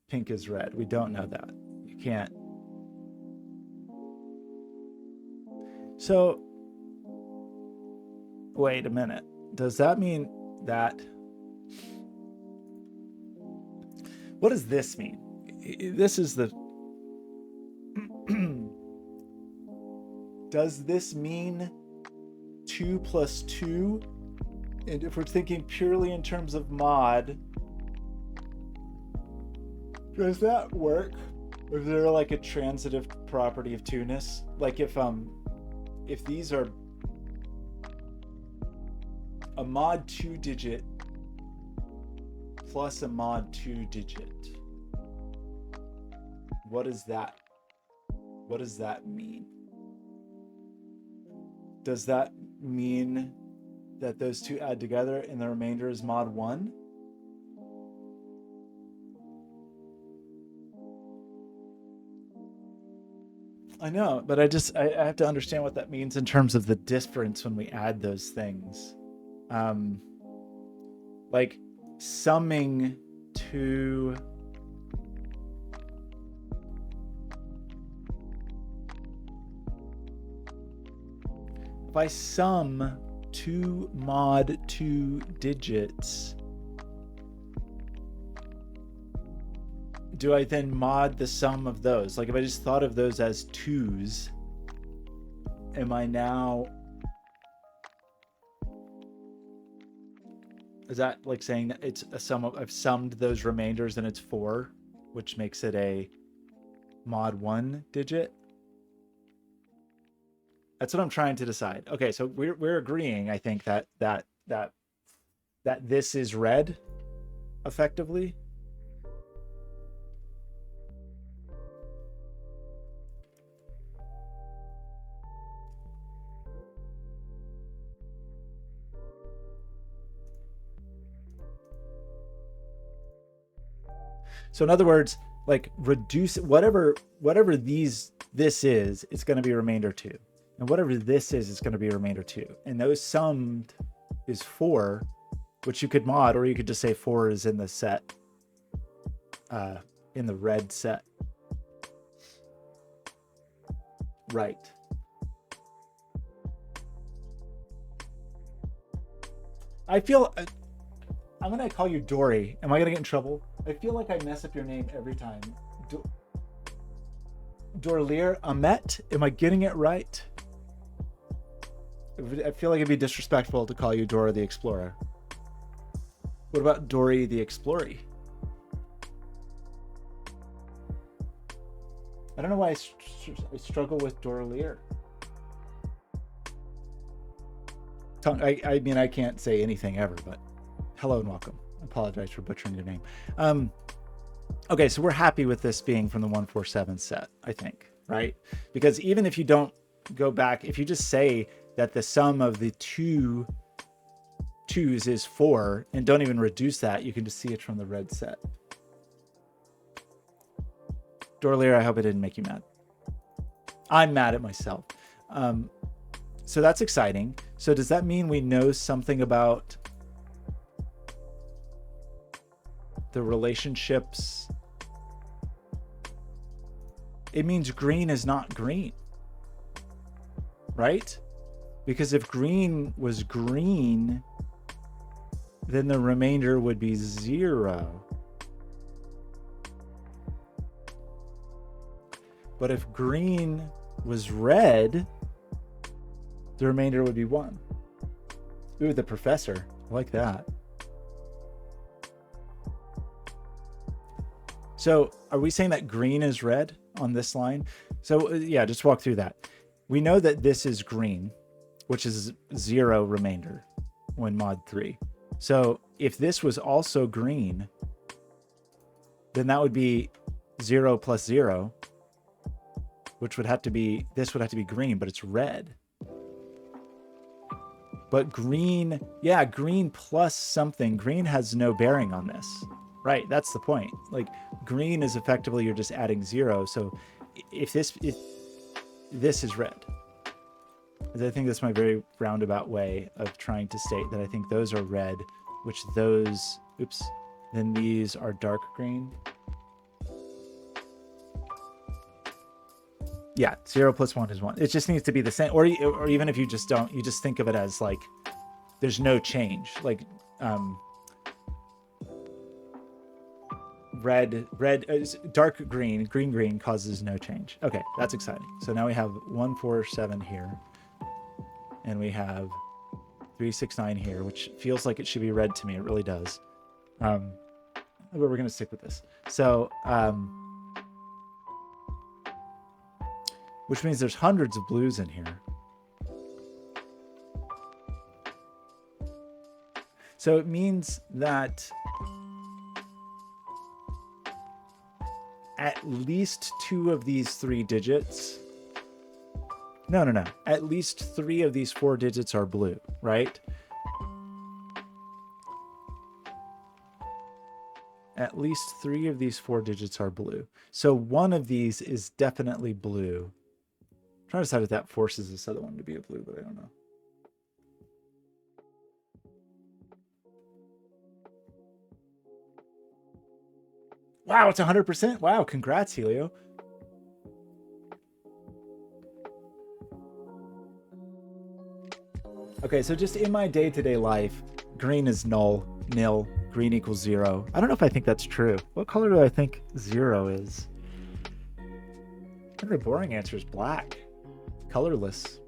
pink is red. We don't know that. You can't. So, wait a minute. Does that mean that... What does this mean? This is the... Does this mean 2 plus 2? And if we're thinking purely in terms of mod, does that work? Is there like a transitive property of 2-ness? Like if these are a mod 2-digit plus a mod 2-digit, what does that mean? Does that mean that those two add together and the remainder is mod 1? I know, but I have to understand what that means in terms of the difference when we add those things. Like summing to... If I sum 2 mod 2 digits, do I then mod the sum of those? Like if I just thought of those as 2s, am I now... Is that like saying that it's a sum of... I've summed those remainders and it's 4, which makes it a mod 1 digit? That's what I'm trying to decide. Okay, so we're agreeing, I think, that this is red, effectively. So in other words, like reduce whatever this is, it's going to be remainder 2. And whatever this is, it's going to be remainder 2. And those summed is 4, which you could mod, or you could just say 4 is in the set, in the red set. Right. I feel... I'm going to call you Dory. Am I going to get in trouble? I feel like I mess up your name every time. Dorlier Amet? Am I getting it right? I feel like it'd be disrespectful to call you Dora the Explorer. What about Dory the Explorer? I don't know why I struggle with Dorlier. I mean, I can't say anything ever, but hello and welcome. I apologize for butchering your name. Okay, so we're happy with this being from the 147 set, I think, right? Because even if you don't go back, if you just say that the sum of the 2 2s is 4 and don't even reduce that, you can just see it from the red set. Dorlier, I hope it didn't make you mad. I'm mad at myself. So that's exciting. So does that mean we know something about the relationships? It means green is not green, right? Because if green was green, then the remainder would be 0. But if green was red, the remainder would be 1. Ooh, the professor. I like that. So are we saying that green is red on this line? So yeah, just walk through that. We know that this is green, which is 0 remainder when mod 3. So if this was also green, then that would be 0 plus 0, which would have to be, this would have to be green, but it's red. But green, yeah, green plus something. Green has no bearing on this. Right, that's the point. Like green is effectively, you're just adding 0. So if this is red. I think that's my very roundabout way of trying to state that I think those are red, which those, oops, then these are dark green. Yeah, 0 plus 1 is 1. It just needs to be the same. Or even if you just don't, you just think of it as like, there's no change. Like, dark green, green causes no change. Okay, that's exciting. So now we have 1, 4, 7 here. And we have 3, 6, 9 here, which feels like it should be red to me. It really does. But we're going to stick with this. So, which means there's hundreds of blues in here. So it means that at least 2 of these 3 digits, no. At least 3 of these 4 digits are blue, right? At least 3 of these 4 digits are blue. So one of these is definitely blue. I'm trying to decide if that forces this other one to be a blue, but I don't know. Wow, it's 100%. Wow, congrats, Helio. Okay, so just in my day-to-day life, green is null, nil, green equals 0. I don't know if I think that's true. What color do I think 0 is? I think the boring answer is black. Colorless.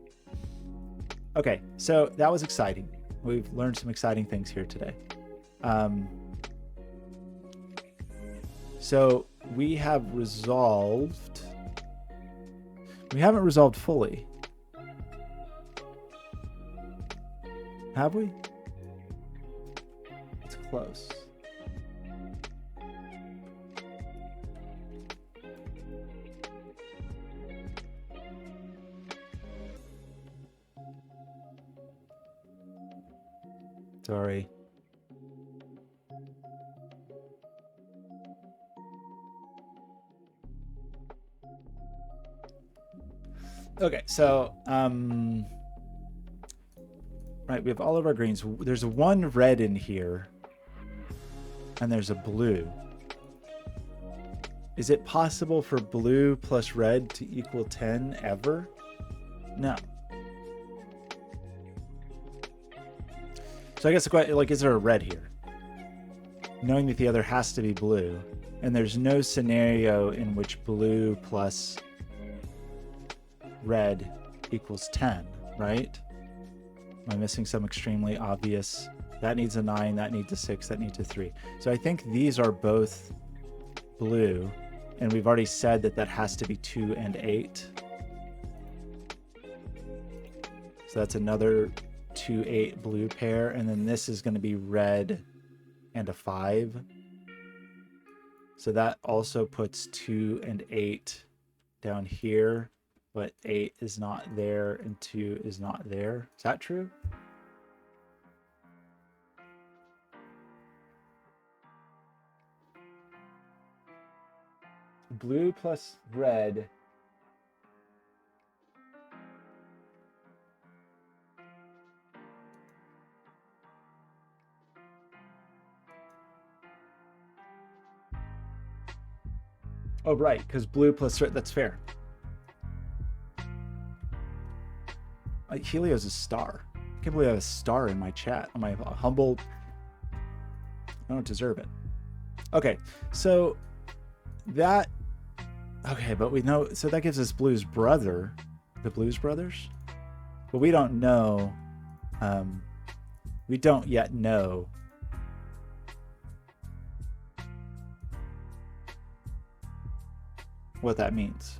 Okay, so that was exciting. We've learned some exciting things here today. So we have resolved. We haven't resolved fully. Have we? It's close. Sorry. Okay, so right, we have all of our greens. There's 1 red in here, and there's a blue. Is it possible for blue plus red to equal 10 ever? No. So I guess the question, like, is there a red here? Knowing that the other has to be blue, and there's no scenario in which blue plus red equals 10, right? Am I missing some extremely obvious? That needs a 9, that needs a 6, that needs a 3. So I think these are both blue, and we've already said that that has to be 2 and 8. So that's another 2, 8 blue pair, and then this is going to be red and a 5. So that also puts 2 and 8 down here, but 8 is not there and 2 is not there. Is that true? blue plus red. Oh, right, because blue plus red, that's fair. Helio's a star. I can't believe I have a star in my chat. On my humble... I don't deserve it. Okay, so that... Okay, but we know... So that gives us Blue's brother. The Blues Brothers? But we don't know... we don't yet know... what that means.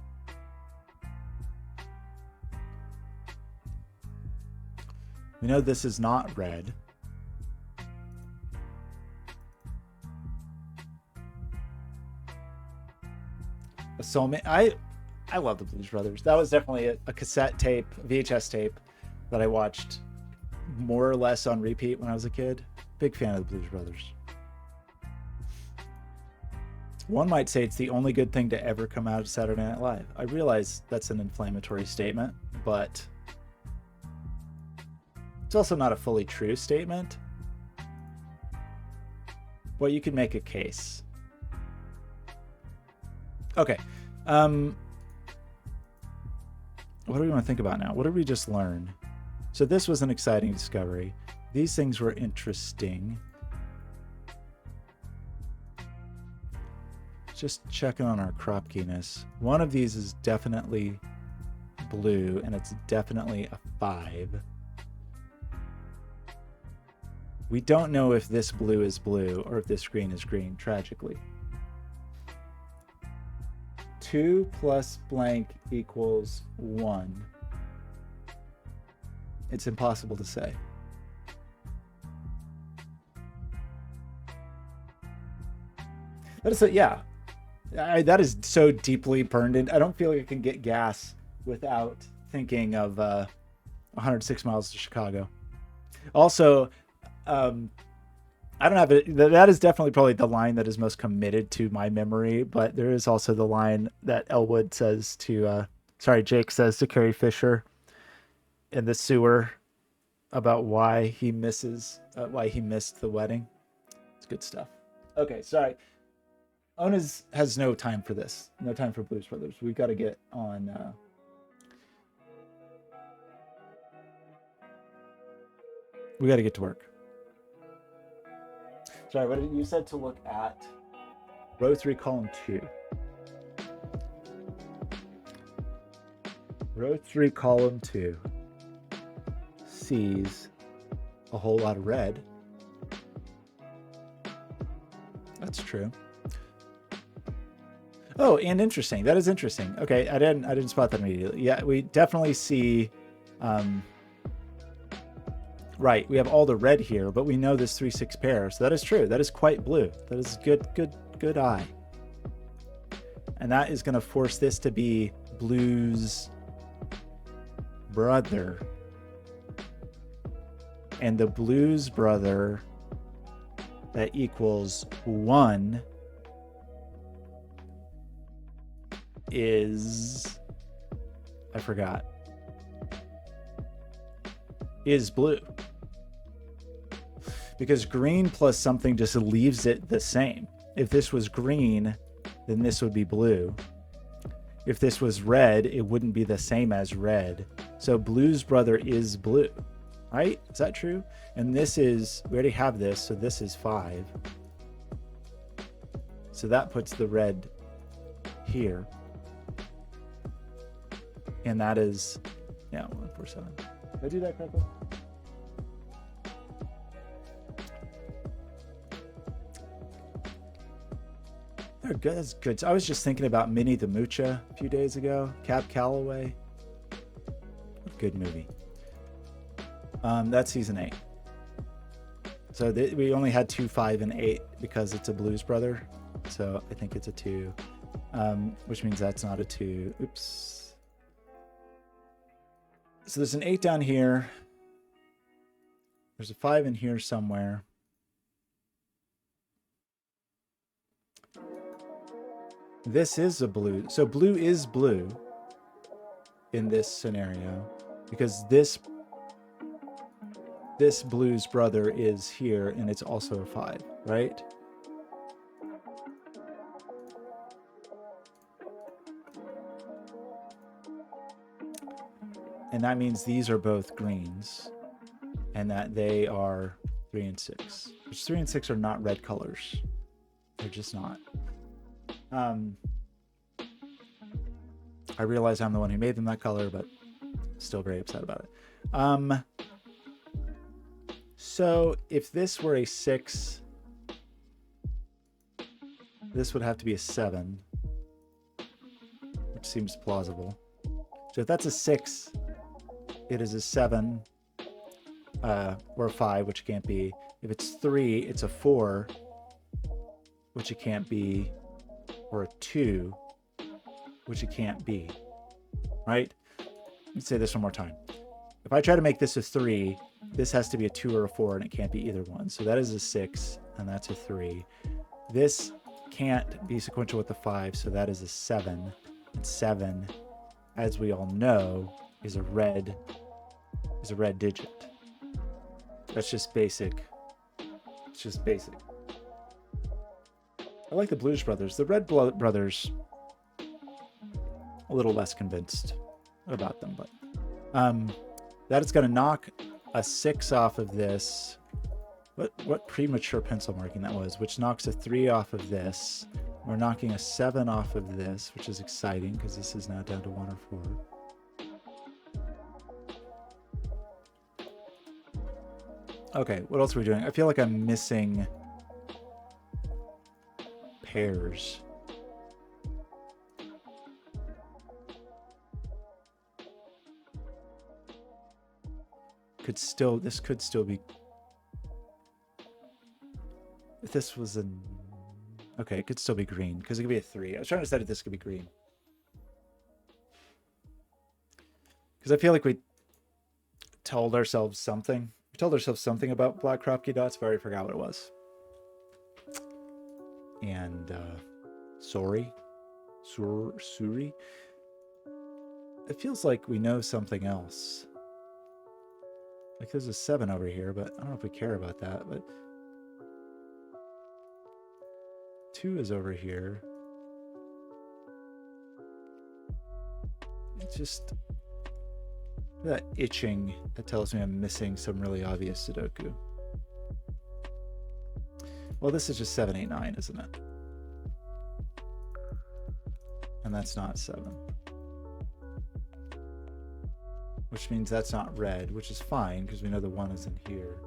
We know this is not red. A soulmate. I love the Blues Brothers. That was definitely a cassette tape, VHS tape that I watched more or less on repeat when I was a kid. Big fan of the Blues Brothers. One might say it's the only good thing to ever come out of Saturday Night Live. I realize that's an inflammatory statement, but it's also not a fully true statement. Well, you could make a case. Okay. What do we want to think about now? What did we just learn? So this was an exciting discovery. These things were interesting. Just checking on our Kropkiness. One of these is definitely blue, and it's definitely a 5. We don't know if this blue is blue or if this green is green, tragically. 2 plus blank equals 1. It's impossible to say. That is yeah. That is so deeply burned in. I don't feel like I can get gas without thinking of 106 miles to Chicago. Also, I don't have it. That is definitely probably the line that is most committed to my memory, but there is also the line that Elwood says to, Jake says to Carrie Fisher in the sewer about why he missed the wedding. It's good stuff. Okay, sorry. Ona's has no time for this. No time for Blues Brothers. We've got to get on. We got to get to work. Sorry, what did you said to look at? Row 3, column 2. Row 3, column 2 sees a whole lot of red. That's true. Oh, and interesting. That is interesting. Okay, I didn't spot that immediately. Yeah, we definitely see. Right, we have all the red here, but we know this 3-6 pair, so that is true. That is quite blue. That is good eye. And that is going to force this to be Blue's brother. And the Blues brother that equals 1 is, I forgot, is blue. Because green plus something just leaves it the same. If this was green, then this would be blue. If this was red, it wouldn't be the same as red. So Blue's brother is blue, right? Is that true? And this is, we already have this, so this is 5. So that puts the red here. And that is, yeah, 147. Did I do that correctly? They're good. That's good. So I was just thinking about Minnie the Moocher a few days ago. Cab Calloway. Good movie. That's season 8. So we only had 2, 5, and 8 because it's a Blues Brother. So I think it's a 2, which means that's not a 2. Oops. So there's an 8 down here. There's a 5 in here somewhere. this is a blue. So blue is blue in this scenario because this blue's brother is here and it's also a 5, right? And that means these are both greens and that they are 3 and 6, which 3 and 6 are not red colors. They're just not. I realize I'm the one who made them that color, but still very upset about it. So if this were a 6, this would have to be a 7, which seems plausible. So if that's a 6, it is a 7 or a 5, which it can't be. If it's 3, it's a 4, which it can't be, or a 2, which it can't be, right? Let's say this one more time. If I try to make this a 3, this has to be a 2 or a 4, and it can't be either one. So that is a 6, and that's a 3. This can't be sequential with the 5, so that is a 7. And 7, as we all know, is a red digit. That's just basic. It's just basic. I like the Blues Brothers. The Red Brothers, a little less convinced about them, but that is going to knock a 6 off of this. What premature pencil marking that was, which knocks a 3 off of this. We're knocking a 7 off of this, which is exciting because this is now down to 1 or 4. Okay, what else are we doing? I feel like I'm missing pairs. This could still be. If this was an. Okay, it could still be green because it could be a 3. I was trying to decide if this could be green. Because I feel like we told ourselves something. We told ourselves something about black Kropke dots, but I already forgot what it was. And Suri. It feels like we know something else. Like there's a 7 over here, but I don't know if we care about that. But 2 is over here. It's just that itching that tells me I'm missing some really obvious Sudoku. Well, this is just 7, 8, 9, isn't it? And that's not 7. Which means that's not red, which is fine because we know the 1 is in here.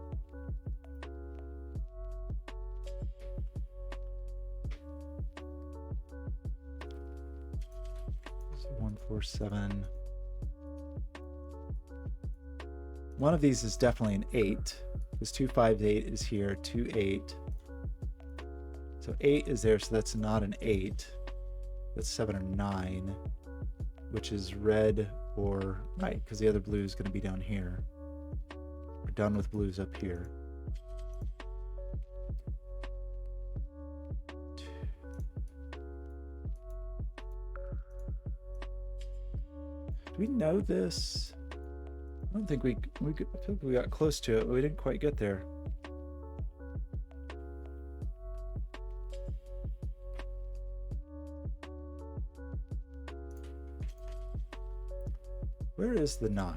So 1, 4, 7. One of these is definitely an 8. This 2, 5, 8 is here, 2, 8. So 8 is there, so that's not an 8. That's 7 or 9, which is red or right, because the other blue is going to be down here. We're done with blues up here. Do we know this? I don't think I feel like we got close to it, but we didn't quite get there. Where is the 9?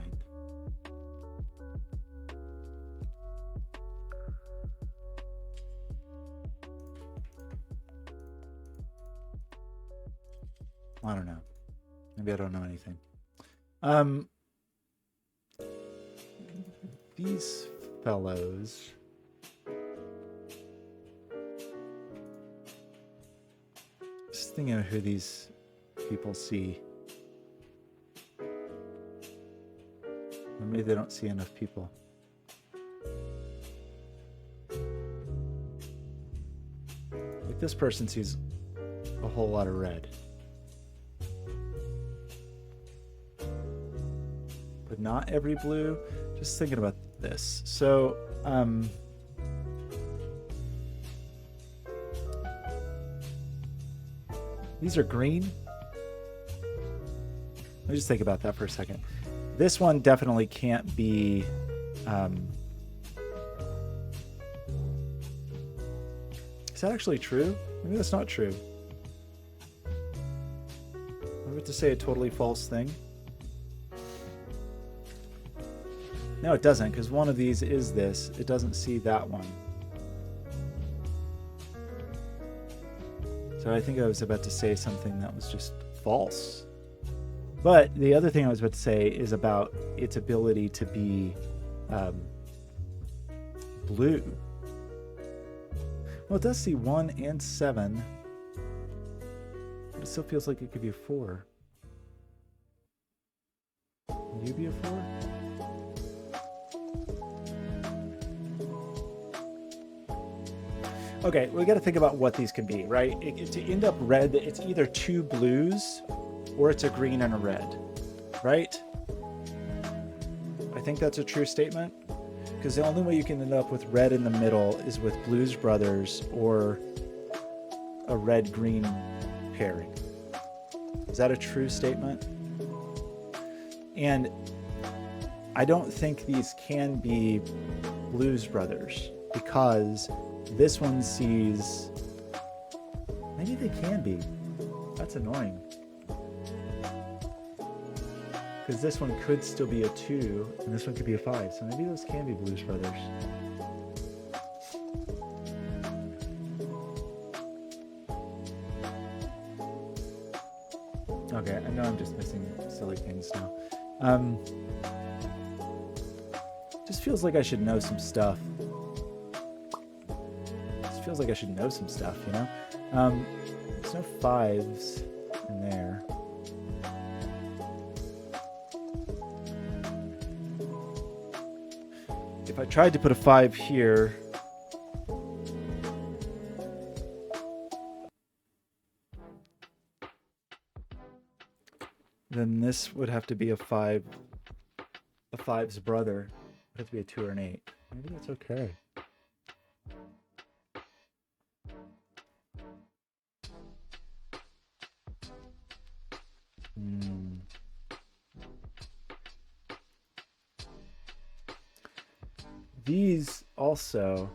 I don't know. Maybe I don't know anything. These fellows. Just thinking of who these people see. Or maybe they don't see enough people. Like this person sees a whole lot of red. But not every blue. Just thinking about this. So, These are green. Let me just think about that for a second. This one definitely can't be... is that actually true? Maybe that's not true. I'm about to say a totally false thing. No, it doesn't, because one of these is this. It doesn't see that one. So I think I was about to say something that was just false. But the other thing I was about to say is about its ability to be blue. Well, it does see 1 and 7. But it still feels like it could be a 4. Would you be a 4? Okay, we got to think about what these can be, right? To end up red, it's either 2 blues or it's a green and a red, right? I think that's a true statement, because the only way you can end up with red in the middle is with Blues Brothers or a red-green pairing. Is that a true statement? And I don't think these can be Blues Brothers, because this one sees... Maybe they can be. That's annoying. Because this one could still be a 2, and this one could be a 5. So maybe those can be Blues Brothers. Okay, I know I'm just missing silly things now. Just feels like I should know some stuff. Feels like I should know some stuff, you know? There's no 5s in there. If I tried to put a 5 here, then this would have to be a 5. A 5's brother. It would have to be a 2 or an 8. Maybe that's okay. These also,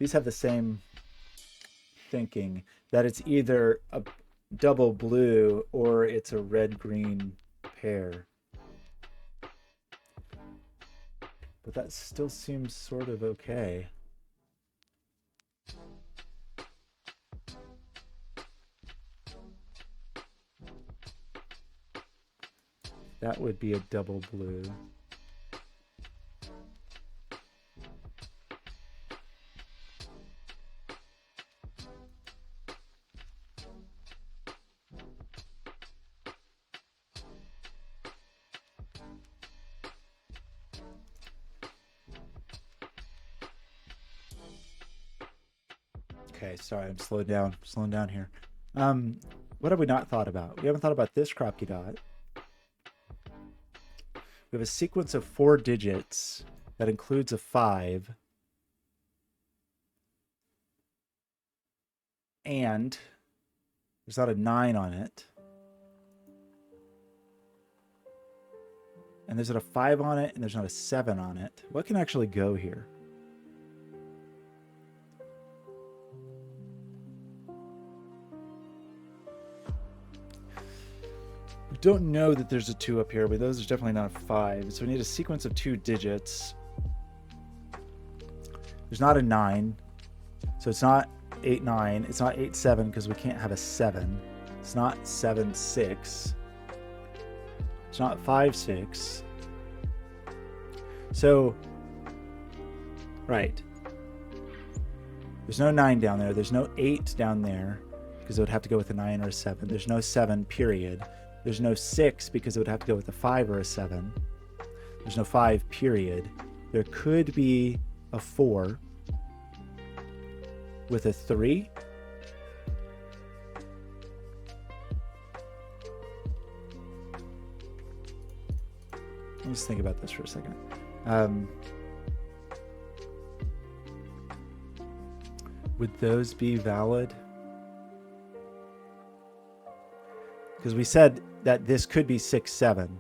these have the same thinking, that it's either a double blue or it's a red-green pair. But that still seems sort of okay. That would be a double blue. Okay, sorry, I'm slowing down here. What have we not thought about? We haven't thought about this Kropke dot. We have a sequence of 4 digits that includes a 5. And there's not a 9 on it. And there's not a 5 on it, and there's not a 7 on it. What can actually go here? We don't know that there's a 2 up here, but those are definitely not a 5. So we need a sequence of 2 digits. There's not a 9. So it's not 8, 9. It's not 8, 7, because we can't have a 7. It's not 7, 6. It's not 5, 6. So, right. There's no 9 down there. There's no 8 down there, because it would have to go with a 9 or a 7. There's no 7, period. There's no 6 because it would have to go with a 5 or a 7. There's no 5, period. There could be a 4 with a 3. Let's think about this for a second. Would those be valid? Because we said that this could be 6, 7.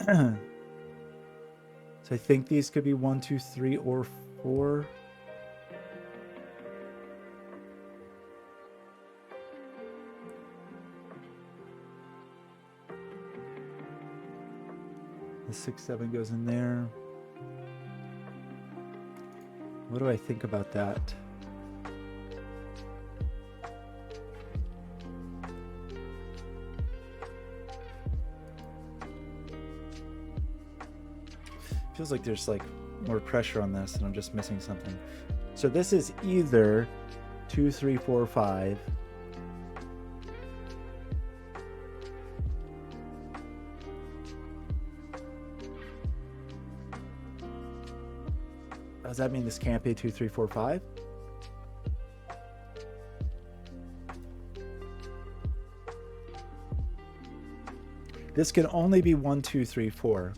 So I think these could be 1, 2, 3, or 4. The 6, 7 goes in there. What do I think about that? Feels like there's like more pressure on this and I'm just missing something. So this is either 2, 3, 4, 5. Does that mean this can't be 2, 3, 4, 5? This can only be 1, 2, 3, 4.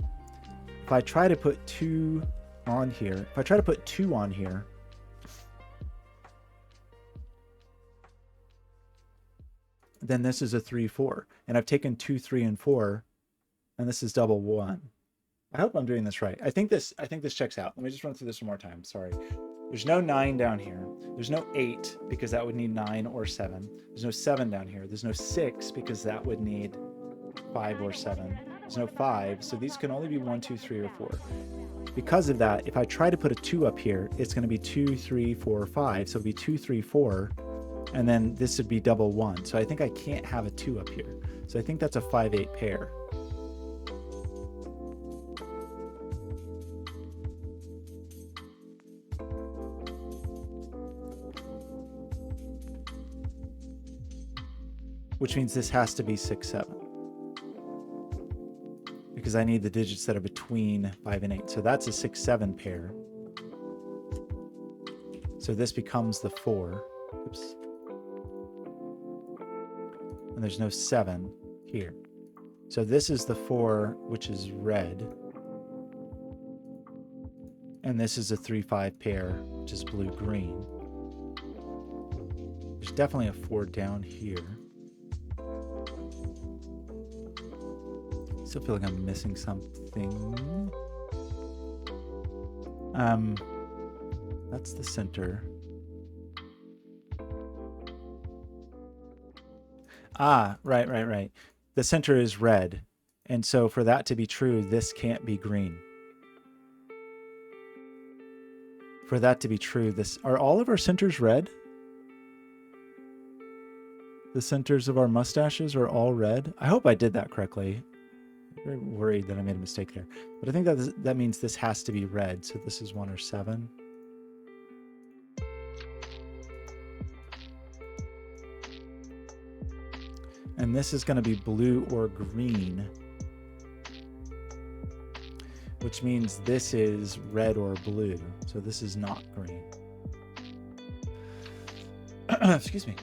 If I try to put 2 on here, if I try to put 2 on here, then this is a 3, 4. And I've taken 2, 3, and 4, and this is double 1. I hope I'm doing this right. I think this checks out. Let me just run through this one more time. Sorry. There's no 9 down here. There's no 8 because that would need 9 or 7. There's no 7 down here. There's no 6 because that would need 5 or 7. There's no 5, so these can only be 1, 2, 3, or 4. Because of that, if I try to put a 2 up here, it's going to be 2, 3, 4, 5. So it'd be 2, 3, 4, and then this would be double 1. So I think I can't have a 2 up here. So I think that's a 5, 8 pair. Which means this has to be 6, 7. Because I need the digits that are between 5 and 8. So that's a 6, 7 pair. So this becomes the 4. Oops. And there's no 7 here. So this is the 4, which is red. And this is a 3, 5 pair, which is blue-green. There's definitely a 4 down here. Still feel like I'm missing something. That's the center. Ah, right. The center is red. And so for that to be true, this can't be green. For that to be true, are all of our centers red? The centers of our mustaches are all red? I hope I did that correctly. I'm very worried that I made a mistake there. But I think that means this has to be red. So this is 1 or 7. And this is going to be blue or green, which means this is red or blue. So this is not green. Excuse me.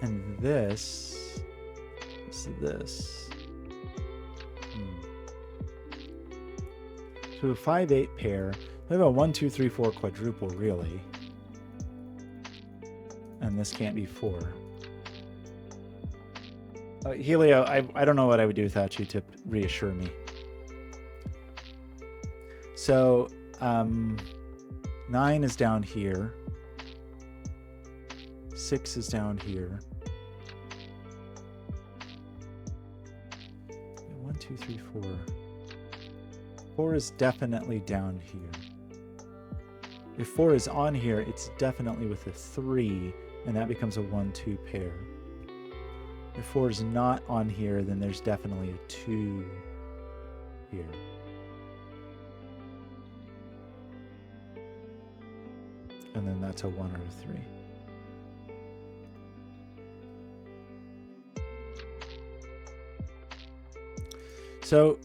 And this is this. So a 5, 8 pair. We have a 1, 2, 3, 4 quadruple, really. And this can't be 4. Helio, I don't know what I would do without you to reassure me. So 9 is down here. 6 is down here. 1, 2, 3, 4. 4 is definitely down here. If 4 is on here, it's definitely with a 3, and that becomes a 1, 2 pair. If 4 is not on here, then there's definitely a 2 here. And then that's a 1 or a 3. So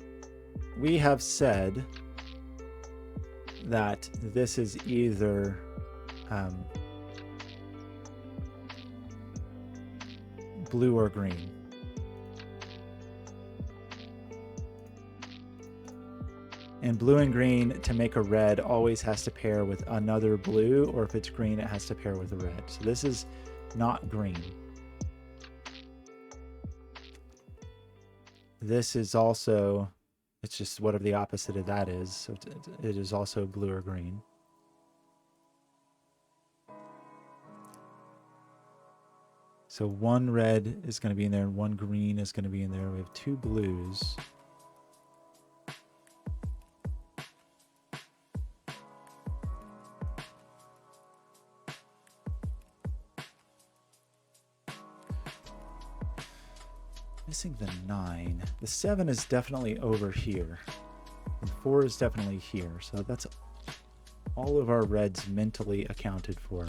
we have said that this is either blue or green. And blue and green, to make a red, always has to pair with another blue, or if it's green, it has to pair with a red. So this is not green. This is also, it's just whatever the opposite of that is. So it is also blue or green. So one red is going to be in there and one green is going to be in there. We have two blues. Missing the 9. The 7 is definitely over here. And 4 is definitely here. So that's all of our reds mentally accounted for.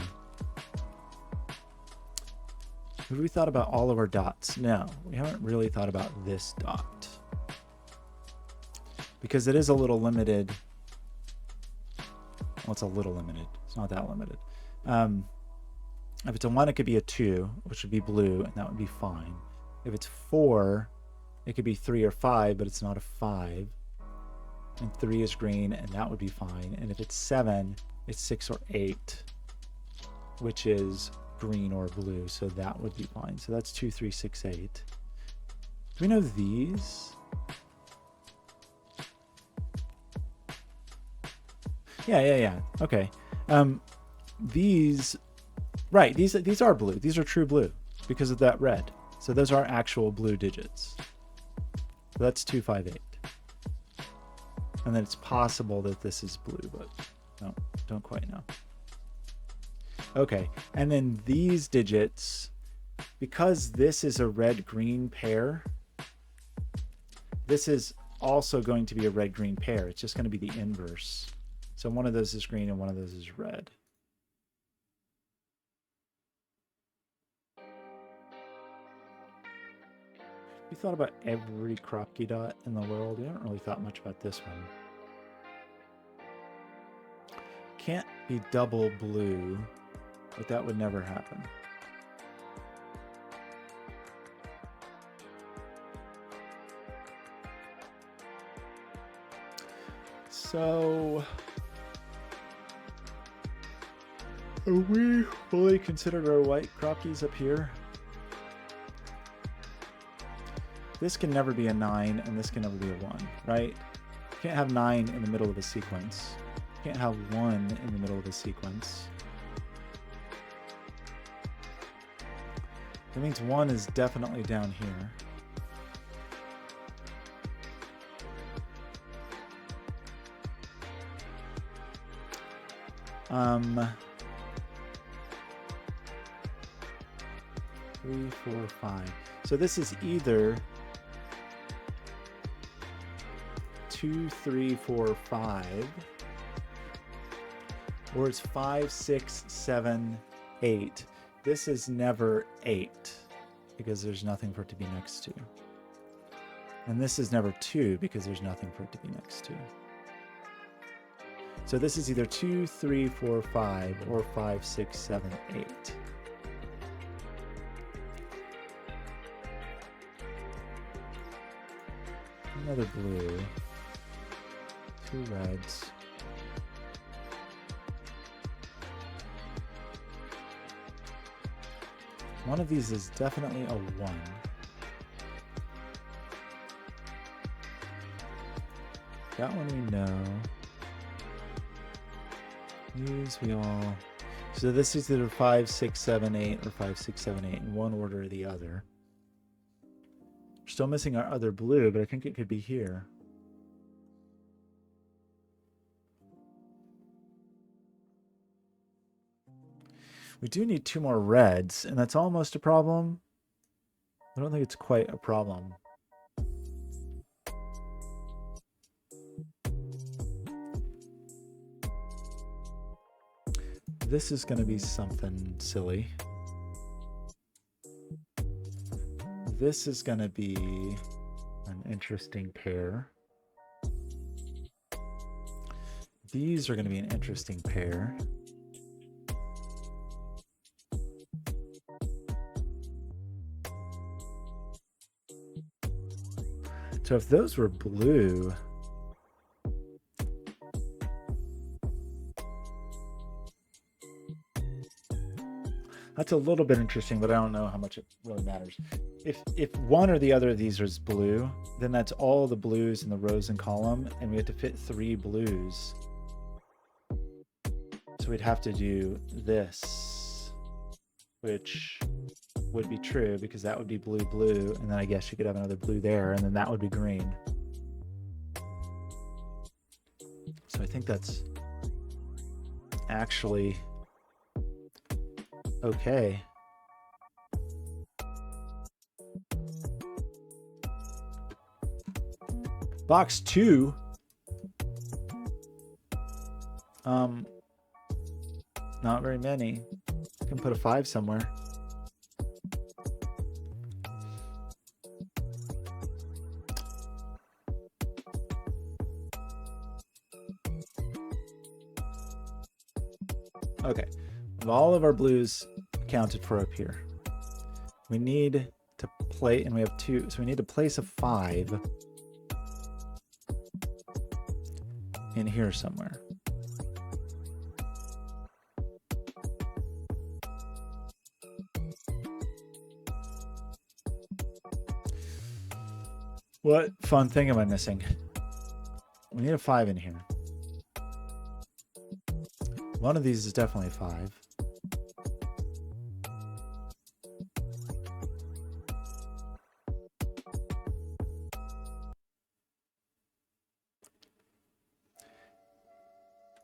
Have we thought about all of our dots? No, we haven't really thought about this dot. Because it is a little limited. Well, it's a little limited. It's not that limited. If it's a 1, it could be a 2, which would be blue, and that would be fine. If it's 4, it could be 3 or 5, but it's not a 5. And 3 is green, and that would be fine. And if it's 7, it's 6 or 8, which is green or blue, so that would be fine. So that's 2, 3, 6, 8. Do we know these? Yeah. Okay. These, right? These are blue. These are true blue because of that red. So those are actual blue digits. So that's 2, 5, 8. And then it's possible that this is blue, but no, don't quite know. Okay, and then these digits, because this is a red-green pair, this is also going to be a red-green pair. It's just going to be the inverse. So one of those is green and one of those is red. We thought about every Kropke dot in the world. We haven't really thought much about this one. Can't be double blue, but that would never happen. So, have we fully considered our white Kropkes up here? This can never be a 9, and this can never be a 1, right? You can't have 9 in the middle of a sequence. You can't have 1 in the middle of a sequence. That means 1 is definitely down here. Three, 4, 5. So this is either 2, 3, 4, 5, or it's 5, 6, 7, 8. This is never 8 because there's nothing for it to be next to. And this is never 2 because there's nothing for it to be next to. So this is either 2, 3, 4, 5, or 5, 6, 7, 8. Another blue. 2 reds. One of these is definitely a 1. That one we know. These we all... So this is either 5, 6, 7, 8 or 5, 6, 7, 8 in one order or the other. We're still missing our other blue, but I think it could be here. We do need 2 more reds, and that's almost a problem. I don't think it's quite a problem. This is going to be something silly. This is going to be an interesting pair. These are going to be an interesting pair. So if those were blue, That's a little bit interesting, but I don't know how much it really matters. If one or the other of these is blue, then that's all the blues in the rows and column, and we have to fit 3 blues. So we'd have to do this, which would be true because that would be blue, blue, and then I guess you could have another blue there, and then that would be green. So I think that's actually okay. Box 2. Not very many. I can put a 5 somewhere. Okay. All of our blues accounted for up here. We need to play, and we have 2, so we need to place a 5 in here somewhere. What fun thing am I missing? We need a 5 in here. One of these is definitely 5.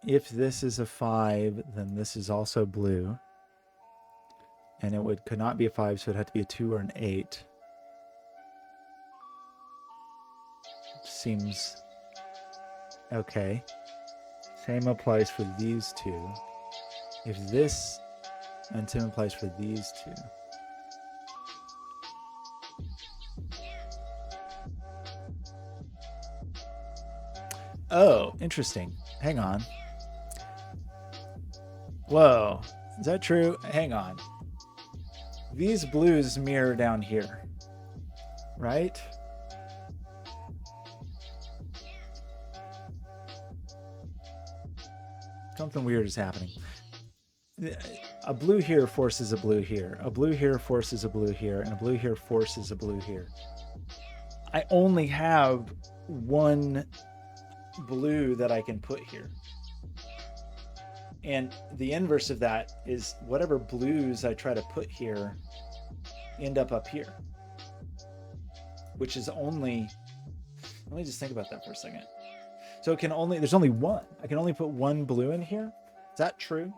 If this is a 5, then this is also blue. And it could not be a 5, so it'd have to be a 2 or an 8. Seems okay. Same applies for these 2. If this, and same applies for these 2. Oh, interesting. Hang on. Whoa, is that true? Hang on. These blues mirror down here, right? Something weird is happening. A blue here forces a blue here. A blue here forces a blue here. And a blue here forces a blue here. I only have 1 blue that I can put here. And the inverse of that is whatever blues I try to put here end up here. Which is only... Let me just think about that for a second. So it can only, there's only 1. I can only put 1 blue in here. Is that true?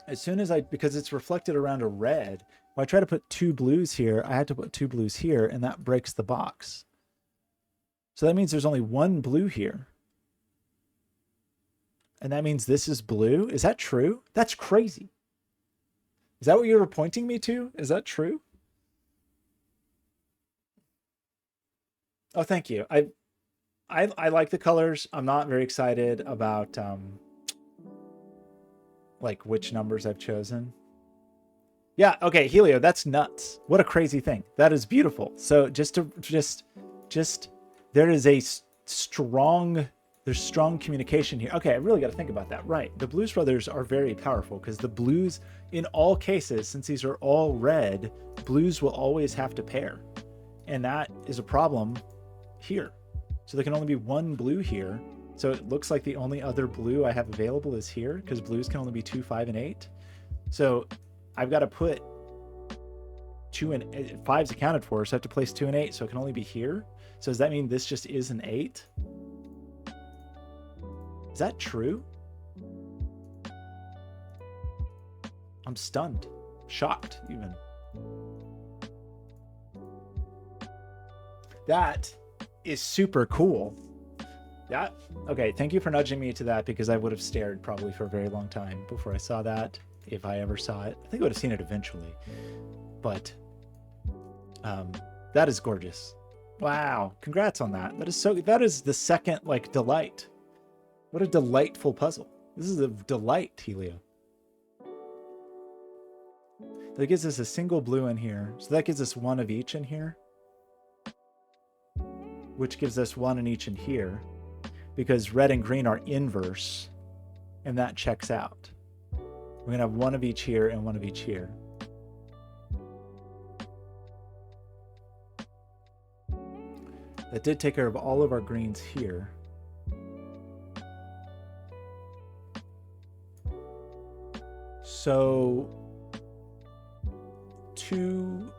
As soon as because it's reflected around a red, if I try to put 2 blues here, I have to put 2 blues here, and that breaks the box. So that means there's only 1 blue here. And that means this is blue. Is that true? That's crazy. Is that what you were pointing me to? Is that true? Oh, thank you. I like the colors. I'm not very excited about like which numbers I've chosen. Yeah, okay, Helio, that's nuts. What a crazy thing. That is beautiful. So there is a strong communication here. Okay, I really got to think about that. Right. The Blues Brothers are very powerful because the blues, in all cases, since these are all red, blues will always have to pair. And that is a problem here. So there can only be 1 blue here. So it looks like the only other blue I have available is here because blues can only be 2, 5, and 8. So I've got to put 2 and 5's accounted for, so I have to place 2 and 8, so it can only be here. So does that mean this just is an 8? Is that true? I'm stunned, shocked even. That is super cool. Yeah. Okay. Thank you for nudging me to that because I would have stared probably for a very long time before I saw that. If I ever saw it, I think I would have seen it eventually. But that is gorgeous. Wow. Congrats on that. That is the second like delight. What a delightful puzzle. This is a delight, Helio. That gives us a single blue in here. So that gives us 1 of each in here. Which gives us 1 in each in here. Because red and green are inverse. And that checks out. We're gonna have one of each here and one of each here. That did take care of all of our greens here. So 2,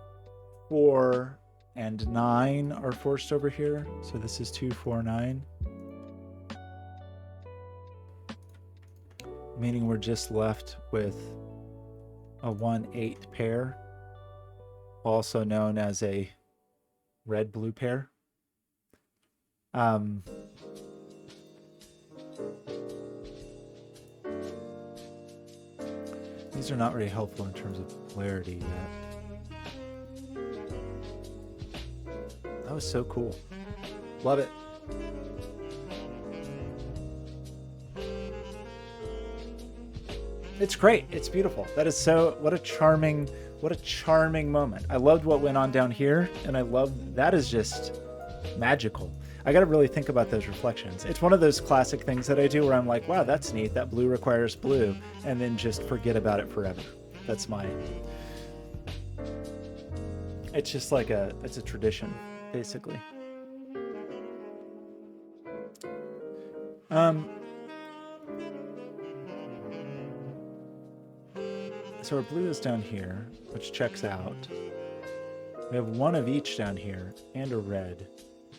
4, and 9 are forced over here. So this is 2, 4, 9. Meaning we're just left with a 1/8 pair, also known as a red-blue pair. These are not very helpful in terms of clarity yet. That was so cool. Love it. It's great. It's beautiful. That is so, what a charming moment. I loved what went on down here, and I love, that is just magical. I got to really think about those reflections. It's one of those classic things that I do where I'm like, wow, that's neat. That blue requires blue, and then just forget about it forever. That's my, it's just like it's a tradition, basically. So our blue is down here, which checks out. We have one of each down here and a red.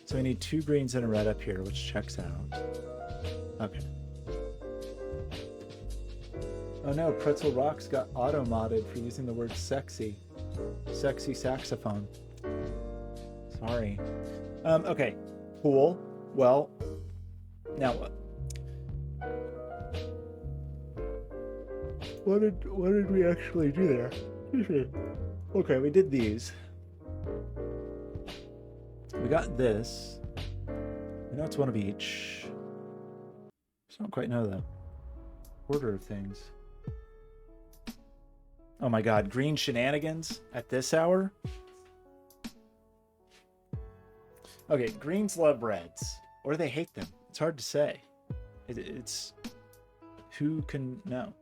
So we need 2 greens and a red up here, which checks out. Okay. Oh no, Pretzel Rocks got auto-modded for using the word sexy. Sexy saxophone. Sorry. Okay, cool. Well, now what? What did we actually do there? Okay, we did these. We got this. We know it's one of each. Just don't quite know the order of things. Oh my god, green shenanigans at this hour? Okay, greens love reds. Or they hate them. It's hard to say. It's... Who can know?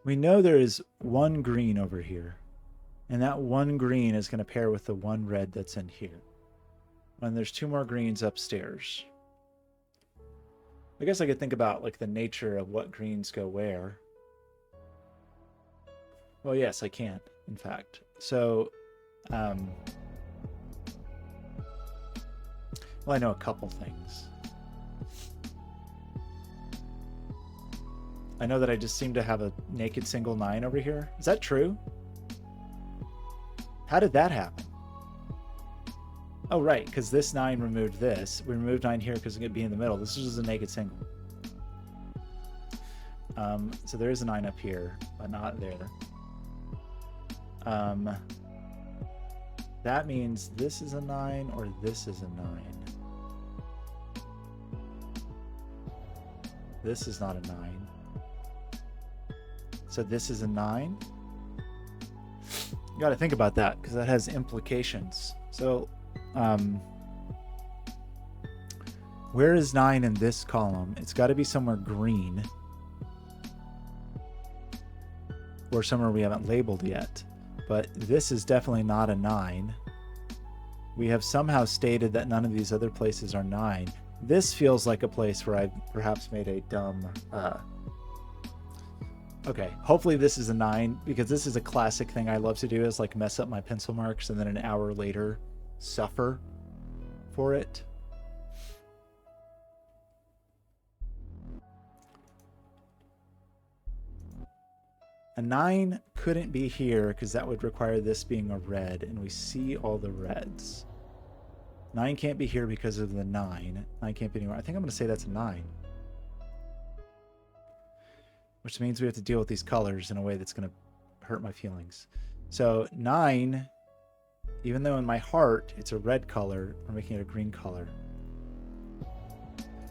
We know there is one green over here. And that one green is going to pair with the one red that's in here. And there's 2 more greens upstairs. I guess I could think about like the nature of what greens go where. Well, yes, I can, in fact. So, well, I know a couple things. I know that I just seem to have a naked single 9 over here. Is that true? How did that happen? Oh, right, because this 9 removed this. We removed 9 here because it's going to be in the middle. This is just a naked single. So there is a 9 up here, but not there. That means this is a 9 or this is a 9. This is not a 9. So this is a 9. You got to think about that because that has implications. So, where is 9 in this column? It's got to be somewhere green. Or somewhere we haven't labeled yet. But this is definitely not a 9. We have somehow stated that none of these other places are 9. This feels like a place where I perhaps made a dumb... Okay, hopefully this is a 9, because this is a classic thing I love to do, is like mess up my pencil marks and then an hour later suffer for it. A 9 couldn't be here because that would require this being a red, and we see all the reds. 9 can't be here because of the 9. 9 can't be anywhere. I think I'm going to say that's a 9. Which means we have to deal with these colors in a way that's going to hurt my feelings. So 9, even though in my heart it's a red color, we're making it a green color.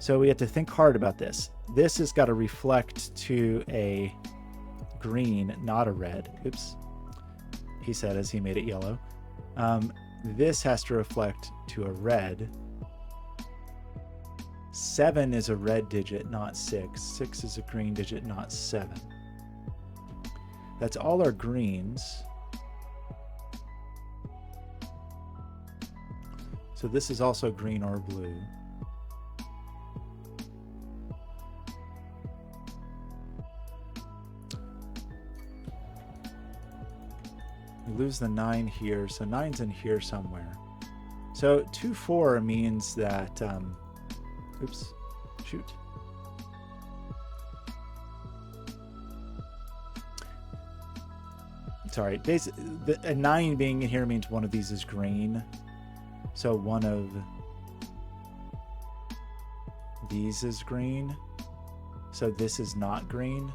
So we have to think hard about this. This has got to reflect to a green, not a red. Oops. He said as he made it yellow. This has to reflect to a red. 7 is a red digit, not 6. 6 is a green digit, not 7. That's all our greens. So this is also green or blue. We lose the 9 here, so 9's in here somewhere. So 2, 4 means that, oops, shoot. Sorry, a 9 being in here means one of these is green. So one of these is green. So this is not green.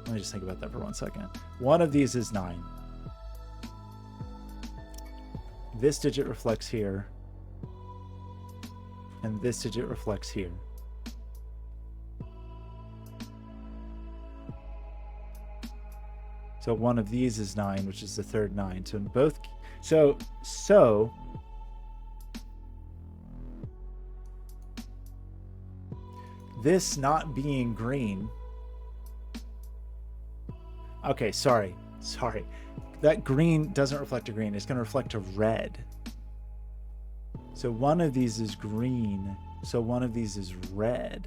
Let me just think about that for 1 second. One of these is 9. This digit reflects here. And this digit reflects here. So one of these is 9, which is the third 9. So in both, so this not being green. Okay, sorry. That green doesn't reflect a green. It's going to reflect a red. So one of these is green. So one of these is red.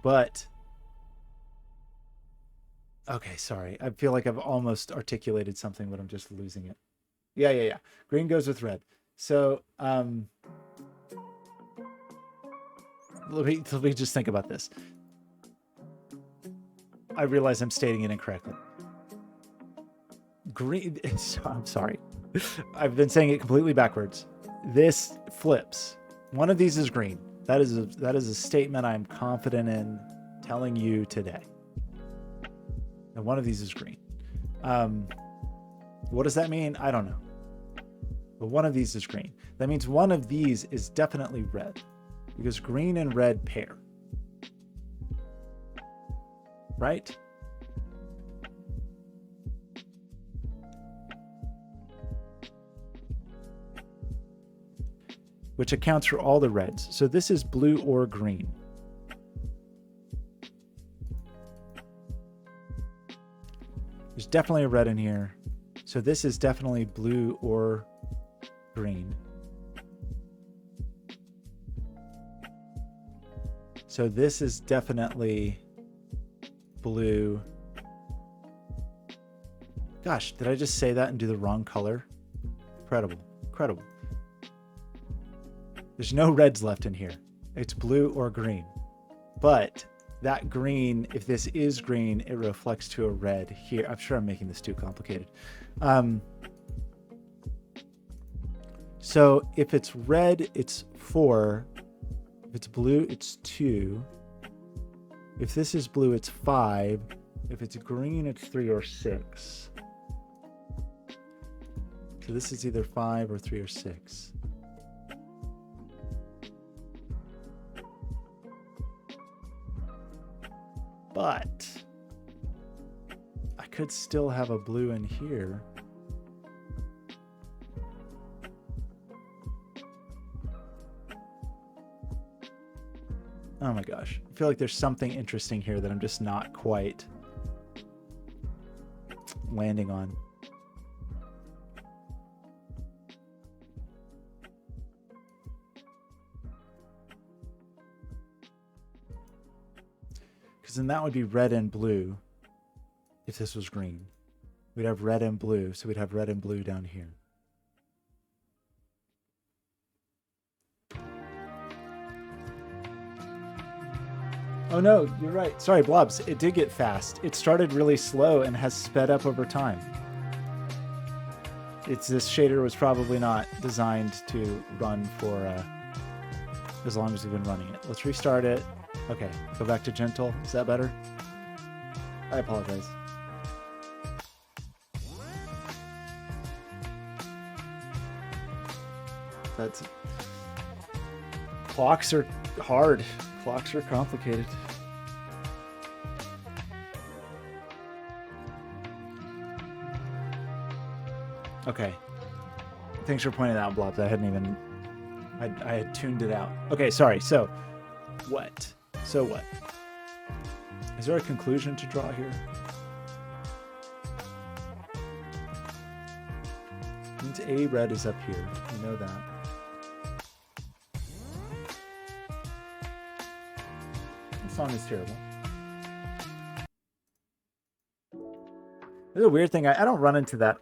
But okay, sorry. I feel like I've almost articulated something, but I'm just losing it. Yeah. Green goes with red. So let me just think about this. I realize I'm stating it incorrectly. Green. I'm sorry. I've been saying it completely backwards. This flips. One of these is green. That is a statement I'm confident in telling you today. And one of these is green. What does that mean? I don't know. But one of these is green. That means one of these is definitely red, because green and red pair. Right? Which accounts for all the reds. So this is blue or green. There's definitely a red in here. So this is definitely blue or green. So this is definitely blue. Gosh, did I just say that and do the wrong color? Incredible. There's no reds left in here. It's blue or green. But that green, if this is green, it reflects to a red here. I'm sure I'm making this too complicated. So if it's red, it's 4. If it's blue, it's 2. If this is blue, it's 5. If it's green, it's 3 or 6. So this is either 5 or 3 or 6. But I could still have a blue in here. Oh my gosh. I feel like there's something interesting here that I'm just not quite landing on. Then that would be red and blue if this was green. We'd have red and blue, so we'd have red and blue down here. Oh no, you're right. Sorry, Blobz. It did get fast. It started really slow and has sped up over time. This shader was probably not designed to run for as long as we've been running it. Let's restart it. Okay, go back to gentle. Is that better? I apologize. Clocks are hard. Clocks are complicated. Okay. Thanks for pointing that out, Blobz. I hadn't even... I had tuned it out. Okay, sorry. So what? Is there a conclusion to draw here? Means A red is up here. We know that. This song is terrible. It's a weird thing. I don't run into that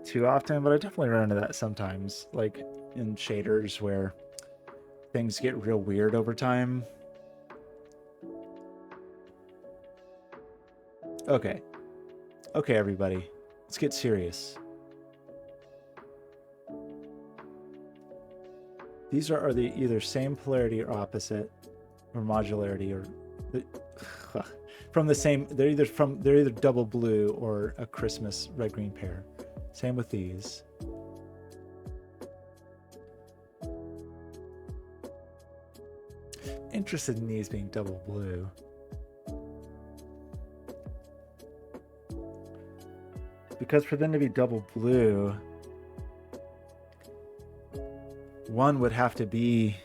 too often, but I definitely run into that sometimes, like in shaders where things get real weird over time. Okay. Okay, everybody. Let's get serious. These are the either same polarity or opposite, or modularity, or from the same. They're either double blue or a Christmas red green pair. Same with these. Interested in these being double blue. Because for them to be double blue, one would have to be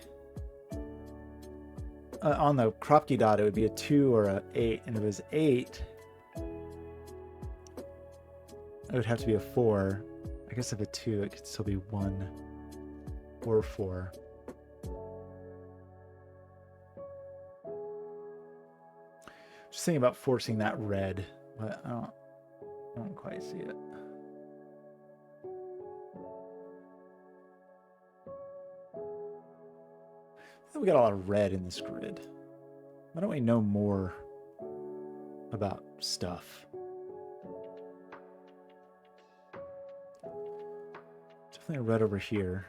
on the Kropke dot, it would be a 2 or a 8, and if it was 8, it would have to be a 4. I guess if a 2, it could still be 1 or 4. Just thinking about forcing that red, but I don't quite see it. We got a lot of red in this grid. Why don't we know more about stuff? Definitely a red over here.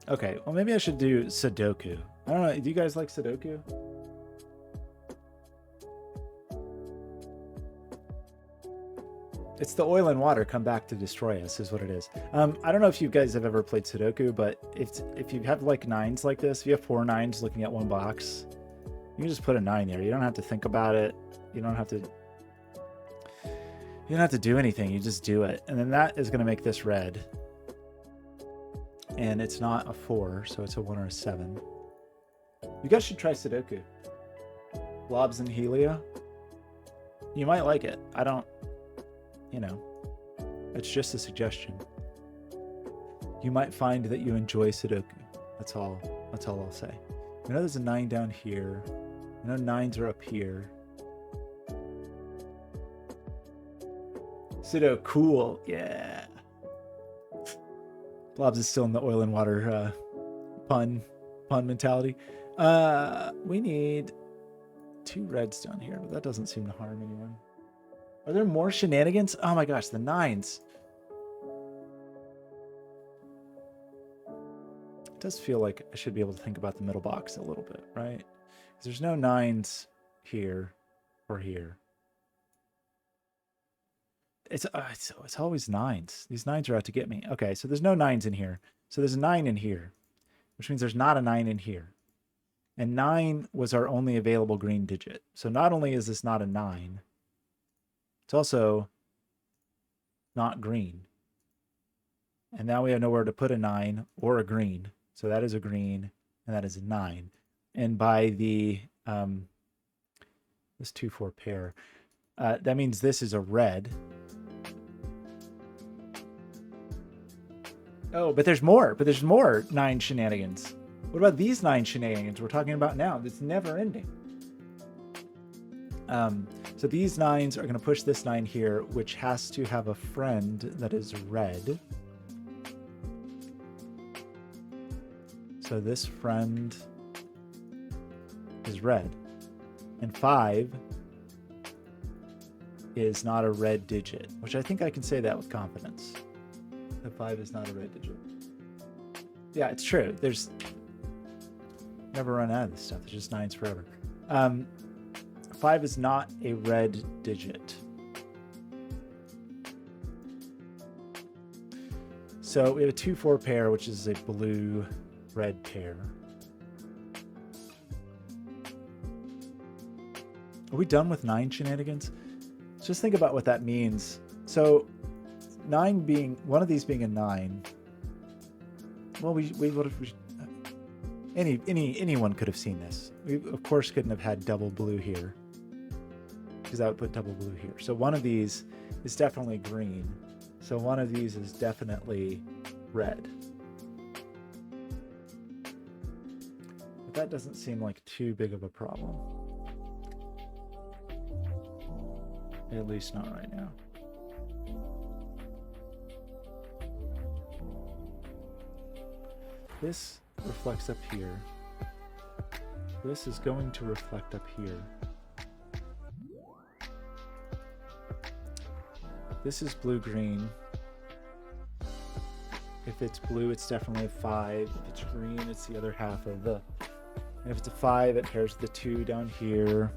Okay, well maybe I should do Sudoku. I don't know, do you guys like Sudoku? It's the oil and water come back to destroy us is what it is. I don't know if you guys have ever played Sudoku, but if you have like 9s like this, if you have 4 9s looking at one box, you can just put a 9 there. You don't have to think about it. You don't have to do anything. You just do it. And then that is going to make this red. And it's not a 4, so it's a 1 or a 7. You guys should try Sudoku. Blobz and Helia. You might like it. I don't, it's just a suggestion. You might find that you enjoy Sudoku. That's all I'll say. I know there's a 9 down here. I know 9s are up here. Sudoku, cool, yeah. Blobz is still in the oil and water pun mentality. We need 2 reds down here, but that doesn't seem to harm anyone. Are there more shenanigans? Oh my gosh, the 9s. It does feel like I should be able to think about the middle box a little bit, right? Because there's no 9s here or here. It's always 9s. These 9s are out to get me. Okay, so there's no 9s in here. So there's a 9 in here, which means there's not a 9 in here. And 9 was our only available green digit. So not only is this not a 9, it's also not green. And now we have nowhere to put a 9 or a green. So that is a green, and that is a 9. And by the this 2-4 pair, that means this is a red. Oh, but there's more. But there's more 9 shenanigans. What about these 9 shenanigans we're talking about now? That's never ending. So these 9s are going to push this 9 here, which has to have a friend that is red. So this friend is red. And 5 is not a red digit, which I think I can say that with confidence. The 5 is not a red digit. Yeah, it's true. There's never run out of this stuff. There's just 9s forever. 5 is not a red digit. So we have a 2-4 pair, which is a blue-red pair. Are we done with 9 shenanigans? Just think about what that means. So 9 being, one of these being a 9 well, we would have, anyone could have seen this. We, of course, couldn't have had double blue here, because I would put double blue here. So one of these is definitely green. So one of these is definitely red. But that doesn't seem like too big of a problem. At least not right now. This reflects up here. This is going to reflect up here. This is blue-green. If it's blue, it's definitely a 5. If it's green, it's the other half of the... And if it's a 5, it pairs with the 2 down here.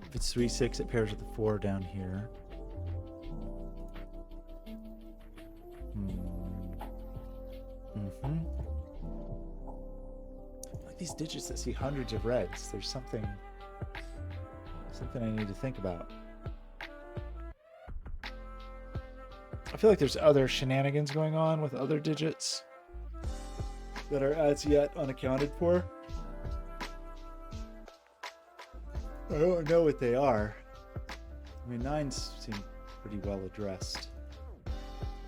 If it's 3, 6, it pairs with the 4 down here. Like these digits that see hundreds of reds, there's something I need to think about. I feel like there's other shenanigans going on with other digits that are as yet unaccounted for. I don't know what they are. I mean, 9s seem pretty well addressed.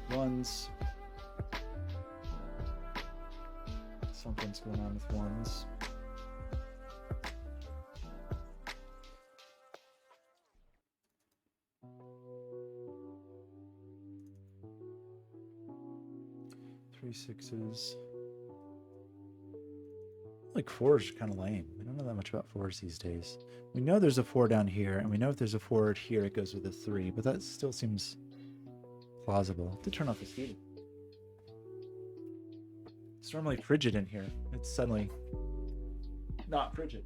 1s. Something's going on with 1s. Three 6s. Like 4s are kind of lame. We don't know that much about 4s these days. We know there's a 4 down here, and we know if there's a 4 here, it goes with a 3, but that still seems plausible. To turn off this heater. It's normally frigid in here. It's suddenly not frigid.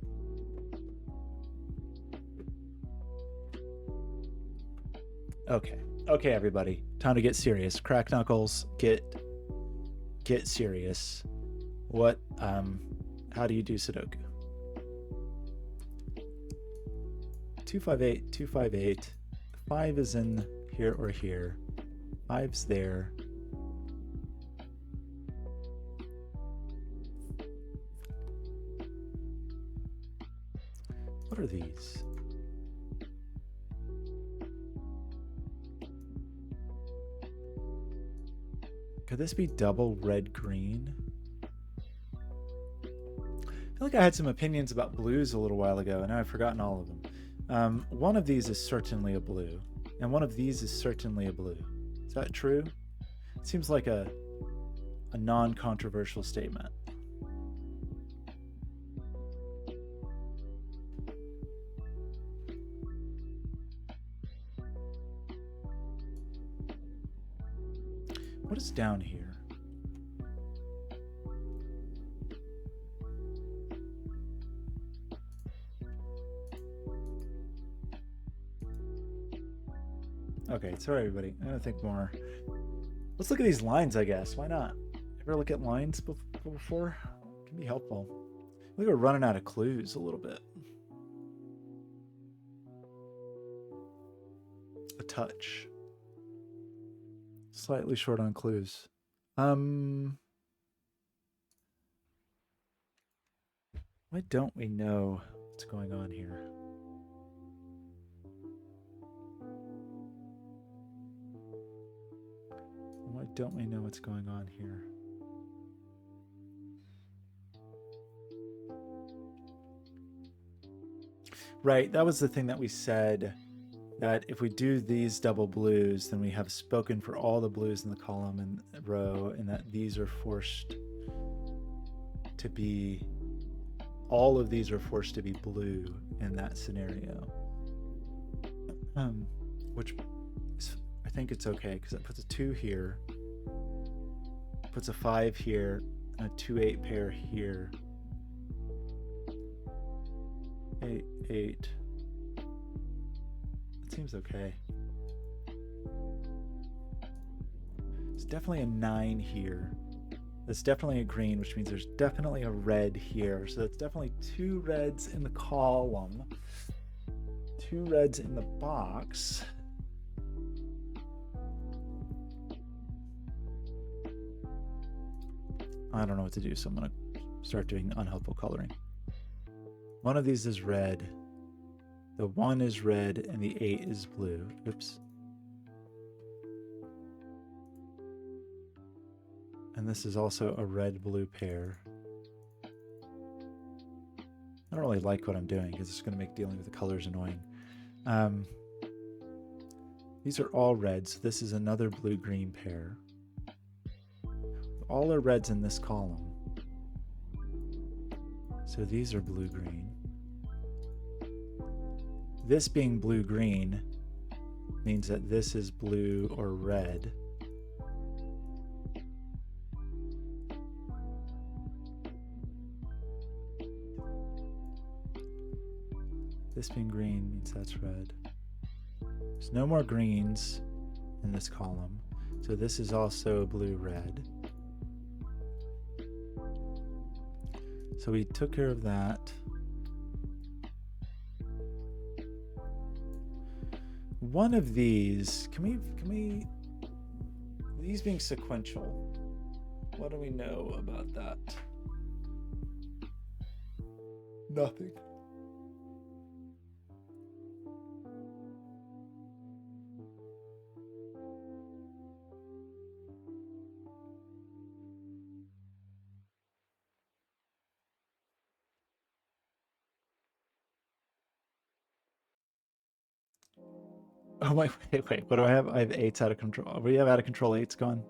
Okay. Okay, everybody. Time to get serious. Crack knuckles. Get serious. What, how do you do Sudoku? 258, 258. 5 is in here or here. 5's there. What are these? Could this be double red-green? I feel like I had some opinions about blues a little while ago, and now I've forgotten all of them. One of these is certainly a blue, and one of these is certainly a blue. Is that true? It seems like a non-controversial statement. What is down here? Okay, sorry everybody. I'm gonna think more. Let's look at these lines, I guess. Why not? Ever look at lines before? It can be helpful. I think we're running out of clues a little bit. A touch. Slightly short on clues. Why don't we know what's going on here? Why don't we know what's going on here? Right, that was the thing that we said, that if we do these double blues, then we have spoken for all the blues in the column and row, and that these are forced to be, all of these are forced to be blue in that scenario. Which is, I think it's okay, because it puts a 2 here, puts a 5 here, and a 2-8 pair here. 8, 8. It seems okay. It's definitely a 9 here. That's definitely a green, which means there's definitely a red here. So that's definitely 2 reds in the column, 2 reds in the box. I don't know what to do, so I'm going to start doing unhelpful coloring. One of these is red. The 1 is red and the 8 is blue. Oops. And this is also a red-blue pair. I don't really like what I'm doing because it's going to make dealing with the colors annoying. These are all reds. This is another blue-green pair. All are reds in this column. So these are blue-green. This being blue-green means that this is blue or red. This being green means that's red. There's no more greens in this column. So this is also blue-red. So we took care of that. One of these, can we, these being sequential, what do we know about that? Nothing. Oh, wait. What do I have? I have 8s out of control. We have out of control 8s going.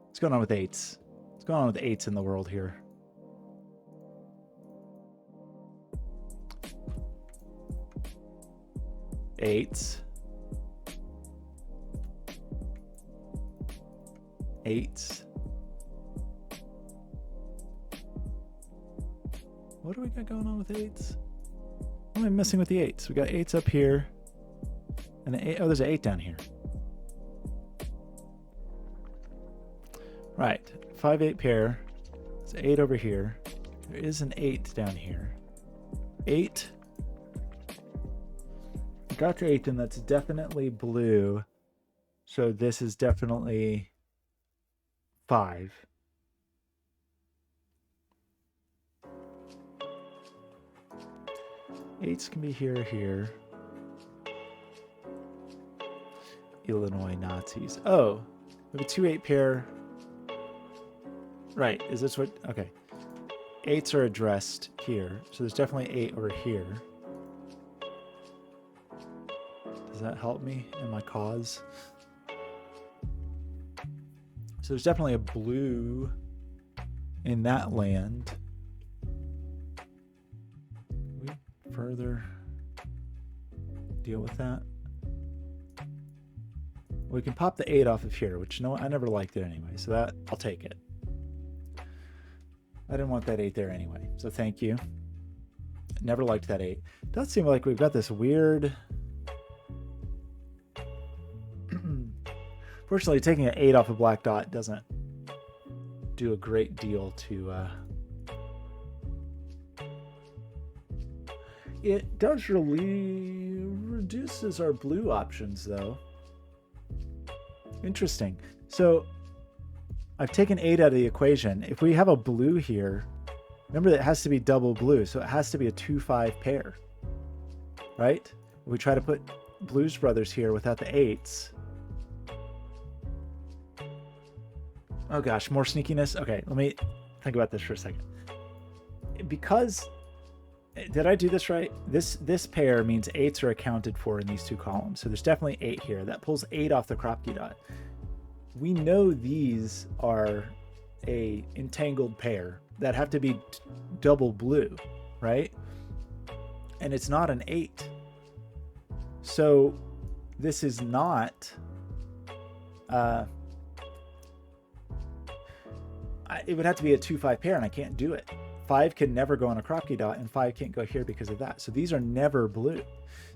What's going on with 8s? What's going on with 8s in the world here? Eights. What do we got going on with 8s? What am I missing with the 8s? We got 8s up here. And an 8, oh, there's an 8 down here. Right. 5-8 pair. There's an 8 over here. There is an 8 down here. 8. Got the 8, and that's definitely blue. So this is definitely 5. Eights can be here or here. Illinois Nazis. Oh, we have a 2-8 pair. Right, is this what? Okay. 8s are addressed here. So there's definitely 8 over here. Does that help me in my cause? So there's definitely a blue in that land. Can we further deal with that? We can pop the 8 off of here, which no, I never liked it anyway, so that I'll take it. I didn't want that 8 there anyway, so thank you. Never liked that 8. It does seem like we've got this weird... Fortunately, taking an 8 off a black dot doesn't do a great deal to... It does really reduces our blue options, though. Interesting. So I've taken 8 out of the equation. If we have a blue here, remember that it has to be double blue, so it has to be a 2-5 pair, right? If we try to put Blues Brothers here without the 8s. Oh gosh, more sneakiness. Okay, let me think about this for a second. Because, did I do this right? This pair means 8s are accounted for in these 2 columns. So there's definitely 8 here. That pulls 8 off the Kropke dot. We know these are a entangled pair that have to be double blue, right? And it's not an 8. So this is not... it would have to be a 2-5 pair, and I can't do it. 5 can never go on a Kropke dot, and 5 can't go here because of that. So these are never blue.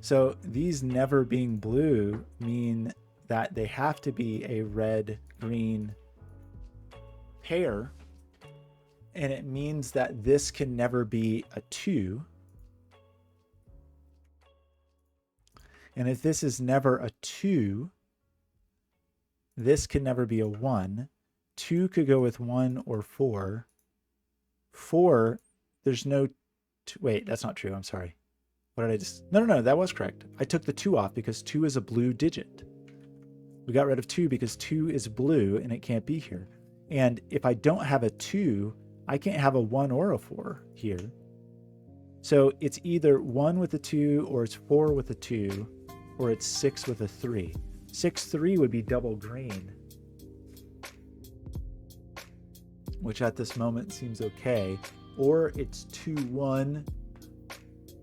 So these never being blue mean that they have to be a red-green pair, and it means that this can never be a 2. And if this is never a 2, this can never be a 1, 2 could go with 1 or 4. 4, there's no, wait, that's not true. I'm sorry. What did I just, no, that was correct. I took the 2 off because 2 is a blue digit. We got rid of 2 because 2 is blue and it can't be here. And if I don't have a 2, I can't have a 1 or a 4 here. So it's either 1 with a 2, or it's 4 with a 2, or it's 6 with a 3. 6, 3 would be double green, which at this moment seems okay. Or it's 2, 1,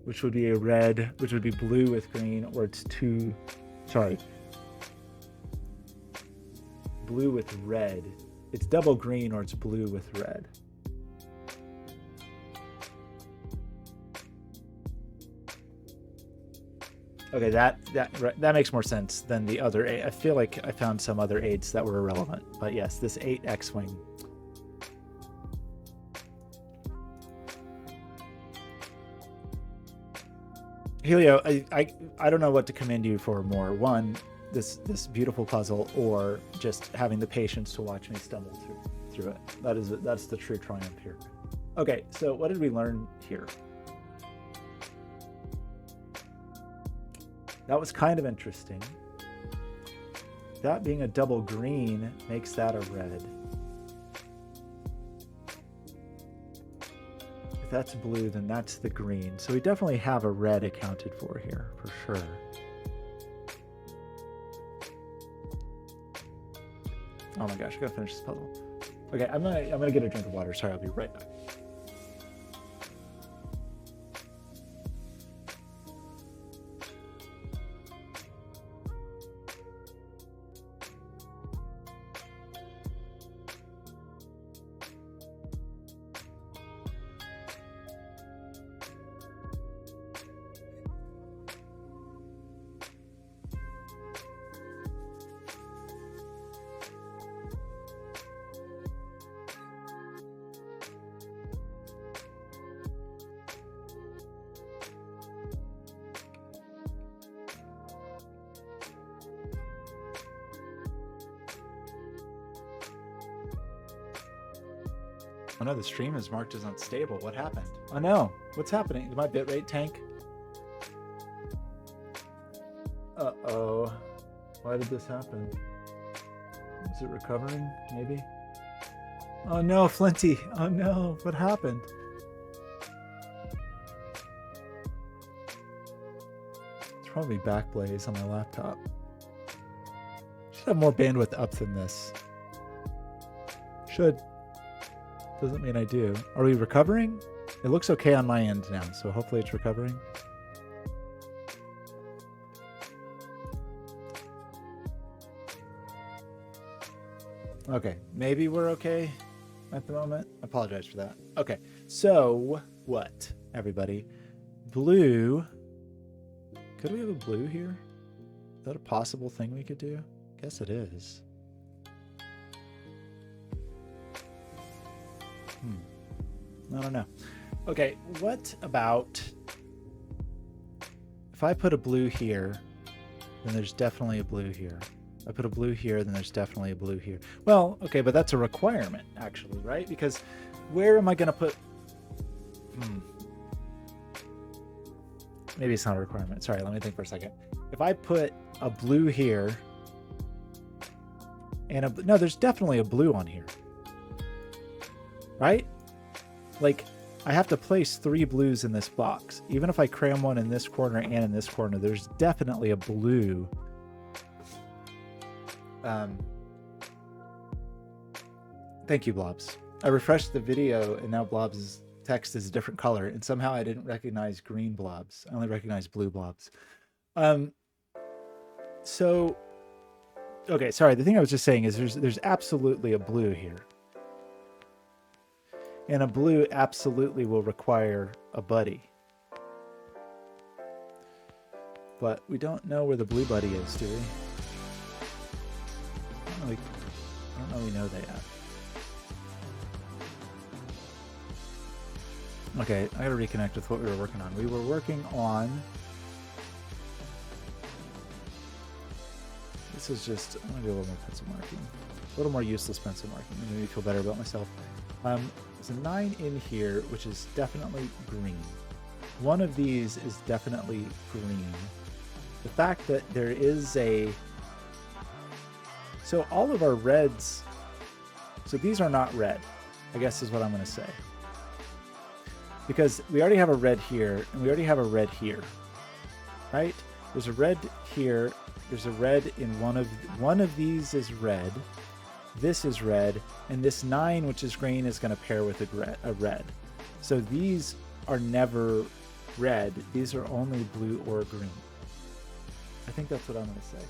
which would be a red, which would be blue with green, or it's 2, sorry, blue with red. It's double green, or it's blue with red. Okay, that makes more sense than the other 8. I feel like I found some other 8s that were irrelevant, but yes, this 8 X-Wing. Helio, I don't know what to commend you for more. One, this beautiful puzzle, or just having the patience to watch me stumble through it. That's the true triumph here. Okay, so what did we learn here? That was kind of interesting. That being a double green makes that a red. If that's blue, then that's the green. So we definitely have a red accounted for here, for sure. Oh my gosh, I gotta finish this puzzle. Okay, I'm gonna get a drink of water. Sorry, I'll be right back. Oh no, the stream is marked as unstable. What happened? Oh no, what's happening? Did my bitrate tank? Uh-oh. Why did this happen? Is it recovering, maybe? Oh no, Flinty. Oh no, what happened? It's probably Backblaze on my laptop. Should have more bandwidth up than this. Should. Doesn't mean I do. Are we recovering? It looks okay on my end now, so hopefully it's recovering. Okay, maybe we're okay at the moment. I apologize for that. Okay, so what, everybody? Blue. Could we have a blue here? Is that a possible thing we could do? Guess it is. I don't know. Okay, what about if I put a blue here, then there's definitely a blue here. If I put a blue here, then there's definitely a blue here. Well, okay, but that's a requirement, actually, right? Because where am I going to put... Maybe it's not a requirement. Sorry, let me think for a second. If I put a blue here, and no, there's definitely a blue on here. Right? Like, I have to place 3 blues in this box. Even if I cram one in this corner and in this corner, there's definitely a blue. Thank you, Blobz. I refreshed the video, and now Blobz's text is a different color, and somehow I didn't recognize green Blobz. I only recognized blue Blobz. So, okay, sorry. The thing I was just saying is there's absolutely a blue here. And a blue absolutely will require a buddy. But we don't know where the blue buddy is, do we? I don't know we know that yet. Okay, I gotta reconnect with what we were working on. We were working on... This is just... I'm gonna do a little more pencil marking. little more useless pencil marking. It made me feel better about myself. There's a 9 in here, which is definitely green. One of these is definitely green. The fact that there is a... So all of our reds... So these are not red, I guess is what I'm going to say. Because we already have a red here, and we already have a red here. Right? There's a red here. There's a red in one of these is red. This is red, and this 9, which is green, is going to pair with a red. So these are never red. These are only blue or green. I think that's what I'm going to say.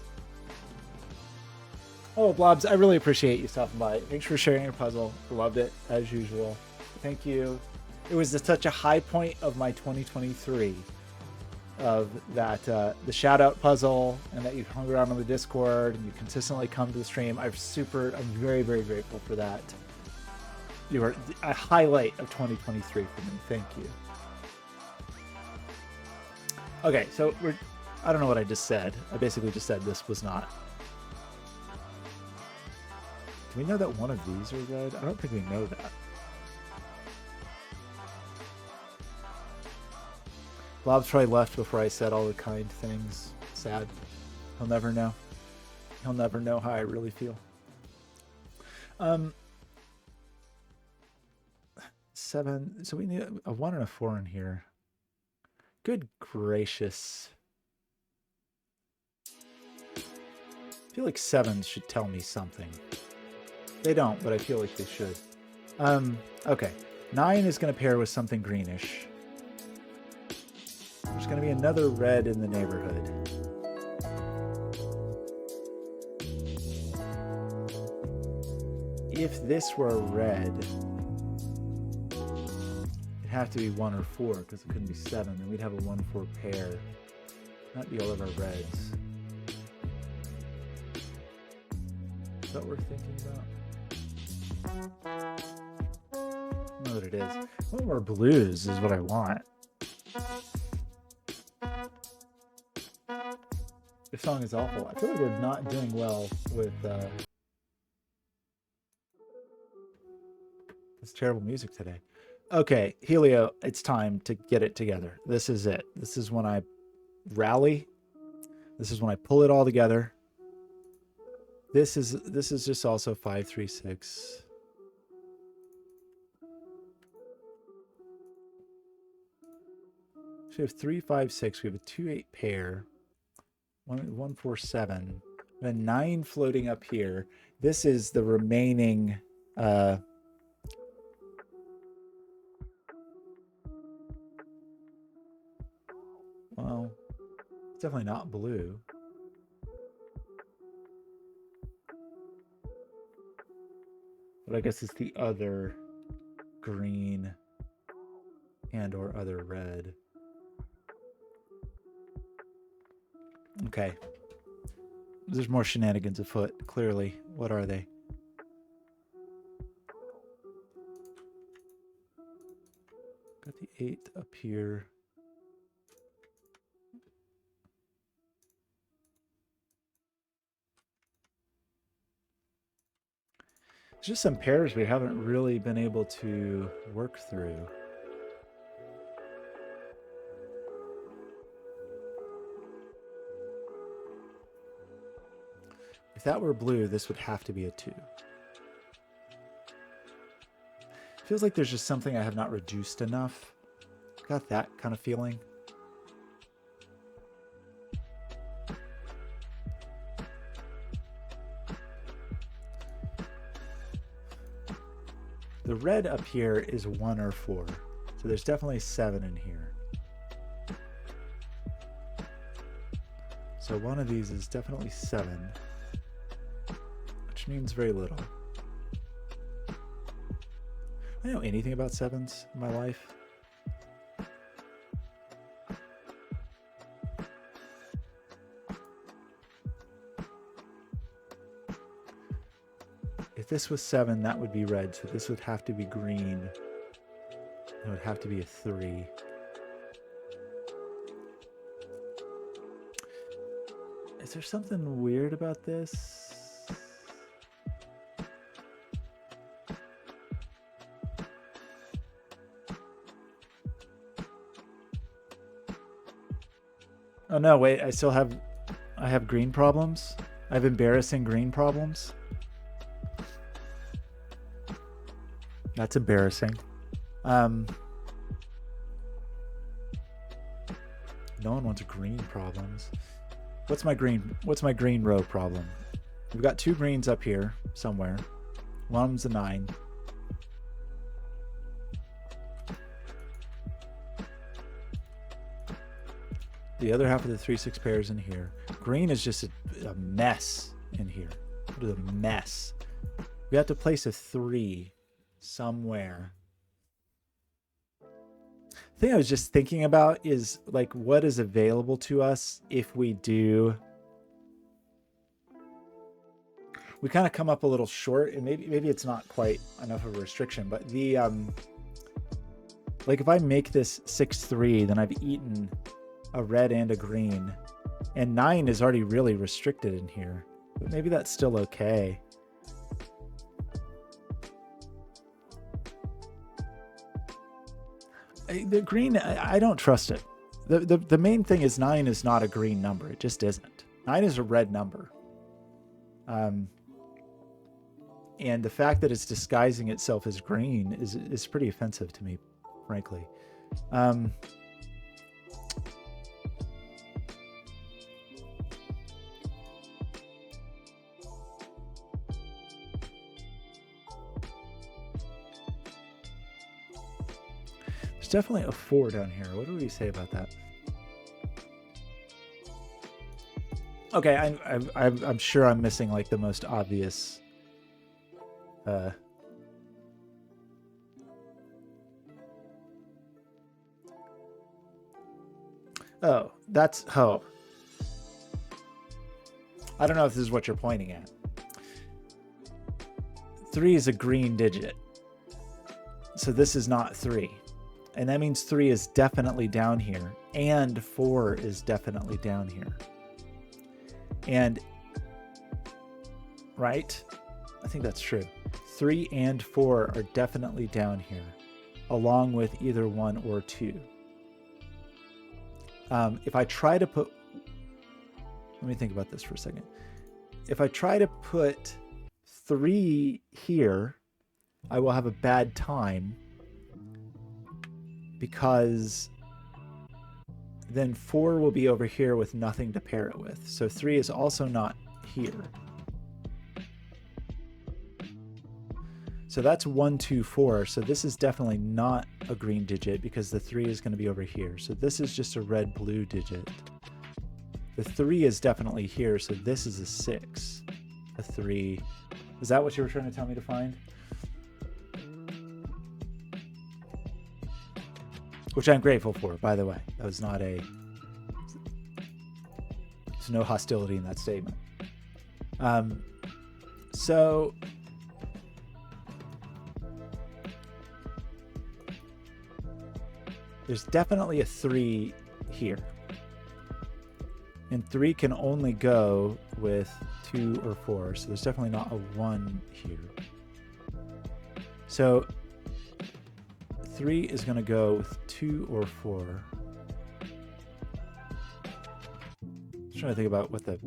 Oh, Blobz, I really appreciate you stopping by. Thanks for sharing your puzzle. Loved it, as usual. Thank you. It was such a high point of my 2023 of that, the shout out puzzle, and that you've hung around on the Discord and you consistently come to the stream. I'm very, very grateful for that. You are a highlight of 2023 for me. Thank you. Okay, so I don't know what I just said. I basically just said this was not. Do we know that one of these are red? I don't think we know that. Blobz probably left before I said all the kind things. Sad. He'll never know. He'll never know how I really feel. 7. So we need a 1 and a 4 in here. Good gracious. I feel like 7s should tell me something. They don't, but I feel like they should. Okay. 9 is going to pair with something greenish. There's going to be another red in the neighborhood. If this were a red, it'd have to be 1 or 4 because it couldn't be 7. Then we'd have a 1-4 pair. That'd be all of our reds. Is that what we're thinking about? I know what it is. One more blues is what I want. This song is awful. I feel like we're not doing well with this terrible music today. Okay, Helio, it's time to get it together. This is it. This is when I rally. This is when I pull it all together. This is just also 5, 3, 6. So we have 3, 5, 6. We have a 2, 8 pair. 1, 4, 7. A 9 floating up here. This is the remaining. Well, it's definitely not blue. But I guess it's the other green and or other red. Okay. There's more shenanigans afoot, clearly. What are they? Got the 8 up here. There's just some pairs we haven't really been able to work through. If that were blue, this would have to be a 2. Feels like there's just something I have not reduced enough. Got that kind of feeling. The red up here is 1 or 4. So there's definitely 7 in here. So one of these is definitely 7. Which means very little. I don't know anything about 7s in my life. If this was 7, that would be red, so this would have to be green. It would have to be a 3. Is there something weird about this? Oh no, wait, I have green problems. I have embarrassing green problems. That's embarrassing. No one wants green problems. What's my green row problem? We've got 2 greens up here somewhere. One of them's a 9. The other half of the 3-6 pairs in here. Green is just a mess in here. It is a mess. We have to place a 3 somewhere. The thing I was just thinking about is like what is available to us if we do. We kind of come up a little short, and maybe it's not quite enough of a restriction, but the like if I make this 6-3, then I've eaten a red and a green, and 9 is already really restricted in here, but maybe that's still okay. The green, I don't trust it. The main thing is 9 is not a green number. It just isn't. 9 is a red number. And the fact that it's disguising itself as green is pretty offensive to me, frankly. There's definitely a 4 down here. What do we say about that? Okay, I'm sure I'm missing like the most obvious. Oh, that's oh. I don't know if this is what you're pointing at. 3 is a green digit, so this is not 3. And that means 3 is definitely down here, and 4 is definitely down here. And, right? I think that's true. 3 and 4 are definitely down here, along with either 1 or 2. If I try to put... Let me think about this for a second. If I try to put 3 here, I will have a bad time, because then 4 will be over here with nothing to pair it with. So 3 is also not here. So that's 1, 2, 4. So this is definitely not a green digit because the 3 is going to be over here. So this is just a red-blue digit. The 3 is definitely here, so this is a 6. A 3. Is that what you were trying to tell me to find? Which I'm grateful for, by the way. That was not a... There's no hostility in that statement. So... There's definitely a 3 here. And 3 can only go with 2 or 4, so there's definitely not a 1 here. So 3 is going to go with 2 or 4. Just trying to think about what the...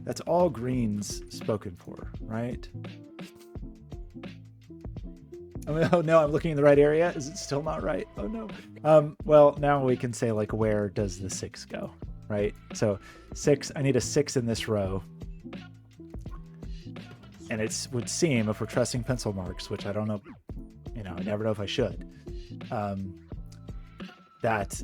That's all greens spoken for, right? Oh no, I'm looking in the right area. Is it still not right? Oh no. Well, now we can say like, where does the 6 go, right? So 6, I need a 6 in this row. And it would seem, if we're trusting pencil marks, which I don't know, you know, I never know if I should, that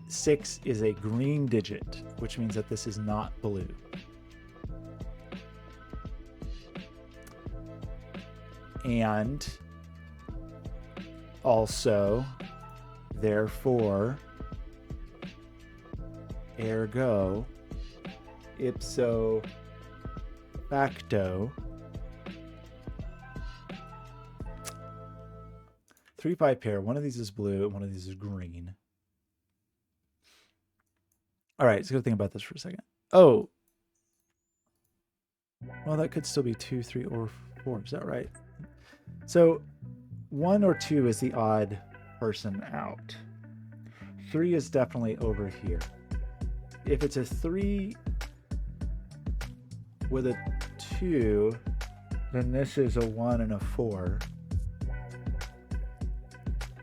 6 is a green digit, which means that this is not blue. And also, therefore, ergo, ipso facto, 3-5 pair. One of these is blue and one of these is green. All right, let's go think about this for a second. Oh, well, that could still be 2, 3, or 4. Is that right? So 1 or 2 is the odd person out. 3 is definitely over here. If it's a 3 with a 2, then this is a 1 and a 4.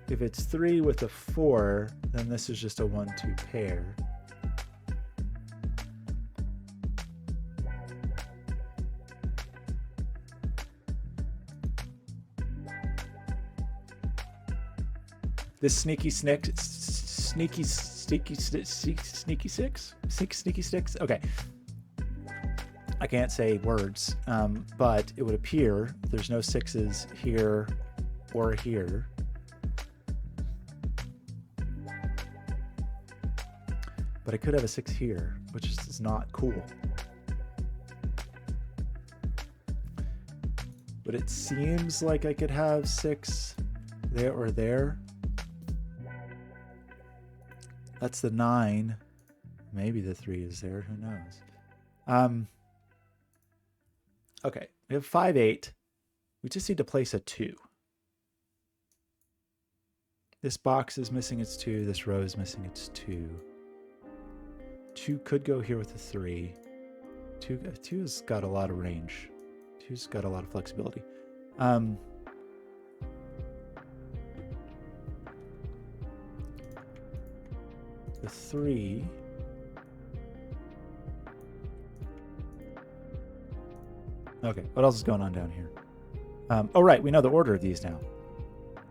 If it's 3 with a 4, then this is just a 1-2 pair. This sneaky sticks. Okay, I can't say words, but it would appear there's no 6s here or here. But I could have a 6 here, which is not cool. But it seems like I could have 6 there or there. That's the 9. Maybe the 3 is there. Who knows? Okay, we have 5, 8. We just need to place a 2. This box is missing its 2. This row is missing its 2. 2 could go here with a 3. 2 has got a lot of range. 2's got a lot of flexibility. The 3. Okay, what else is going on down here? Oh, right, we know the order of these now.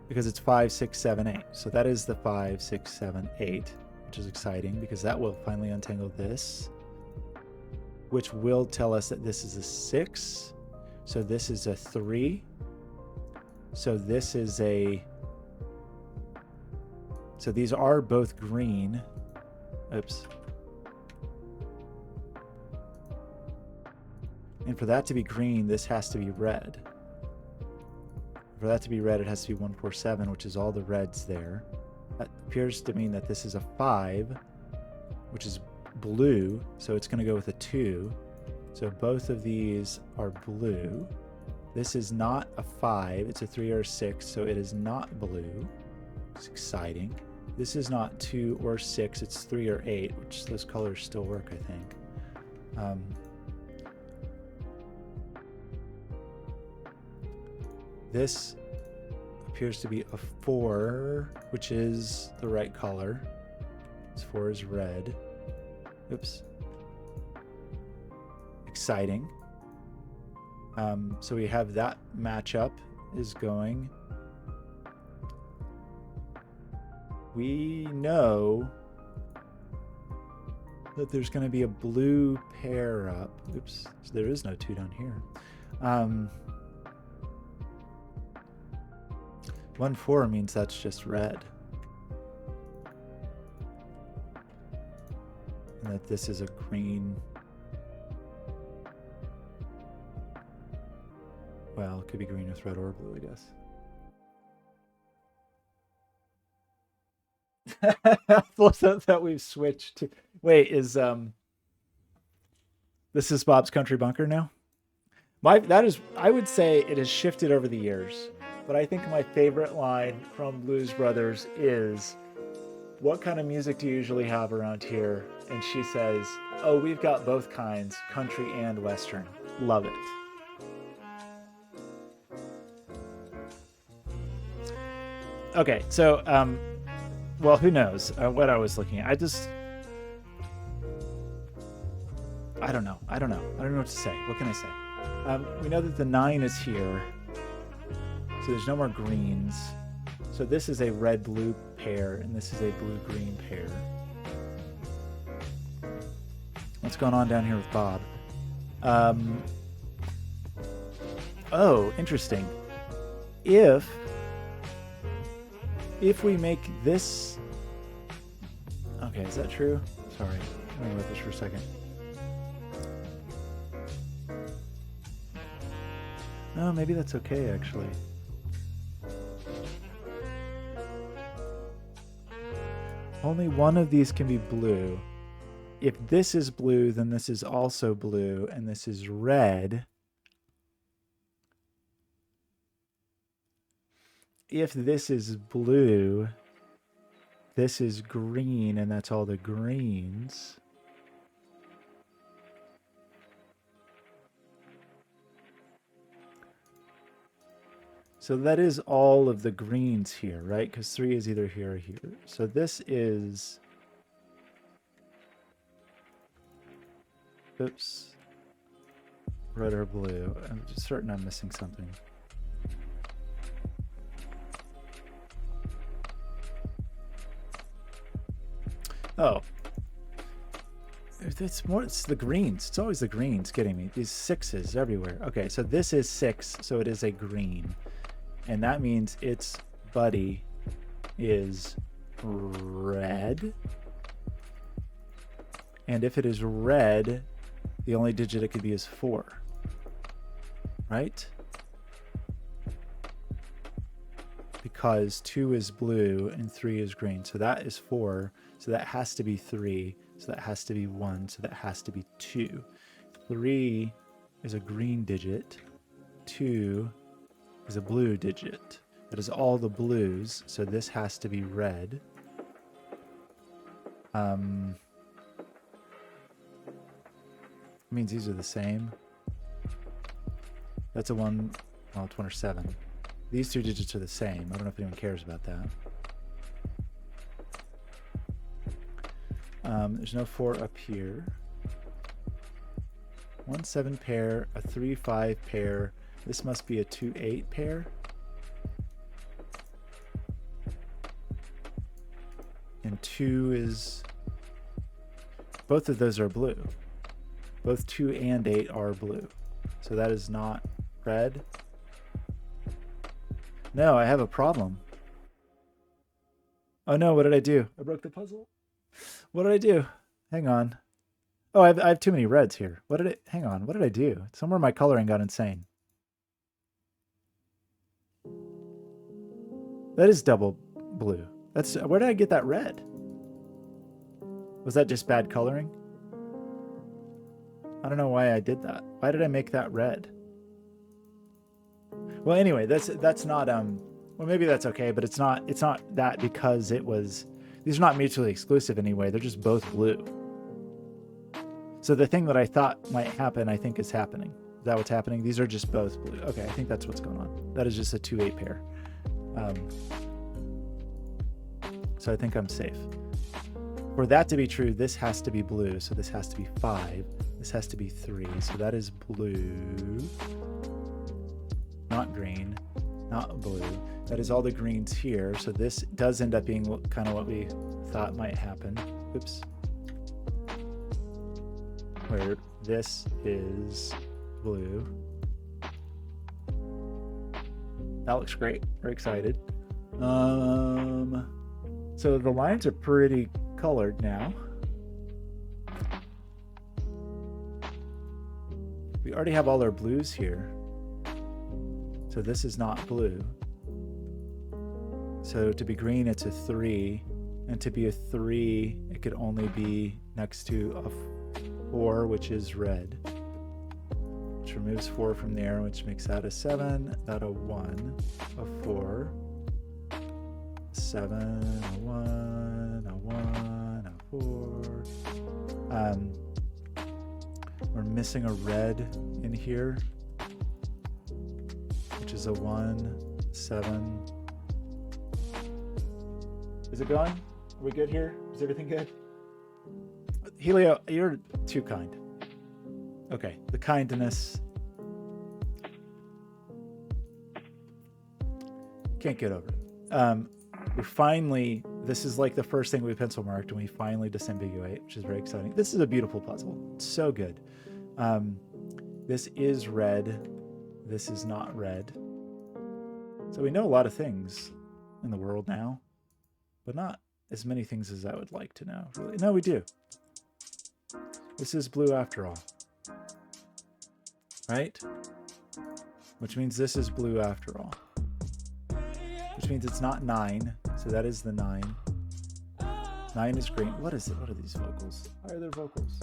Because it's 5, 6, 7, 8. So that is the 5, 6, 7, 8, which is exciting because that will finally untangle this, which will tell us that this is a 6. So this is a 3. So this is a... So these are both green. Oops. And for that to be green, this has to be red. For that to be red, it has to be 1, 4, 7, which is all the reds there. That appears to mean that this is a 5, which is blue, so it's going to go with a 2. So both of these are blue. This is not a 5, it's a 3 or a 6, so it is not blue. It's exciting. This is not 2 or 6, it's 3 or 8, which those colors still work, I think. This appears to be a 4, which is the right color. This 4 is red. Oops. Exciting. So we have that matchup is going. We know that there's going to be a blue pair up. Oops, so there is no 2 down here. 1, 4 means that's just red. And that this is a green. Well, it could be green with red or blue, I guess. That we've switched to. Wait, is this is Bob's Country Bunker now? I would say it has shifted over the years, but I think my favorite line from Blues Brothers is, "What kind of music do you usually have around here?" And she says, "Oh, we've got both kinds, country and western." Love it. Okay, so well, who knows what I was looking at. I don't know. I don't know what to say. What can I say? We know that the 9 is here, so there's no more greens. So this is a red-blue pair, and this is a blue-green pair. What's going on down here with Bob? Oh, interesting. If we make this... Okay, is that true? Sorry. Think about this for a second. No, maybe that's okay, actually. Only one of these can be blue. If this is blue, then this is also blue, and this is red. if this is blue, this is green, and that's all the greens. So that is all of the greens here, right? Because 3 is either here or here. So this is... Oops. Red or blue. I'm just certain I'm missing something. Oh. It's the greens. It's always the greens getting me. These 6s everywhere. Okay, so this is 6, so it is a green. And that means its buddy is red. And if it is red, the only digit it could be is 4. Right? Because 2 is blue and 3 is green. So that is 4. So that has to be 3. So that has to be 1. So that has to be 2. 3 is a green digit. 2 is a blue digit. That is all the blues. So this has to be red. Means these are the same. That's a 1. Well, it's 1 or 7. These 2 digits are the same. I don't know if anyone cares about that. There's no 4 up here. 1 7 pair, a 3 5 pair. This must be a 2 8 pair. And 2 is... Both of those are blue. Both 2 and 8 are blue. So that is not red. No, I have a problem. Oh no, what did I do? I broke the puzzle. What did I do? Hang on. Oh, I have too many reds here. Hang on, what did I do? Somewhere my coloring got insane. That is double blue. Where did I get that red? Was that just bad coloring? I don't know why I did that. Why did I make that red? Well, anyway, that's not well, maybe that's okay, but it's not that because these are not mutually exclusive anyway. They're just both blue. So the thing that I thought might happen, I think is happening. Is that what's happening? These are just both blue. Okay, I think that's what's going on. That is just a 2 8 pair. So I think I'm safe. For that to be true, this has to be blue. So this has to be 5. This has to be 3. So that is blue. Not green. Not blue. That is all the greens here. So this does end up being kind of what we thought might happen. Oops. Where this is blue. That looks great. We're excited. So the lines are pretty colored now. We already have all our blues here. So this is not blue. So to be green, it's a 3. And to be a 3, it could only be next to a 4, which is red. Which removes 4 from there, which makes that a 7, that a 1, a 4, 7, a 1, a 1, a 4. We're missing a red in here, which is a 1, 7. Is it going? Are we good here? Is everything good? Helio, you're too kind. Okay, the kindness. Can't get over it. We finally, this is like the first thing we pencil marked, and we finally disambiguate, which is very exciting. This is a beautiful puzzle. It's so good. This is red. This is not red. So we know a lot of things in the world now, but not as many things as I would like to know. Really. No, we do. This is blue after all. Right? Which means this is blue after all. Which means it's not 9. So that is the 9. 9 is green. What is it? What are these vocals? Why are there vocals?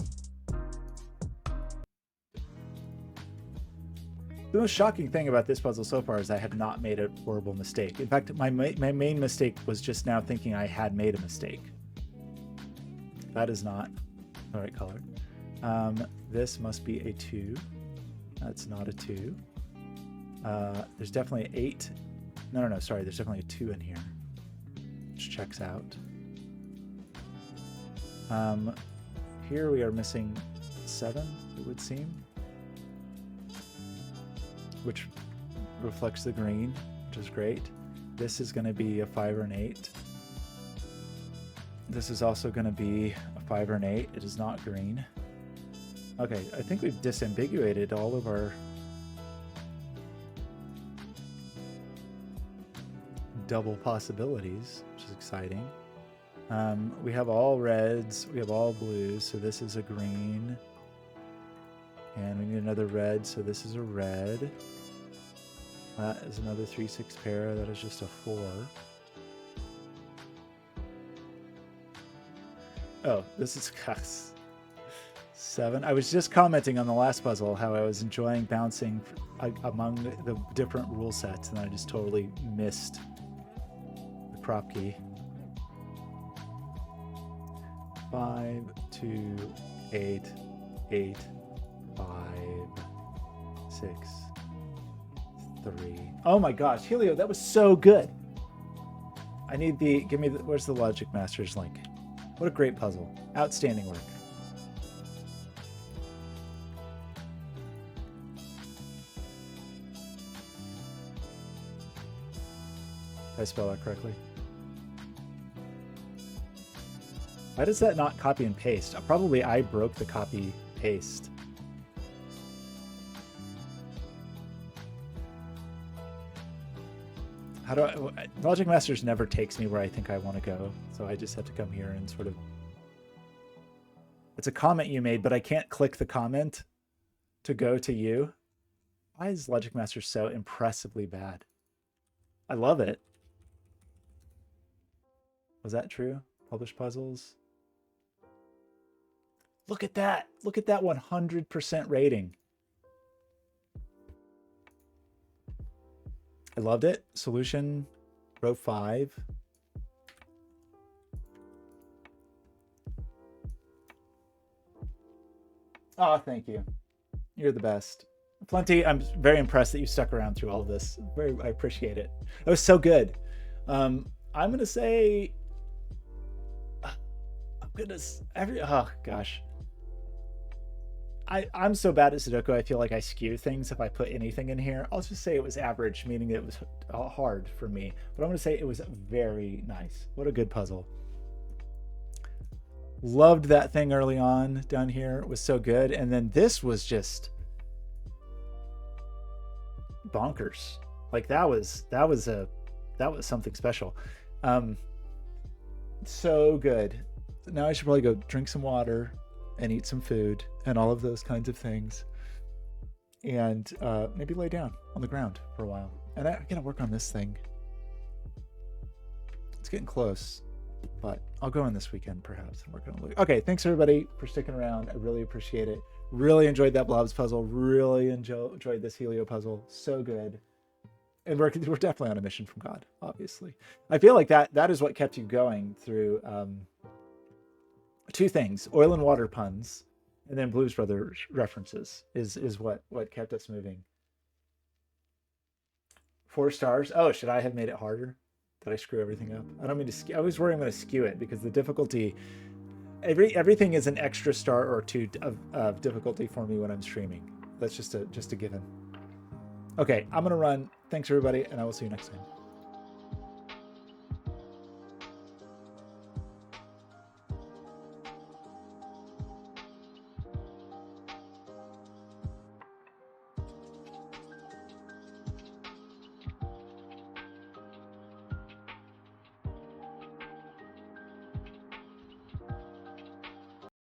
The most shocking thing about this puzzle so far is I have not made a horrible mistake. In fact, my main mistake was just now thinking I had made a mistake. That is not the right color. This must be a 2. That's not a 2. There's definitely an 8. No, sorry. There's definitely a 2 in here, which checks out. Here we are missing 7, it would seem, which reflects the green, which is great. This is going to be a 5 or an 8. This is also going to be a 5 or an 8. It is not green. Okay, I think we've disambiguated all of our double possibilities, which is exciting. We have all reds, we have all blues, so this is a green. And we need another red, so this is a red. That is another 3-6 pair, that is just a 4. Oh, this is 7. I was just commenting on the last puzzle how I was enjoying bouncing among the different rule sets, and I just totally missed the crop key. 5, 2, 8, 8, 5, 6, 3. Oh my gosh, Helio, that was so good. I need the, give me the, where's the Logic Masters link? What a great puzzle. Outstanding work. Did I spell that correctly? Why does that not copy and paste? Probably I broke the copy paste. How do I, Logic Masters never takes me where I think I want to go, so I just have to come here and sort of, it's a comment you made, but I can't click the comment to go to you. Why is Logic Masters so impressively bad? I love it. Was that true? Published puzzles. Look at that. Look at that 100% rating. I loved it. Solution, row 5. Oh, thank you. You're the best. Plenty. I'm very impressed that you stuck around through all of this. I appreciate it. That was so good. I'm going to say, oh gosh. I'm so bad at Sudoku, I feel like I skew things if I put anything in here. I'll just say it was average, meaning it was hard for me. But I'm going to say it was very nice. What a good puzzle. Loved that thing early on down here. It was so good. And then this was just bonkers. Like that was something special. So good. Now I should probably go drink some water and eat some food and all of those kinds of things, and maybe lay down on the ground for a while. And I gotta work on this thing. It's getting close, but I'll go in this weekend perhaps and work on it. Okay, thanks everybody for sticking around. I really appreciate it. Really enjoyed that Blobz puzzle. Really enjoyed this Helio puzzle. So good. And we're definitely on a mission from God, obviously. I feel like that is what kept you going through two things: oil and water puns, and then Blues Brothers references is what kept us moving. 4 stars. Oh, should I have made it harder? Did I screw everything up? I don't mean to. I always worry I'm going to skew it because the difficulty. Everything is an extra star or 2 of difficulty for me when I'm streaming. That's just a given. Okay, I'm gonna run. Thanks everybody, and I will see you next time.